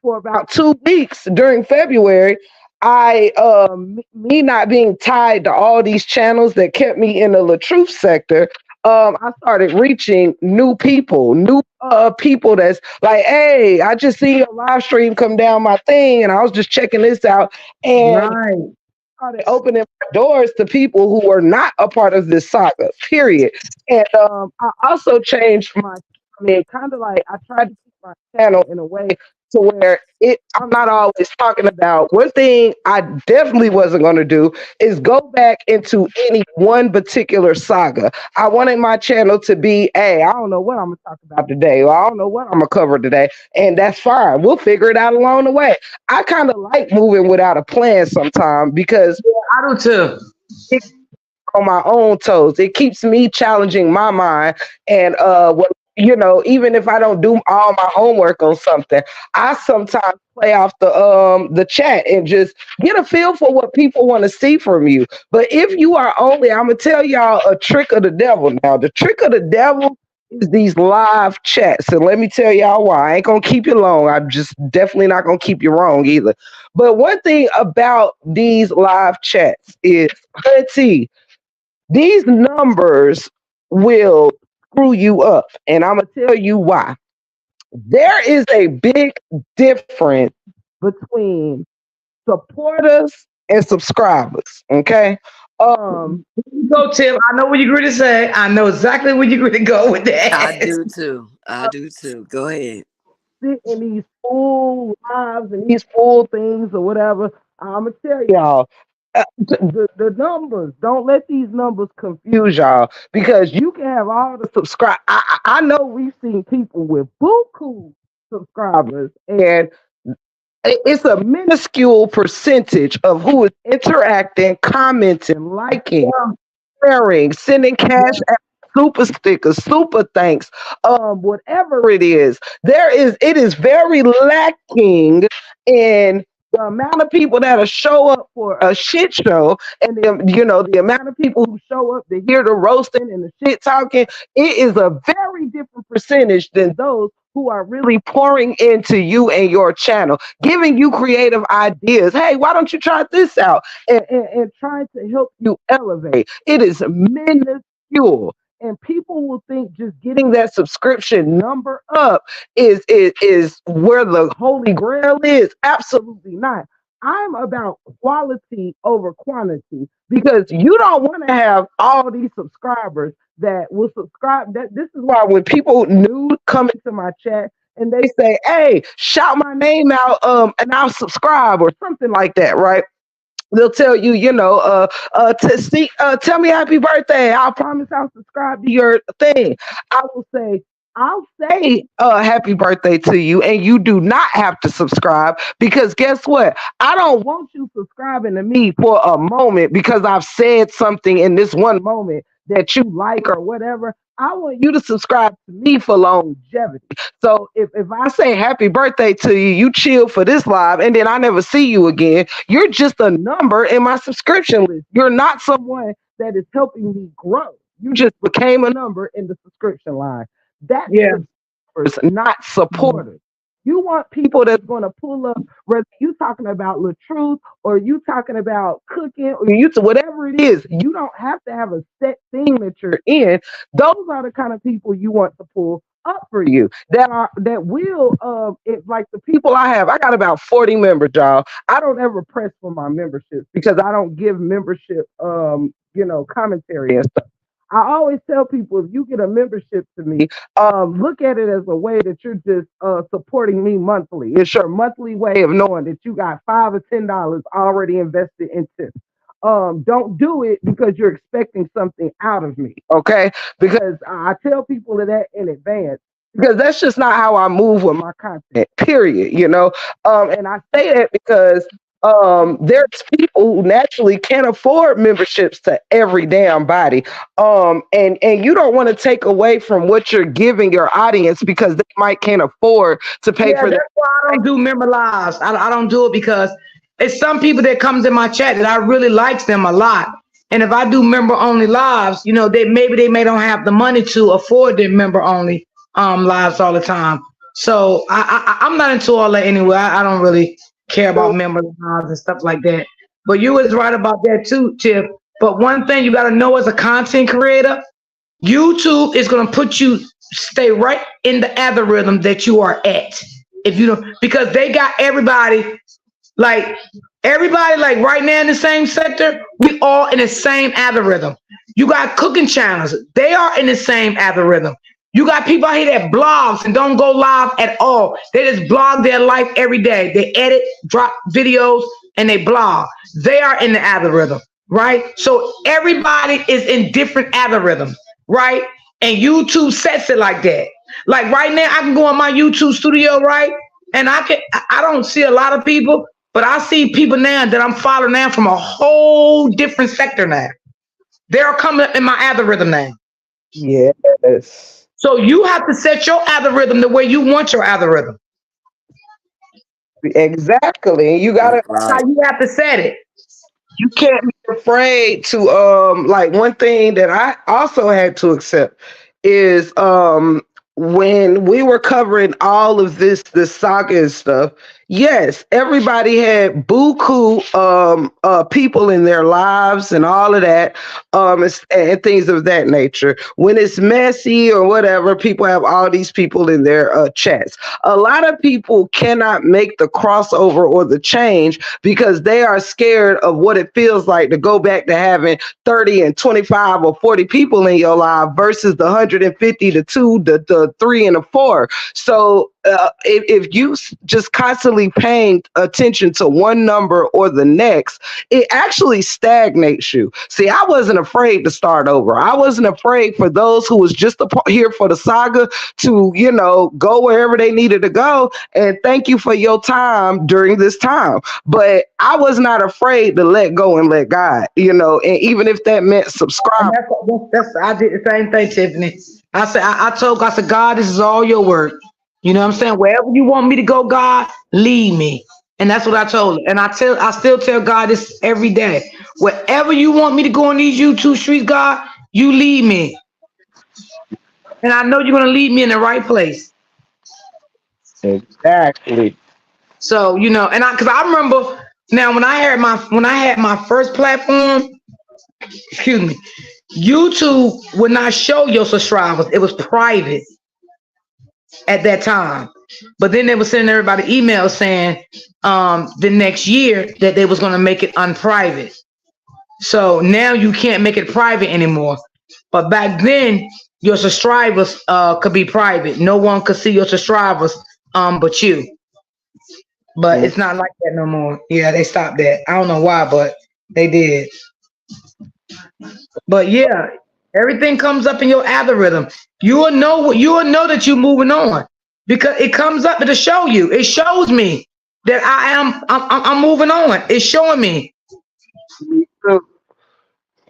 for about 2 weeks during February, me not being tied to all these channels that kept me in the Latruth sector, I started reaching new people that's like, hey, I just see your live stream come down my thing, and I was just checking this out, and Right. started opening doors to people who were not a part of this saga, period. And I also changed kind of like I tried to keep my channel in a way to where I'm not always talking about. One thing I definitely wasn't going to do is go back into any one particular saga. I wanted my channel to be, hey, I don't know what I'm going to talk about today, or I don't know what I'm going to cover today, and that's fine. We'll figure it out along the way. I kind of like moving without a plan sometimes because I do too. it on my own toes. It keeps me challenging my mind. And even if I don't do all my homework on something, I sometimes play off the chat and just get a feel for what people want to see from you. But if you are only, I'm gonna tell y'all a trick of the devil now. The trick of the devil is these live chats. And let me tell y'all why. I ain't gonna keep you long. I'm just definitely not gonna keep you wrong either. But one thing about these live chats is, Hunty, These numbers will screw you up. And I'm going to tell you why. There is a big difference between supporters and subscribers. Okay. Um, Go, Tim. I know what you're going to say. I know exactly where you're going to go with I that. do too. I do too. Go ahead. sit in these full lives and these full things or whatever. I'm gonna tell y'all. The numbers, don't let these numbers confuse y'all because you can have all the subscribe. I know we've seen people with buku subscribers, and it's a minuscule percentage of who is interacting, commenting, liking, sharing, sending cash, super stickers, super thanks, whatever it is. It is very lacking in the amount of people that'll show up for a shit show, and the amount of people who show up to hear the roasting and the shit talking. It is a very different percentage than those who are really pouring into you and your channel, giving you creative ideas. Hey, why don't you try this out? And trying to help you elevate. It is minuscule. And people will think just getting that subscription number up is where the holy grail is. Absolutely not. I'm about quality over quantity because you don't want to have all these subscribers that will subscribe. This is why when people new come into my chat and they say, "Hey, shout my name out, and I'll subscribe," or something like that, right? They'll tell you, tell me happy birthday. I'll promise I'll subscribe to your thing. I will say, I'll say happy birthday to you, and you do not have to subscribe because guess what? I don't want you subscribing to me for a moment because I've said something in this one moment that you like or whatever. I want you to subscribe to me for longevity. So if I say happy birthday to you, you chill for this live, and then I never see you again. You're just a number in my subscription list. You're not someone that is helping me grow. You just became a number in the subscription line. That's Yeah. subscribers, not supporters. You want people that's going to pull up, whether you talking about Truth or you talking about cooking or whatever it is. You don't have to have a set thing that you're in. Those are the kind of people you want to pull up for you that will like the people I have. I got about 40 members, y'all. I don't ever press for my memberships because I don't give membership commentary and stuff. I always tell people if you get a membership to me, look at it as a way that you're just supporting me monthly. It's your monthly way of knowing that you got $5 or $10 already invested into. Don't do it because you're expecting something out of me, okay? Because I tell people that in advance because that's just not how I move with my content. Period. And I say that because there's people who naturally can't afford memberships to every damn body, and you don't want to take away from what you're giving your audience because they might can't afford to pay Yeah, for that. that's why I don't do member lives. I don't do it because it's some people that comes in my chat that I really likes them a lot. And if I do member only lives, they may don't have the money to afford their member only lives all the time. So I'm not into all that anyway. I don't really care about member lives and stuff like that. But you was right about that too, Tiff. But one thing you got to know as a content creator, YouTube is going to put you stay right in the algorithm that you are at. If you don't, because they got like everybody like right now in the same sector, we all in the same algorithm. You got cooking channels, they are in the same algorithm. You got people out here that blogs and don't go live at all. They just blog their life every day. They edit, drop videos, and they blog. They are in the algorithm, right? So everybody is in different algorithms, right? And YouTube sets it like that. Like right now, I can go on my YouTube studio, right? And I don't see a lot of people, but I see people now that I'm following now from a whole different sector now. They're coming up in my algorithm now. Yes, So you have to set your algorithm the way you want your algorithm. exactly. You gotta. That's how Right. you have to set it. You can't be afraid to like one thing that I also had to accept is when we were covering all of this saga and stuff, Yes, everybody had buku people in their lives and all of that, and things of that nature. When it's messy or whatever, people have all these people in their chats. A lot of people cannot make the crossover or the change because they are scared of what it feels like to go back to having 30 and 25 or 40 people in your life versus the 150, the two, the three, and the four. So if you just constantly paying attention to one number or the next, it actually stagnates you. See, I wasn't afraid to start over. I wasn't afraid for those who was just here for the saga to, go wherever they needed to go. And thank you for your time during this time. But I was not afraid to let go and let God, and even if that meant And subscribe. that's I did the same thing, Tiffany. I told God, I said, God, this is all your work. You know what I'm saying? Wherever you want me to go, God, lead me. And that's what I told her. And I still tell God this every day. Wherever you want me to go on these YouTube streets, God, you lead me. And I know you're gonna lead me in the right place. Exactly. So, and because I remember now when I had my first platform, excuse me, YouTube would not show your subscribers. It was private at that time. But then they were sending everybody emails saying the next year that they was gonna make it unprivate. So now you can't make it private anymore. But back then your subscribers could be private. No one could see your subscribers but you. But Mm. it's not like that no more. Yeah, they stopped that. I don't know why, but they did. But yeah, everything comes up in your algorithm. You will know that you're moving on because it comes up to show you. It shows me that I'm moving on. It's showing me.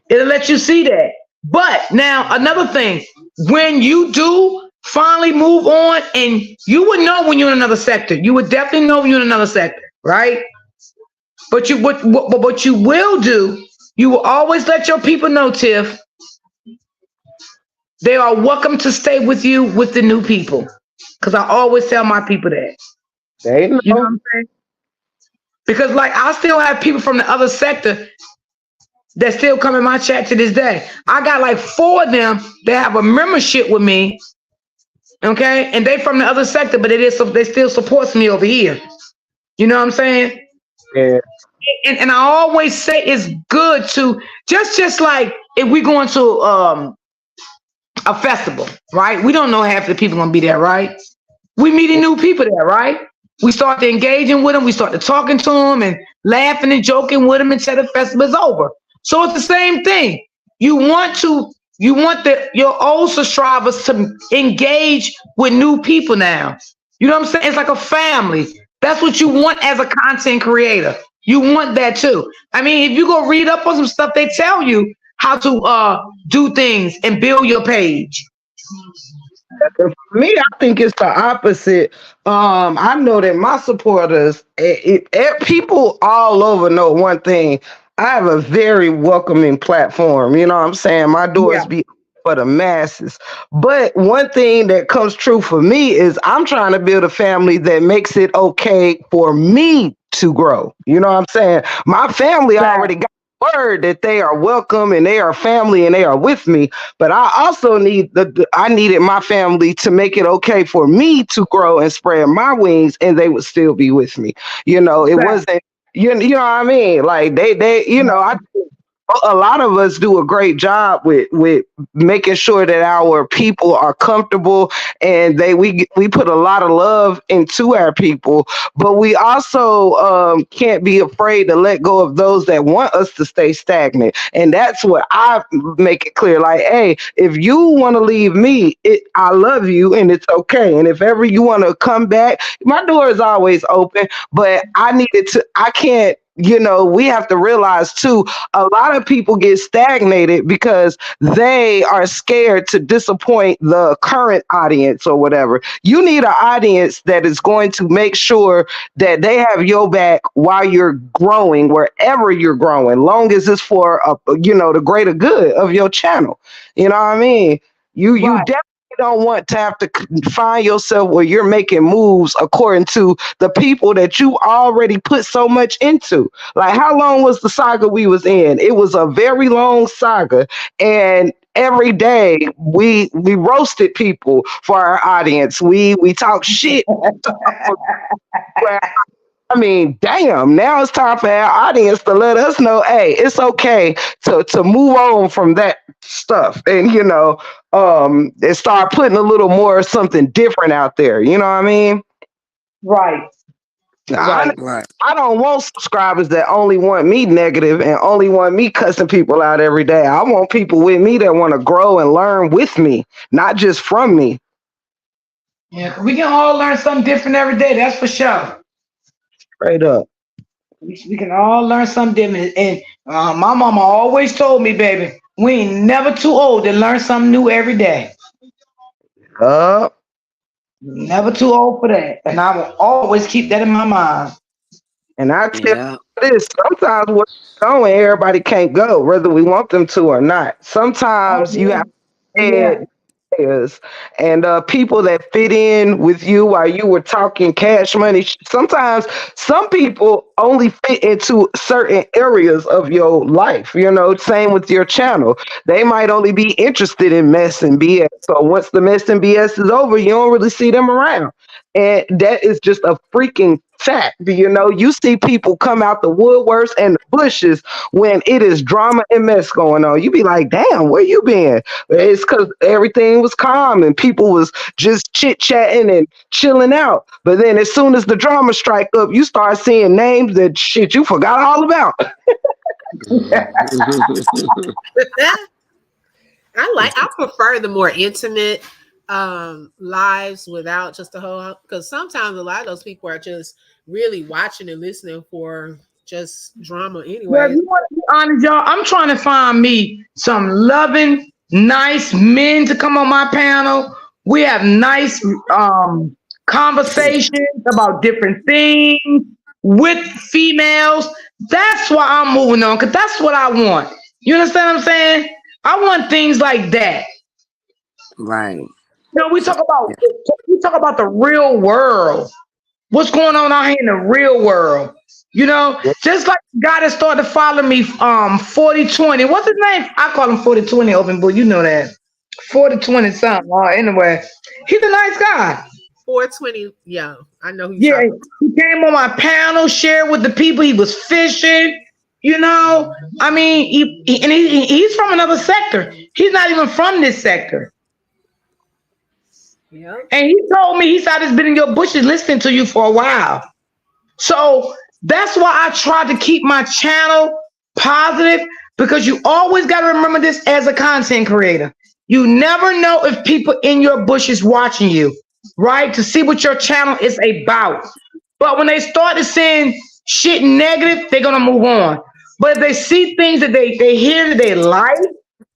It'll let you see that. But now another thing, when you do finally move on, and you would know when you're in another sector. You would definitely know when you're in another sector, right? But what you will do, you will always let your people know, Tiff, they are welcome to stay with you with the new people. Because I always tell my people that. They You know what know. I'm saying? Because like I still have people from the other sector that still come in my chat to this day. I got like four of them that have a membership with me. Okay, and they from the other sector, but they still supports me over here. You know what I'm saying? Yeah. And I always say it's good to just like if we going to a festival, right? We don't know half the people gonna be there, right? We meeting new people there, right? We start to engaging with them. We start to talking to them and laughing and joking with them until the festival is over. So it's the same thing. You want to, you want your old subscribers to engage with new people now. You know what I'm saying? It's like a family. That's what you want as a content creator. You want that too. I mean, if you go read up on some stuff, they tell you how to do things and build your page. For me, I think it's the opposite. I know that my supporters, people all over know one thing. I have a very welcoming platform. You know what I'm saying? My Yeah. doors be for the masses. But one thing that comes true for me is I'm trying to build a family that makes it okay for me to grow. You know what I'm saying? My family already got word that they are welcome and they are family and they are with me, but I also I needed my family to make it okay for me to grow and spread my wings, and they would still be with me. It wasn't. You know what I mean? Like I a lot of us do a great job with making sure that our people are comfortable, and we put a lot of love into our people, but we also can't be afraid to let go of those that want us to stay stagnant. And that's what I make it clear, like, hey, if you want to leave me, I love you and it's okay, and if ever you want to come back, my door is always open. But I can't, we have to realize too, a lot of people get stagnated because they are scared to disappoint the current audience or whatever. You need an audience that is going to make sure that they have your back while you're growing, wherever you're growing, long as it's for the greater good of your channel. You know what I mean? You Right. definitely don't want to have to find yourself where you're making moves according to the people that you already put so much into. Like, how long was the saga we was in? It was a very long saga, and every day we roasted people for our audience. We talk shit. I mean, damn, now it's time for our audience to let us know, hey, it's okay to move on from that stuff and and start putting a little more something different out there. You know what I mean? Right, I right. Right. I don't want subscribers that only want me negative and only want me cussing people out every day. I want people with me that want to grow and learn with me, not just from me. Yeah, 'cause we can all learn something different every day. That's for sure. Straight up. We can all learn something different. And my mama always told me, baby, we ain't never too old to learn something new every day. Uh, Never too old for that. And I will always keep that in my mind. and I tell Yeah. you this, sometimes where we're going, everybody can't go, whether we want them to or not. Oh Sometimes you yeah. have Oh yeah. is and people that fit in with you while you were talking cash money. Sometimes some people only fit into certain areas of your life. Same with your channel. They might only be interested in mess and BS. So once the mess and BS is over, you don't really see them around. And that is just a freaking fact. You see people come out the woodworks and the bushes when it is drama and mess going on. You be like, damn, where you been? It's because everything was calm and people was just chit chatting and chilling out. But then as soon as the drama strike up, you start seeing names that shit you forgot all about. I prefer the more intimate lives without just the whole, because sometimes a lot of those people are just really watching and listening for just drama Well, if anyways. you want to be honest, y'all, I'm trying to find me some loving, nice men to come on my panel. We have nice conversations about different things with females. That's why I'm moving on, because that's what I want. You understand what I'm saying? I want things like that. Right. You know, So we talk about the real world. What's going on out here in the real world? Just like the guy that started to follow me, 4020. What's his name? I call him 4020 open book. You know that. 4020 something. Anyway, he's a nice guy. 420, yeah, I know who you Yeah, talking. he came on my panel, shared with the people. He was fishing. You know, I mean, he's from another sector. He's not even from this sector. Yeah. And he told me, he said, I've been in your bushes listening to you for a while. So that's why I try to keep my channel positive, because you always got to remember this as a content creator. You never know if people in your bush is watching you, right? To see what your channel is about. But when they start to saying shit negative, they're going to move on. But if they see things that they hear that they like,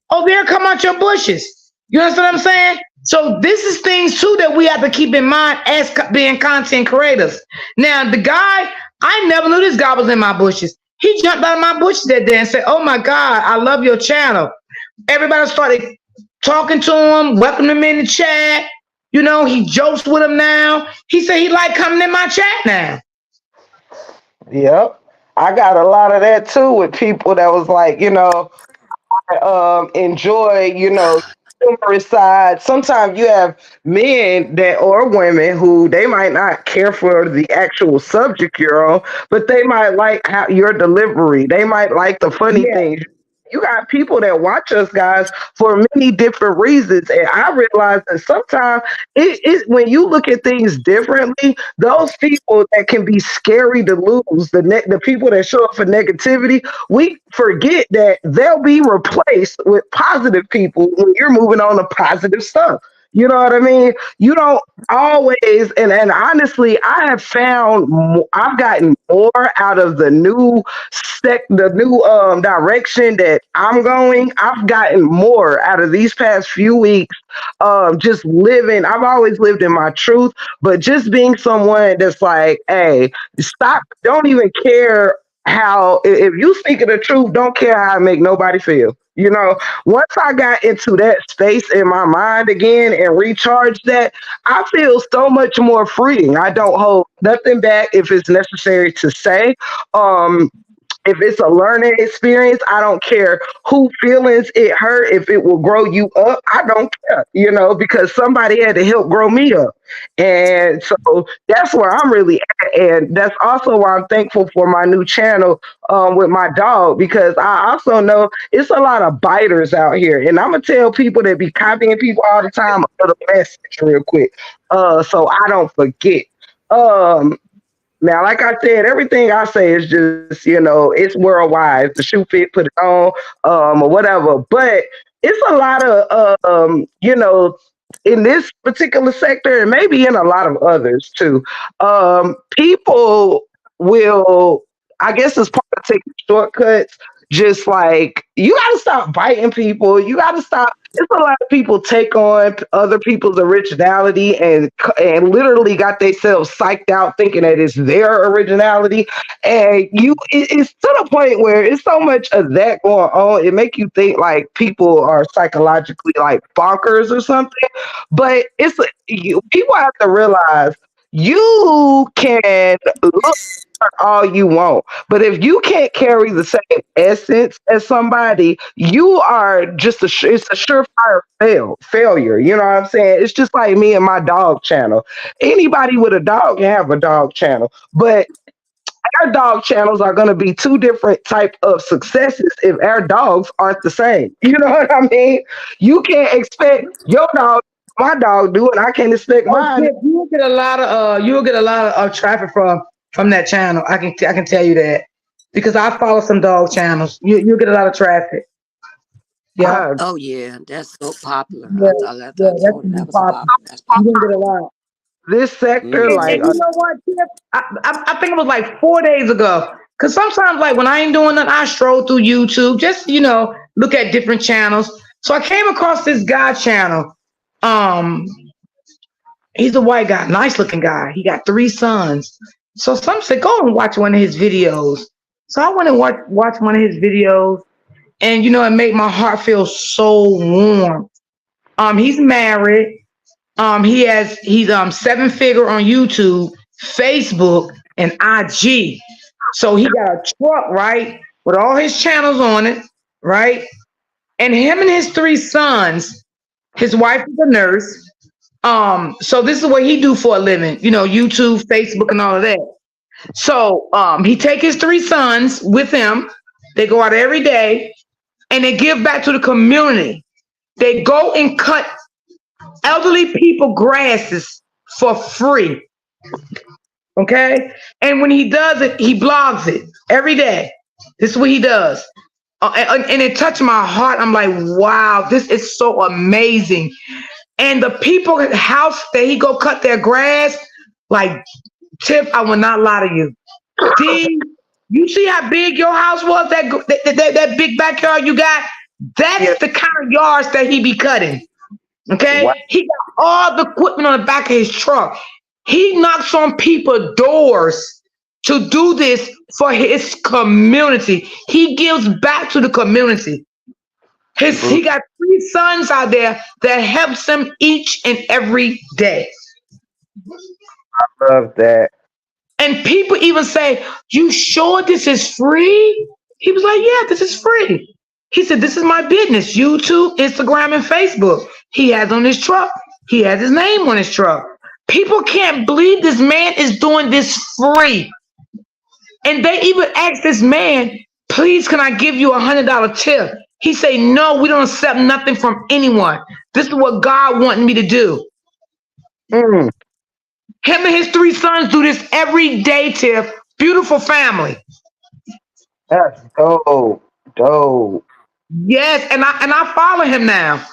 oh, they'll come out your bushes. You understand what I'm saying? So this is things too that we have to keep in mind as being content creators. Now, the guy, I never knew this guy was in my bushes. He jumped out of my bushes that day and said, "Oh my God, I love your channel." Everybody started talking to him, welcoming him in the chat. He jokes with him now. He said he like coming in my chat now. Yep. I got a lot of that too with people that was like, enjoy, humorous side. Sometimes you have men that or women who they might not care for the actual subject you're on, but they might like how your delivery. They might like the funny Yeah, things. You got people that watch us guys for many different reasons. And I realize that sometimes when you look at things differently, those people that can be scary to lose, the people that show up for negativity, we forget that they'll be replaced with positive people when you're moving on to positive stuff. You know what I mean? You don't always, and honestly, I have found I've gotten more out of the new direction that I'm going. I've gotten more out of these past few weeks of just living. I've always lived in my truth, but just being someone that's like, hey, stop, don't even care how, if you speaking the truth, don't care how I make nobody feel. You know, once I got into that space in my mind again and recharged that, I feel so much more freeing. I don't hold nothing back if it's necessary to say. Um, if it's a learning experience, I don't care who feelings it hurt. If it will grow you up, I don't care, because somebody had to help grow me up. And so that's where I'm really at. And that's also why I'm thankful for my new channel with my dog, because I also know it's a lot of biters out here. And I'm going to tell people that be copying people all the time a little message real quick so I don't forget. Um, Now, like I said, everything I say is just, it's worldwide. If the shoe fit, put it on, or whatever. But it's a lot of, in this particular sector, and maybe in a lot of others too, people will, I guess it's part of taking shortcuts. Just like you got to stop biting people. You got to stop. It's a lot of people take on other people's originality and literally got themselves psyched out thinking that it's their originality, and it's to the point where it's so much of that going on. It make you think like people are psychologically like bonkers or something. But people have to realize you can look all you want. But if you can't carry the same essence as somebody, you are just it's a surefire failure. You know what I'm saying? It's just like me and my dog channel. Anybody with a dog can have a dog channel, but our dog channels are going to be two different type of successes if our dogs aren't the same. You know what I mean? You can't expect your dog, my dog do, and I can't expect Oh, mine. Tip, you will get a lot of traffic from that channel. I can tell you that because I follow some dog channels. You'll get a lot of traffic. Yep. I, Oh yeah, that's so popular. Yeah, I yeah, that's told him gonna be that was a popular. popular. That's You're popular. gonna get a lot. this sector, Mm-hmm. like, And you know what, Tip? I think it was like 4 days ago. Cause sometimes, like when I ain't doing nothing, I stroll through YouTube, just look at different channels. So I came across this guy channel. Um, he's a white guy, nice looking guy. He got 3 sons. So some said, go and watch one of his videos. So I went and watched one of his videos, and it made my heart feel so warm. He's married. He's 7 figure on YouTube, Facebook, and IG. So he got a truck, right, with all his channels on it, right? And him and his 3 sons, his wife is a nurse. So this is what he do for a living, YouTube, Facebook, and all of that. So he take his 3 sons with him. They go out every day and they give back to the community. They go and cut elderly people grasses for free. Okay? And when he does it, he blogs it every day. This is what he does. And it touched my heart. I'm like, wow, this is so amazing. And the people at the house that he go cut their grass, like, Tip, I will not lie to you. D, you see how big your house was? That big backyard you got? yeah, That's the kind of yards that he be cutting. wow, Okay? He got all the equipment on the back of his truck. He knocks on people's doors to do this for his community. He gives back to the community. He got 3 sons out there that helps him each and every day. love that. And people even say, you sure this is free? He was like, yeah, this is free. He said, this is my business, YouTube, Instagram, and Facebook. He has on his truck. He has his name on his truck. People can't believe this man is doing this free. And they even asked this man, please, can I give you $100 tip? He said, no, we don't accept nothing from anyone. This is what God wanted me to do. Mm, Him and his 3 sons do this every day, Tiff. Beautiful family. that's dope. Yes, and I follow him now.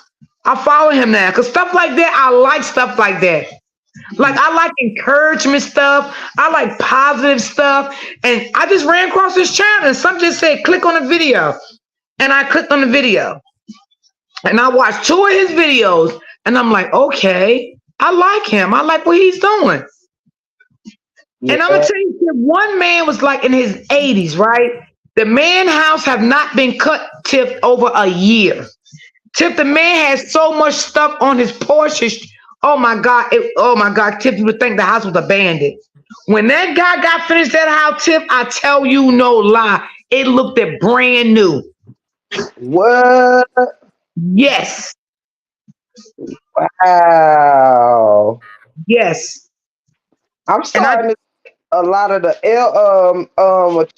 I follow him now. Cause stuff like that, I like stuff like that. Like I like encouragement stuff. I like positive stuff. And I just ran across this channel and some just said, click on the video. And I clicked on the video. And I watched 2 of his videos. And I'm like, okay, I like him. I like what he's doing. And I'm gonna Yeah, tell you, one man was like in his 80s, right? The man house have not been cut, Tiff, over a year. Tiff, the man has so much stuff on his porch. Oh my God. Oh my God, Tiff, you would think the house was abandoned. When that guy got finished that house, Tiff, I tell you no lie, it looked at brand new. What? Yes. Wow. Yes. I'm And I starting to a lot of the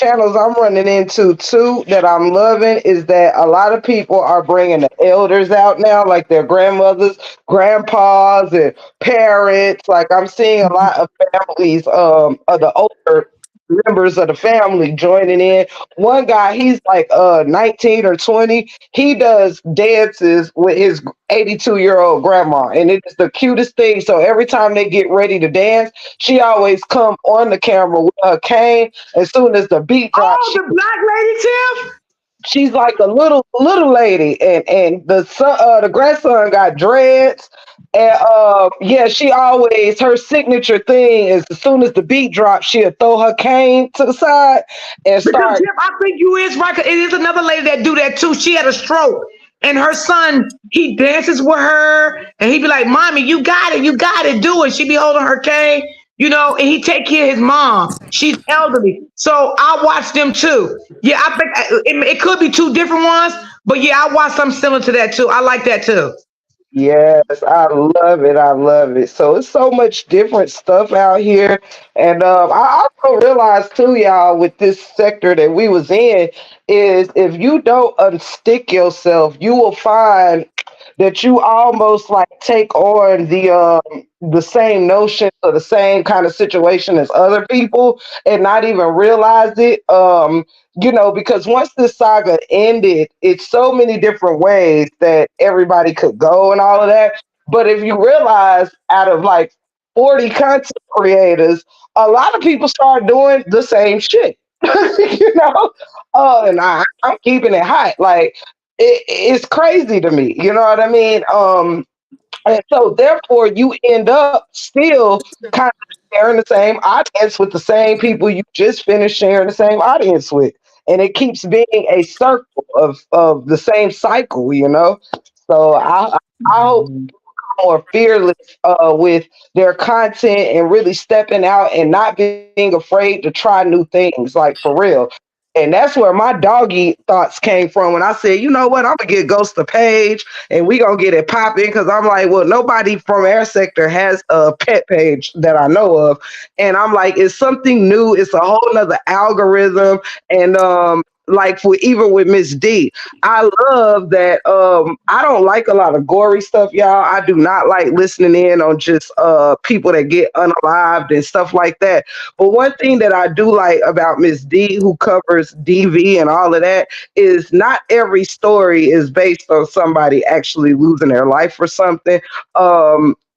channels I'm running into too that I'm loving is that a lot of people are bringing the elders out now, like their grandmothers, grandpas, and parents. Like I'm seeing a lot of families, of the older members of the family joining in. One guy, he's like 19 or 20. He does dances with his 82-year-old grandma, and it is the cutest thing. So every time they get ready to dance, she always come on the camera with her cane. As soon as the beat drops, oh, the black lady, Tiff. she's like a little lady, and the son, the grandson got dreads, and yeah, she always her signature thing is as soon as the beat drops, she'll throw her cane to the side and Because start. Tiff, I think you is right. 'Cause it is another lady that do that too. She had a stroke, and her son he dances with her, and he be like, "Mommy, you got it, do it." She be holding her cane, and he take care of his mom. She's elderly, so I watch them too. Yeah, I think it could be two different ones, but yeah, I watch something similar to that too. I like that too. Yes, I love it. I love it. So it's so much different stuff out here, and I also realized too, y'all, with this sector that we was in, is if you don't unstick yourself, you will find that you almost like take on the same notion or the same kind of situation as other people and not even realize it. Because once this saga ended, it's so many different ways that everybody could go and all of that. But if you realize out of like 40 content creators, a lot of people start doing the same shit. you know? And I'm keeping it hot. Like it's crazy to me. You know what I mean? And so therefore you end up still kind of sharing the same audience with the same people you just finished sharing the same audience with. And it keeps being a circle of the same cycle, you know? So I hope more fearless with their content and really stepping out and not being afraid to try new things, like for real. And that's where my doggy thoughts came from when I said, you know what, I'm gonna get Ghost a page and we gonna get it popping because I'm like, well, nobody from our sector has a pet page that I know of. And I'm like, it's something new, it's a whole nother algorithm. And like for even with Miss D, I love that. I don't like a lot of gory stuff, y'all. I do not like listening in on just people that get unalived and stuff like that. But one thing that I do like about Miss D, who covers DV and all of that, is not every story is based on somebody actually losing their life or something.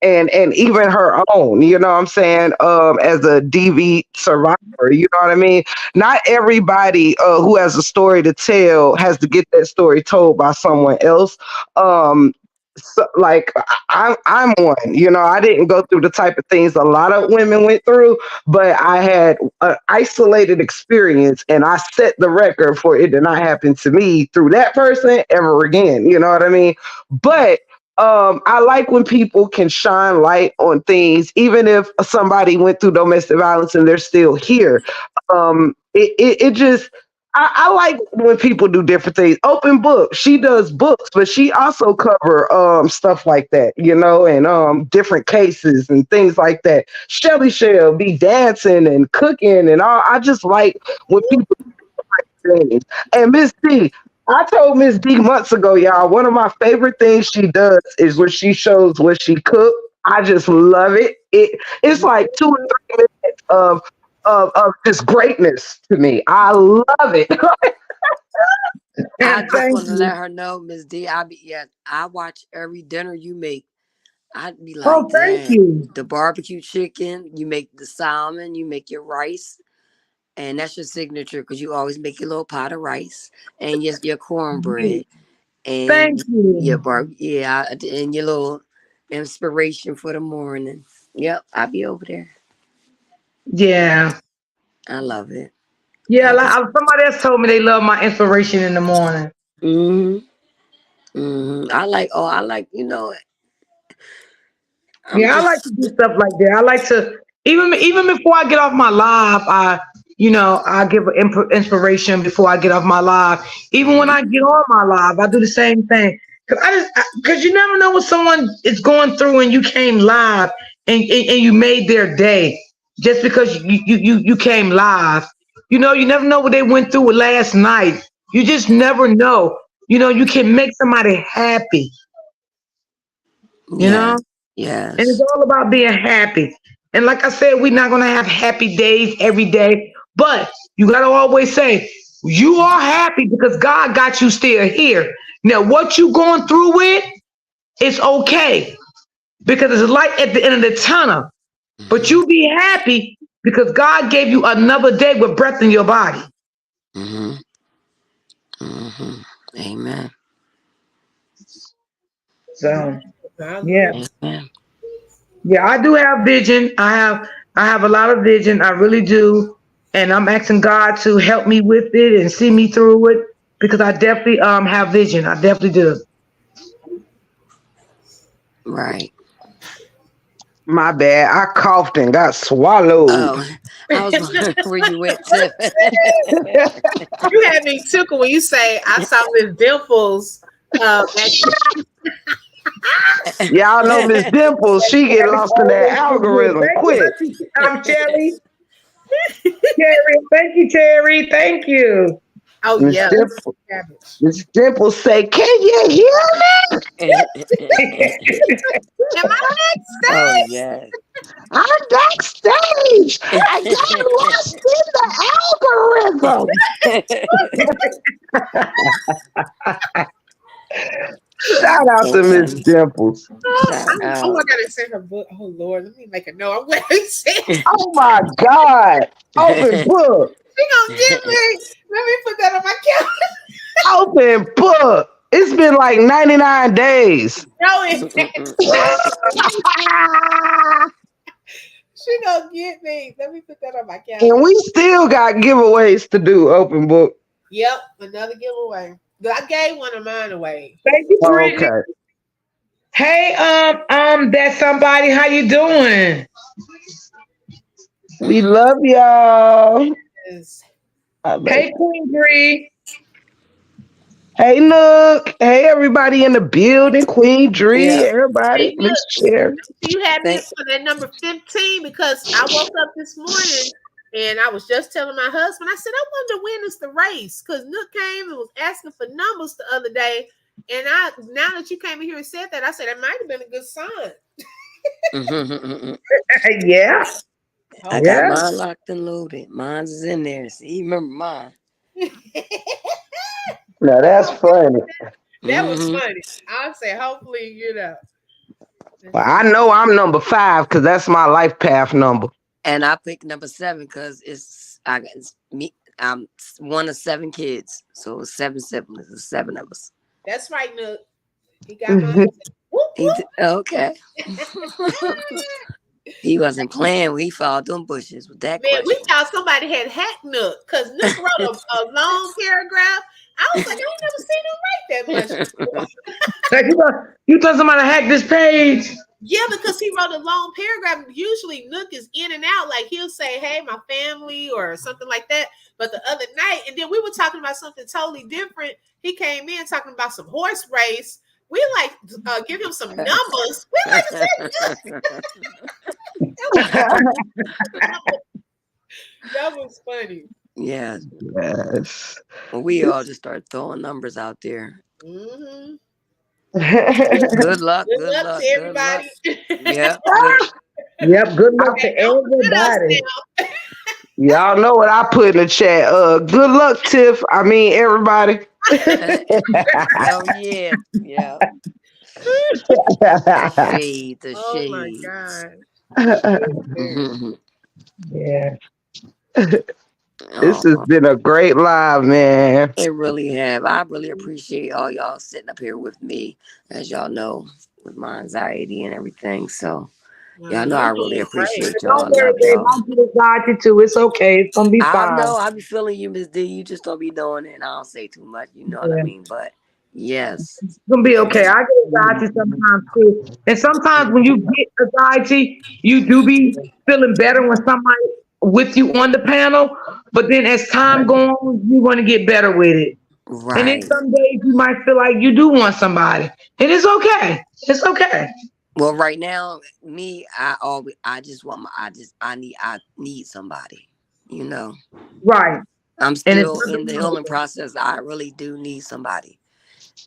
And even her own, you know what I'm saying, as a DV survivor, you know what I mean? Not everybody who has a story to tell has to get that story told by someone else. So, like I'm one, I didn't go through the type of things a lot of women went through, but I had an isolated experience, and I set the record for it to not happen to me through that person ever again. You know what I mean? But I like when people can shine light on things, even if somebody went through domestic violence and they're still here. It just I like when people do different things. Open book. She does books, but she also cover stuff like that, and different cases and things like that. Shelly Shell be dancing and cooking and all. I just like when people do things. And Miss D, I told Miss D months ago, y'all, one of my favorite things she does is when she shows what she cooked. I just love it. It's like 2 or 3 minutes of just greatness to me. I love it. I And just thank want to you. let her know, Miss D. I watch every dinner you make. I'd be Oh, like, thank Dad, you. the barbecue chicken, you make the salmon, you make your rice, and that's your signature because you always make your little pot of rice and your cornbread Thank and your you. yeah, and your little inspiration for the morning. Yep, I'll be over there. Yeah. I love it. Yeah, I like just. somebody else told me they love my inspiration in the morning. Hmm. Hmm. I like. Oh, I like. You know. I'm Yeah, I like to just. do stuff like that. I like to even before I get off my live, I give inspiration before I get off my live. Even when Mhm. I get on my live, I do the same thing. Cause you never know what someone is going through, and you came live and you made their day just because you came live. You never know what they went through last night. You just never know. You can make somebody happy. You know. Yes. And it's Yes. all about being happy. And like I said, we're not gonna have happy days every day, but you gotta always say you are happy because God got you still here. Now, what you going through with, it's okay because it's light at the end of the tunnel. But Hmm. you be happy because God gave you another day with breath in your body. Hmm. Hmm. Amen. So I yeah, agree. Amen. yeah, I do have vision. I have a lot of vision. I really do, and I'm asking God to help me with it and see me through it because I definitely have vision. I definitely do. Right. My bad. I coughed and got swallowed. Oh, I was wondering where you went to. You had me tickled when you say I saw Miss Dimples. At Y'all know Miss Dimples, she get Cherry lost in that always do good. algorithm Thank you, quick. Auntie Cherry. Cherry, thank you, Cherry. Thank you. oh Miss yeah, Dimples, cabbage. Miss Dimples say, "Can you hear me? Am I Oh backstage? yes. I'm backstage. I got lost in the algorithm." Shout out So to Miss funny. Dimples. Shout Oh, I out. gotta send her book. Oh Lord, let me make a note. I'm gonna send. Oh my God! Open book. She gonna get me. Let me put that on my calendar. Open book. It's been like 99 days. No, it. She gonna get me. Let me put that on my And calendar. we still got giveaways to do. Open book. Yep, another giveaway. But I gave one of mine away. Thank you, Oh, Brittany. okay. Hey, that's somebody. How you doing? We love y'all. Yes. I love Hey, Queen Bree. Hey, look. Hey, everybody in the building. Queen Dree, Yeah. everybody. Hey, Miss look, Cherry. you had me Thank. for that number 15 because I woke up this morning and I was just telling my husband, I said, I wonder when is the race? Because Nook came and was asking for numbers the other day. And now that you came in here and said that, I said it might have been a good sign. Yeah, I got Okay. yeah. mine locked and loaded. Mine's is in there. See, you remember mine. Now, that's funny. That was Hmm. funny. I'll say, hopefully, Well, let's I see. know I'm number 5 because that's my life path number. And I picked number 7 because it's me. I'm one of 7 kids, so it's 7 siblings. It's 7 of us. That's right, Nook. He got mine. Whoop, Okay. whoop. He wasn't playing when he followed them bushes with that Man, we question. thought somebody had hacked Nook because Nook wrote a long paragraph. I was like, I ain't never seen him write that much before. Like you thought somebody hacked this page? Yeah, because he wrote a long paragraph. Usually Nook is in and out. Like he'll say, hey, my family or something like that. But the other night, and then we were talking about something totally different. He came in talking about some horse race. We like give him some numbers. We like to say Nook. That was that was funny. Yeah, Yes. we all just started throwing numbers out there. Hmm. Good luck, Good good luck to luck, good luck. everybody. Yep, good. Yep. Good luck Okay, to don't forget us everybody. now. Y'all know what I put in the chat. Good luck, Tiff. I mean, everybody. Oh yeah, yeah. The shade, the Oh my shades. god. Hilarious. Yeah. This has Oh, been a great live, man. they really have. I really appreciate all y'all sitting up here with me, as y'all know, with my anxiety and everything. So, Y'all know You're I doing really great. appreciate y'all. Don't I worry, love babe. y'all. I get anxiety too. It's okay. It's gonna be I fine. know I be feeling you, Miss D. You just don't be doing it, and I don't say too much. You know what I Yeah. mean? But yes, It's gonna be okay. yes. I get anxiety sometimes too. And sometimes when you get anxiety, you do be feeling better when somebody with you on the panel. But then as time goes on, you want to get better with it. And then Right. some days you might feel like you do want somebody. And it's okay. It's okay. Well, right now, me, I just want I need somebody. You know, Right. I'm And it's still in nothing the wrong with healing it. process. I really do need somebody.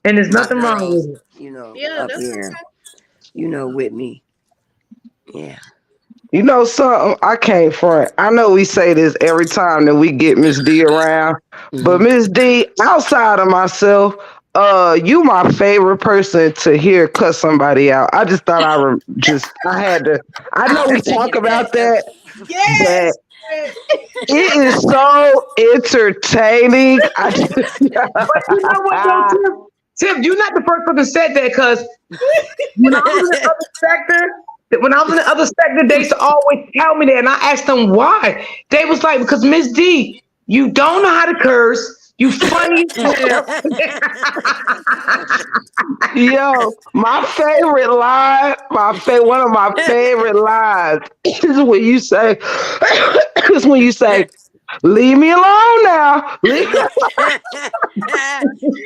And there's My nothing wrong girls, with it. Yeah, up that's here, with me. Yeah. You know something? I can't front. I know we say this every time that we get Miss D around, but Hmm. Miss D, outside of myself, you my favorite person to hear cuss somebody out. I just thought I had to. I know I we talk second about that. that, but yes. it is so entertaining. I just, But you know what though, Tim? Tim, you're not the first person that said that because when I was in the other sector, they used to always tell me that, and I asked them why. They was like, because Miss D, you don't know how to curse. You funny as hell. yo, my favorite line, one of my favorite lines is when you say, is when you say, "Leave me alone now." You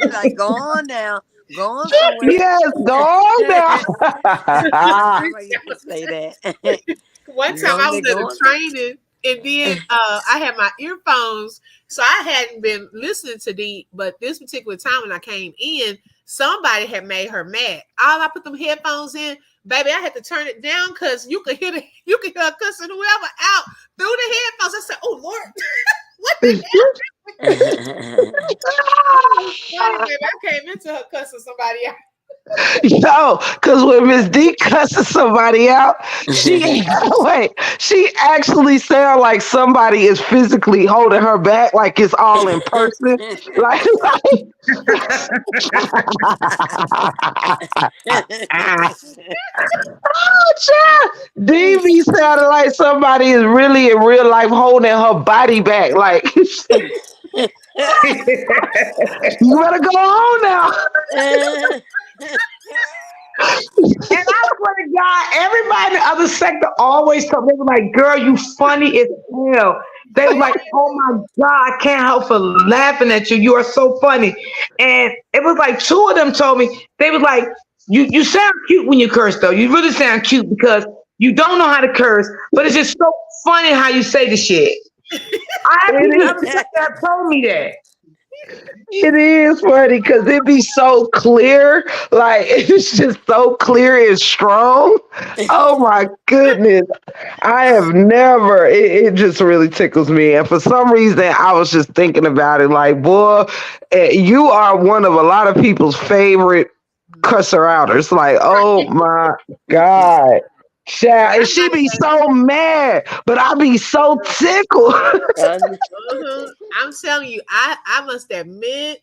be like, go on now, go on somewhere. Yes, go on now. Grandma used to say that. One time Go I was there, at a go on training and then I had my earphones, so I hadn't been listening to the. But this particular time when I came in, somebody had made her mad. All I put them headphones in, baby, I had to turn it down because you could hear her cussing whoever out through the headphones. I said, "Oh Lord, what the hell?" somewhere. It was funny, baby. I came into her cussing somebody out. Yo, because when Miss D cusses somebody out, she wait, she actually sound like somebody is physically holding her back, like it's all in person. Like, oh, child. DB sounded like somebody is really in real life holding her body back. Like, you better go on now. And I swear to God, everybody in the other sector always told me, they were like, girl, you funny as hell. They was like, oh my God, I can't help for laughing at you. You are so funny. And it was like two of them told me, they was like, you sound cute when you curse though. You really sound cute because you don't know how to curse, but it's just so funny how you say the shit. I had It people in the is. other sector that told me that. It is funny because it be so clear. Like it's just so clear and strong. Oh my goodness. I have never, it just really tickles me. And for some reason, I was just thinking about it like, boy, you are one of a lot of people's favorite cusser outers. Like, oh my God. But Child, and I she like be that. so mad, but I be so tickled. I'm telling you, I must admit,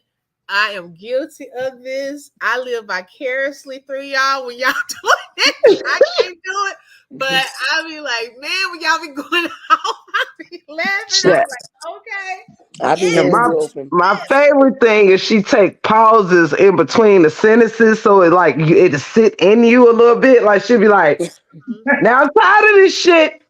I am guilty of this. I live vicariously through y'all when y'all doing it. I can't do it, but I be like, man, when y'all be going off, I be laughing. I be like, okay, I be yeah, And hearing my you open. my yes. favorite thing is she take pauses in between the sentences, so it like it sit in you a little bit. Like she'd be like, "Now I'm tired of this shit.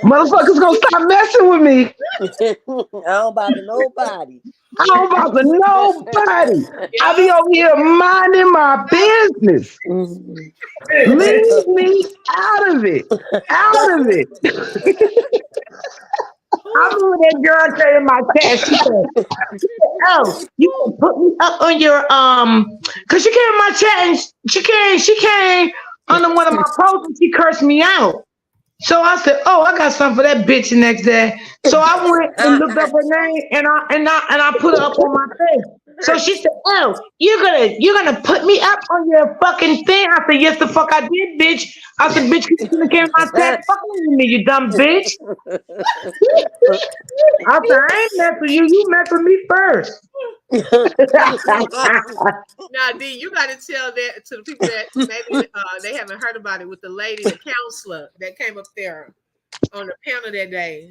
Motherfuckers gonna stop messing with me. I don't bother nobody. I don't bother nobody. I be Yep. over here minding my business. Leave me out of it. Out of it." I remember that girl saying in my chat, oh, you can put me up on your cause she came in my chat and she came under one of my posts and she cursed me out. So I said, oh, I got something for that bitch the next day. So I went and looked up her name and I put her up on my thing. So she said, oh, you're gonna put me up on your fucking thing. I said, yes the fuck I did, bitch. I said, bitch, you shouldn't have came in my chat fucking with me, you dumb bitch. I said, I ain't mess with you, you mess with me first. Now, D, you got to tell that to the people that maybe they haven't heard about it with the lady, the counselor that came up there on the panel that day.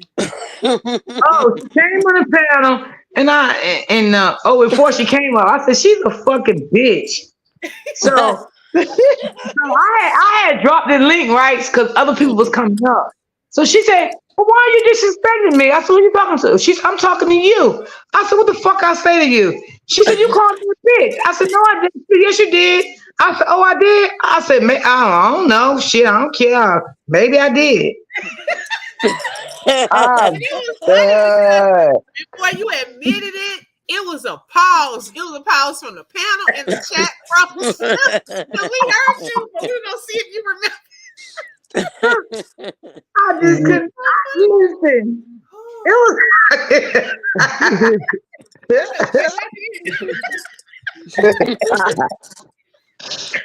Oh, she came on the panel, and before she came up, I said she's a fucking bitch. So, I had dropped the link right because other people was coming up. So she said, "Well, why are you disrespecting me?" I said, "Who you talking to?" "I'm talking to you." I said, "What the fuck I say to you?" She said, "You called me a bitch." I said, "No, I didn't." "Yes, you did." I said, "Oh, I did." I said, I don't know. Shit, I don't care. Maybe I did. I'm And it was funny because done. before you admitted it, it was a pause. It was a pause from the panel and the chat froze. So we heard you, but we were gonna see if you remember. I just could not listen. It was. Like, I did.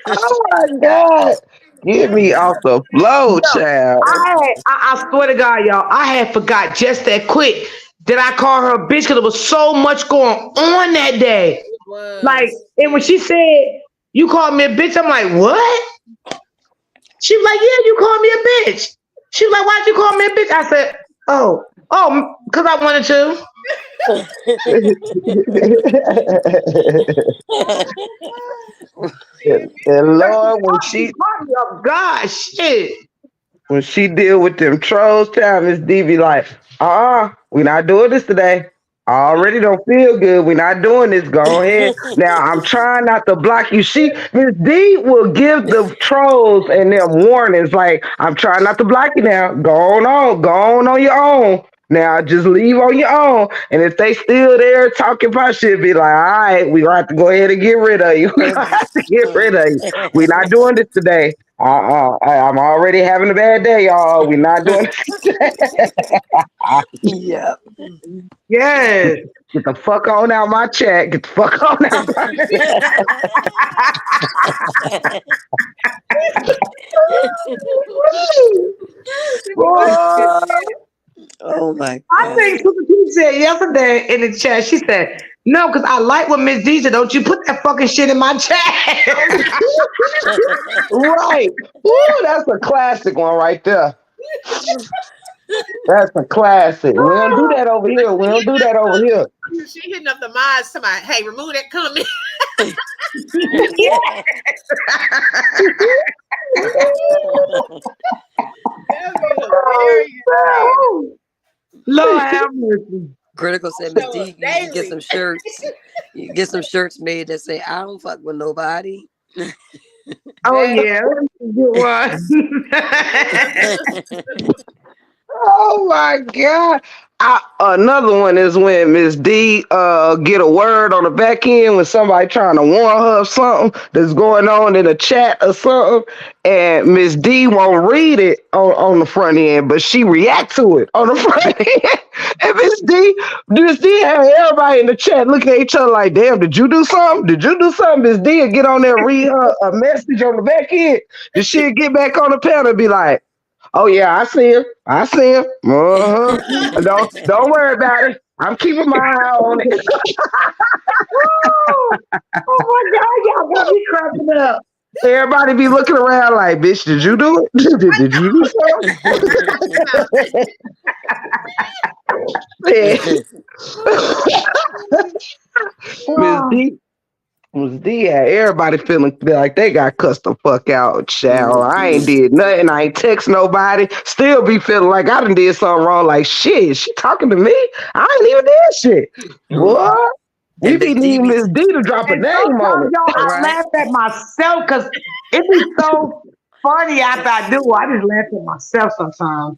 Oh my God. Get me off the flow, Yo, child. I swear to God, y'all, I had forgot just that quick that I called her a bitch because there was so much going on that day. It Like, was. and when Yeah. she said, "You called me a bitch," I'm like, "What?" She was like, "Yeah, you called me a bitch." She was like, "Why'd you call me a bitch?" I said, because I wanted to. Yeah, And man. Lord, She caught me off guard. Shit. when she deal with them trolls, time Miss D be like, we not doing this today. I already don't feel good. We not doing this. Go ahead. Now I'm trying not to block you. Miss D will give the trolls and them warnings like, I'm trying not to block you now. Go on your own. Now just leave on your own. And if they still there talking about shit, be like, all right, we gonna have to go ahead and get rid of you. We gonna have to get rid of you. We not doing this today. I'm already having a bad day, y'all. We not doing this. Yep. Yes. Get the fuck on out my chat. Get the fuck on out my Boy, Oh my I think god. Super T said yesterday in the chat, she said, "No, because I like what Miss D said. Don't you put that fucking shit in my chat." Right. Woo, that's a classic one right there. That's a classic. We don't do that over But here. We don't do that over here. she hitting up the mods to my, hey, remove that comment. That'd be hilarious, man. Lord have mercy. Critical said, Miss Show D, up you should get daily. some shirts. You get some shirts made that say, I don't fuck with nobody. Oh That yeah, that's a good one. Oh my God. Another one is when Miss D get a word on the back end when somebody trying to warn her of something that's going on in a chat or something, and Miss D won't read it on the front end, but she react to it on the front end. And Miss D had everybody in the chat looking at each other like, damn, did you do something? Did you do something? Miss D would get on there, read her a message on the back end, and she'd get back on the panel and be like, oh yeah, I see him. I see him. Uh-huh. Don't worry about it. I'm keeping my eye on it. Oh, oh my God, y'all got me cracking up. Everybody be looking around like, bitch, did you do it? Did you do something? Miss Oh, D Miss D had everybody feeling like they got cussed the fuck out, child. I ain't did nothing. I ain't text nobody. Still be feeling like I done did something wrong. Like, shit, she talking to me? I ain't even did shit. Boy, we And be Miss D needing be Miss D to drop a and name on sometimes, it. y'all, I right. laugh at myself because it be so funny after I do. I just laugh at myself sometimes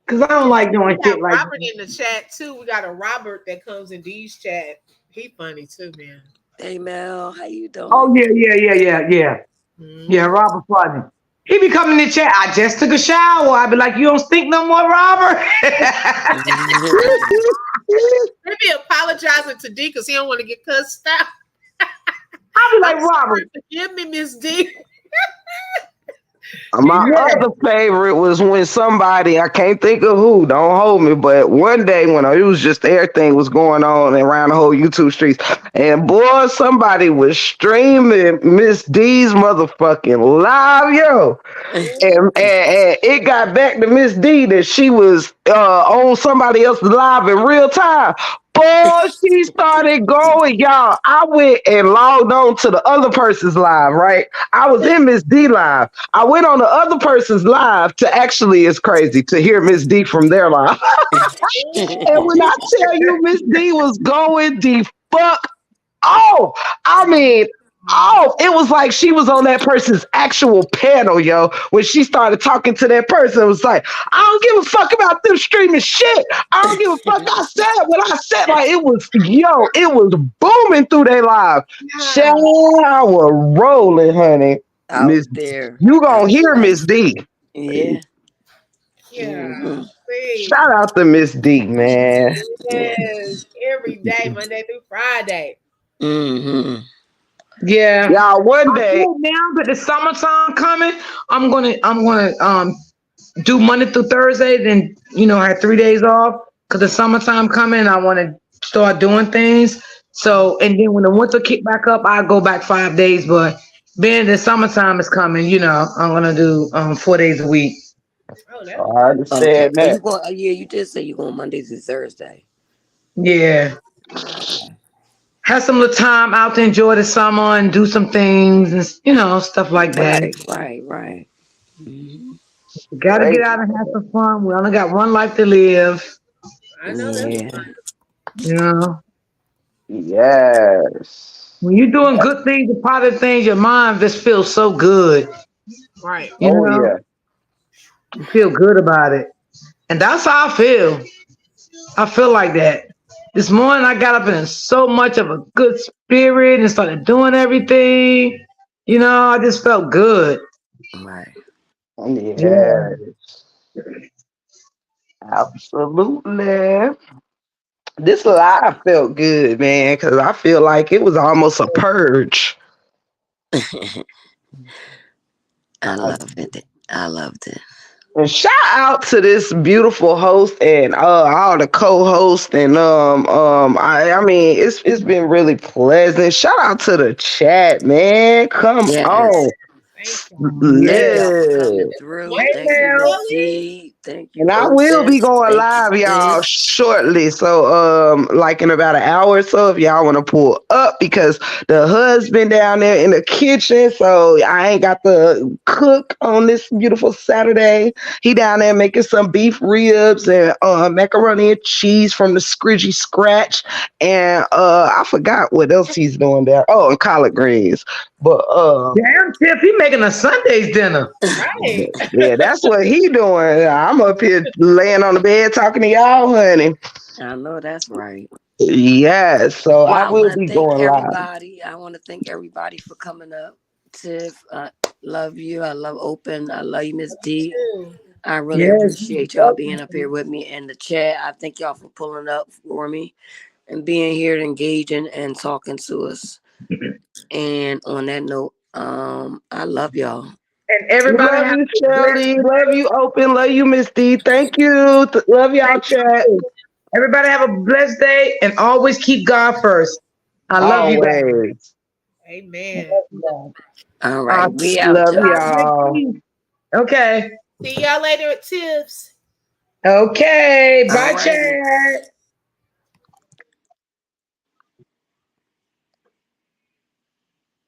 because I don't like we doing got shit like Robert that. in the chat too. We got a Robert that comes in D's chat. He funny too, man. Hey Mel, how you Oh doing? yeah, yeah, yeah, yeah, yeah. Yeah, Hmm. Robert Funny. He be coming in the chat. I just took a shower. I be like, you don't stink no more, Robert. Maybe apologizing to D because he don't want to get cussed out. I be I'm like, Robert, sorry, forgive me, Miss D. My Yeah. other favorite was when somebody, I can't think of who, don't hold me, but one day when it was just everything was going on around the whole YouTube streets, and boy, somebody was streaming Miss D's motherfucking live, yo. And it got back to Miss D that she was on somebody else's live in real time. Boy, she started going, y'all. I went and logged on to the other person's live, right? I was in Miss D live. I went on the other person's live to actually, it's crazy to hear Miss D from their live. And when I tell you Miss D was going the fuck off, I mean, off. It was like she was on that person's actual panel, yo. When she started talking to that person, it was like, I don't give a fuck about them streaming shit. I don't give a fuck. I said what I said. Like it was, yo, it was booming through their live. Shower rolling, honey. Out Miss, there. you I gonna hear love Miss it. D. Yeah. Yeah. Hmm. See. Shout out to Miss D, man. Yeah. Yes. Every day, Monday through Friday. Hmm. Yeah. Y'all, one I day, feel now that the summertime coming, I'm gonna do Monday through Thursday, then I had 3 days off because the summertime coming. I want to start doing things. So and then when the winter kick back up, I go back 5 days. But being the summertime is coming, I'm gonna do 4 days a week. Oh, that's I good. Okay. understand So you that. go? Yeah, you did say you going Monday through Thursday. Yeah, Okay. have some little time out to enjoy the summer and do some things and stuff like that. Right. Right. Right. Hmm. We gotta Great. get out and have some fun. We only got one life to live. I know that's Yeah. You know, Yes. when you're doing good things and positive things, your mind just feels so good. right. You Oh know, yeah. you feel good about it, and that's how I feel. I feel like that. This morning I got up in so much of a good spirit and started doing everything. I just felt good. Right. Yeah. Yes. Absolutely. This live felt good, man, because I feel like it was almost a purge. I Uh, loved it. I loved it. And shout out to this beautiful host and all the co-hosts and I mean it's been really pleasant. Shout out to the chat, man. Come Yes. on. Thank y'all. Thank Yeah. y'all for coming Live. through. Morning, Thank you, Miss Kelly. D. Thank you, And I will be Opus. going Thank you, live, y'all, Sis. shortly. So, like in about an hour or so, if y'all want to pull up, because the husband down there in the kitchen, so I ain't got to cook on this beautiful Saturday. He down there making some beef ribs and macaroni and cheese from the Scridgy Scratch, and I forgot what else he's doing there. Oh, and collard greens, but Damn, Tiff, he making a Sundays dinner. Right. yeah, that's what he doing. I'm up here laying on the bed talking to y'all, honey. I know that's right. Yes, so Well, I I will want to be thank going live. everybody. I want to thank everybody for coming up. Tiff, I love you. I love Open. I love you, Miss D. Too. I really Yes. appreciate y'all being up here with me in the chat. I thank y'all for pulling up for me and being here and engaging and talking to us. And on that note, I love y'all. And Love everybody have you, a blessed Shelly. Love day. you, Open. Love you, Miss D. Thank you. Love y'all, Thank chat. you. Everybody have a blessed day and always keep God first. I love you guys. Always. I Amen. love you guys. All I right, we out, love y'all. God make y'all. peace. Okay. See y'all later at Tips. Okay. All Bye, righty. chat.